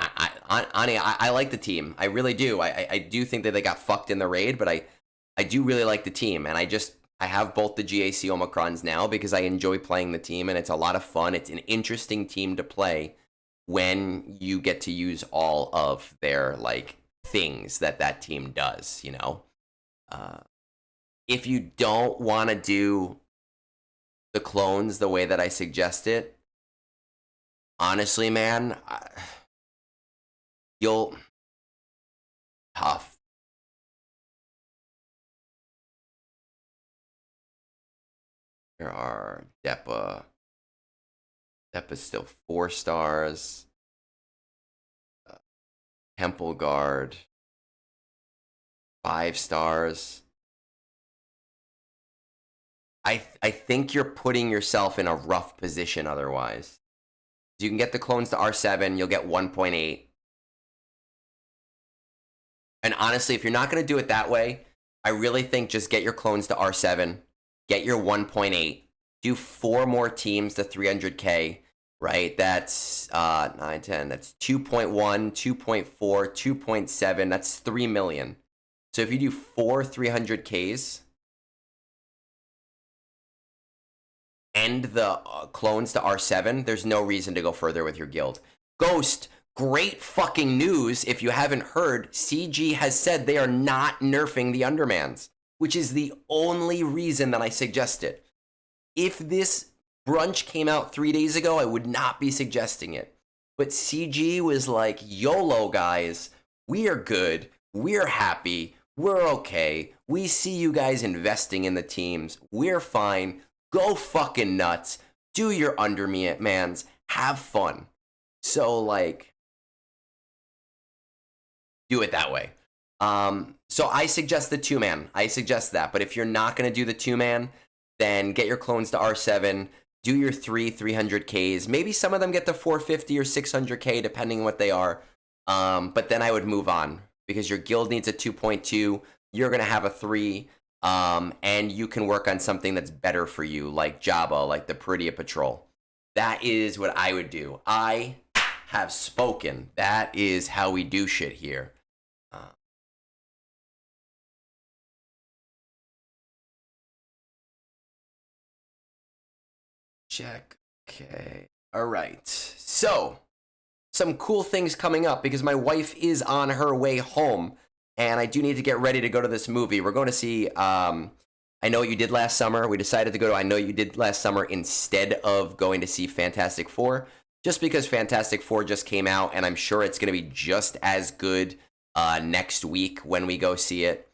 I like the team. I really do. I do think that they got fucked in the raid, but I do really like the team, and I have both the GAC Omicrons now because I enjoy playing the team, and it's a lot of fun. It's an interesting team to play when you get to use all of their like things that team does. You know, if you don't want to do the clones the way that I suggest it, honestly, man. You'll tough. There are Depa. Depa's still 4 stars. Temple Guard 5 stars. I think you're putting yourself in a rough position otherwise. You can get the clones to R7, you'll get 1.8. And honestly, if you're not going to do it that way, I really think just get your clones to R7, get your 1.8, do 4 more teams to 300k, right? That's 9, 10, that's 2.1, 2.4, 2.7, that's 3 million. So if you do 4 300ks and the clones to R7, there's no reason to go further with your guild. Ghost, great fucking news. If you haven't heard, CG has said they are not nerfing the Undermans, which is the only reason that I suggest it. If this brunch came out 3 days ago, I would not be suggesting it. But CG was like, YOLO, guys. We are good. We're happy. We're okay. We see you guys investing in the teams. We're fine. Go fucking nuts. Do your Undermans. Have fun. So, like, do it that way. So I suggest the 2-man. I suggest that. But if you're not going to do the 2-man, then get your clones to R7. Do your 300Ks. Maybe some of them get to 450 or 600K, depending on what they are. But then I would move on. Because your guild needs a 2.2. You're going to have a 3. And you can work on something that's better for you, like Jabba, like the Peridia Patrol. That is what I would do. I have spoken. That is how we do shit here. Check. Okay. All right. So, some cool things coming up because my wife is on her way home and I do need to get ready to go to this movie. We're going to see I Know What You Did Last Summer. We decided to go to I Know What You Did Last Summer instead of going to see Fantastic Four, just because Fantastic Four just came out and I'm sure it's going to be just as good next week when we go see it.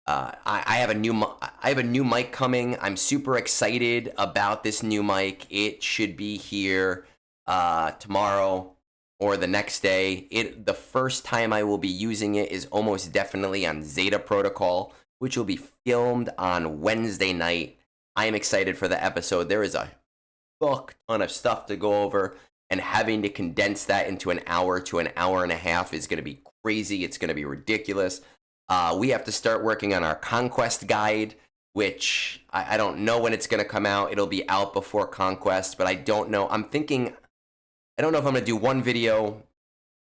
I have a new mic coming. I'm super excited about this new mic. It should be here tomorrow or the next day. The first time I will be using it is almost definitely on Zeta Protocol, which will be filmed on Wednesday night. I am excited for the episode. There is a fuck ton of stuff to go over, and having to condense that into an hour to an hour and a half is going to be crazy. It's going to be ridiculous. We have to start working on our Conquest guide, which I don't know when it's going to come out. It'll be out before Conquest, but I don't know. I don't know if I'm going to do one video.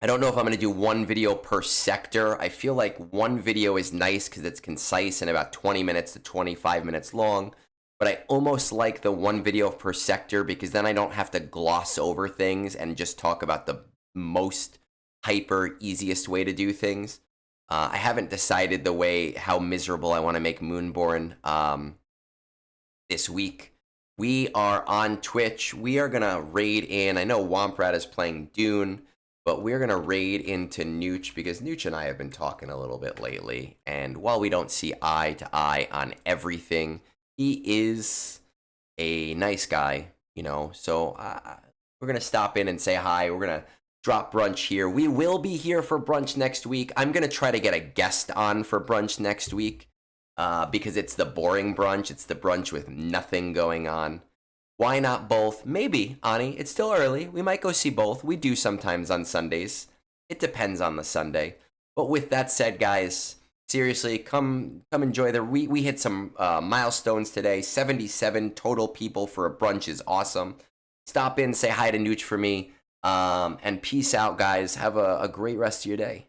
I don't know if I'm going to do one video per sector. I feel like one video is nice because it's concise and about 20 minutes to 25 minutes long. But I almost like the one video per sector because then I don't have to gloss over things and just talk about the most hyper easiest way to do things. I haven't decided how miserable I want to make Moonborn this week. We are on Twitch. We are going to raid in. I know Womprat is playing Dune, but we're going to raid into Nooch because Nooch and I have been talking a little bit lately. And while we don't see eye to eye on everything, he is a nice guy, you know. So we're going to stop in and say hi. We're going to drop brunch here. We will be here for brunch next week. I'm going to try to get a guest on for brunch next week because it's the boring brunch. It's the brunch with nothing going on. Why not both? Maybe, Ani. It's still early. We might go see both. We do sometimes on Sundays. It depends on the Sunday. But with that said, guys, seriously, come enjoy the. We hit some milestones today. 77 total people for a brunch is awesome. Stop in, say hi to Nooch for me, and peace out, guys. Have a great rest of your day.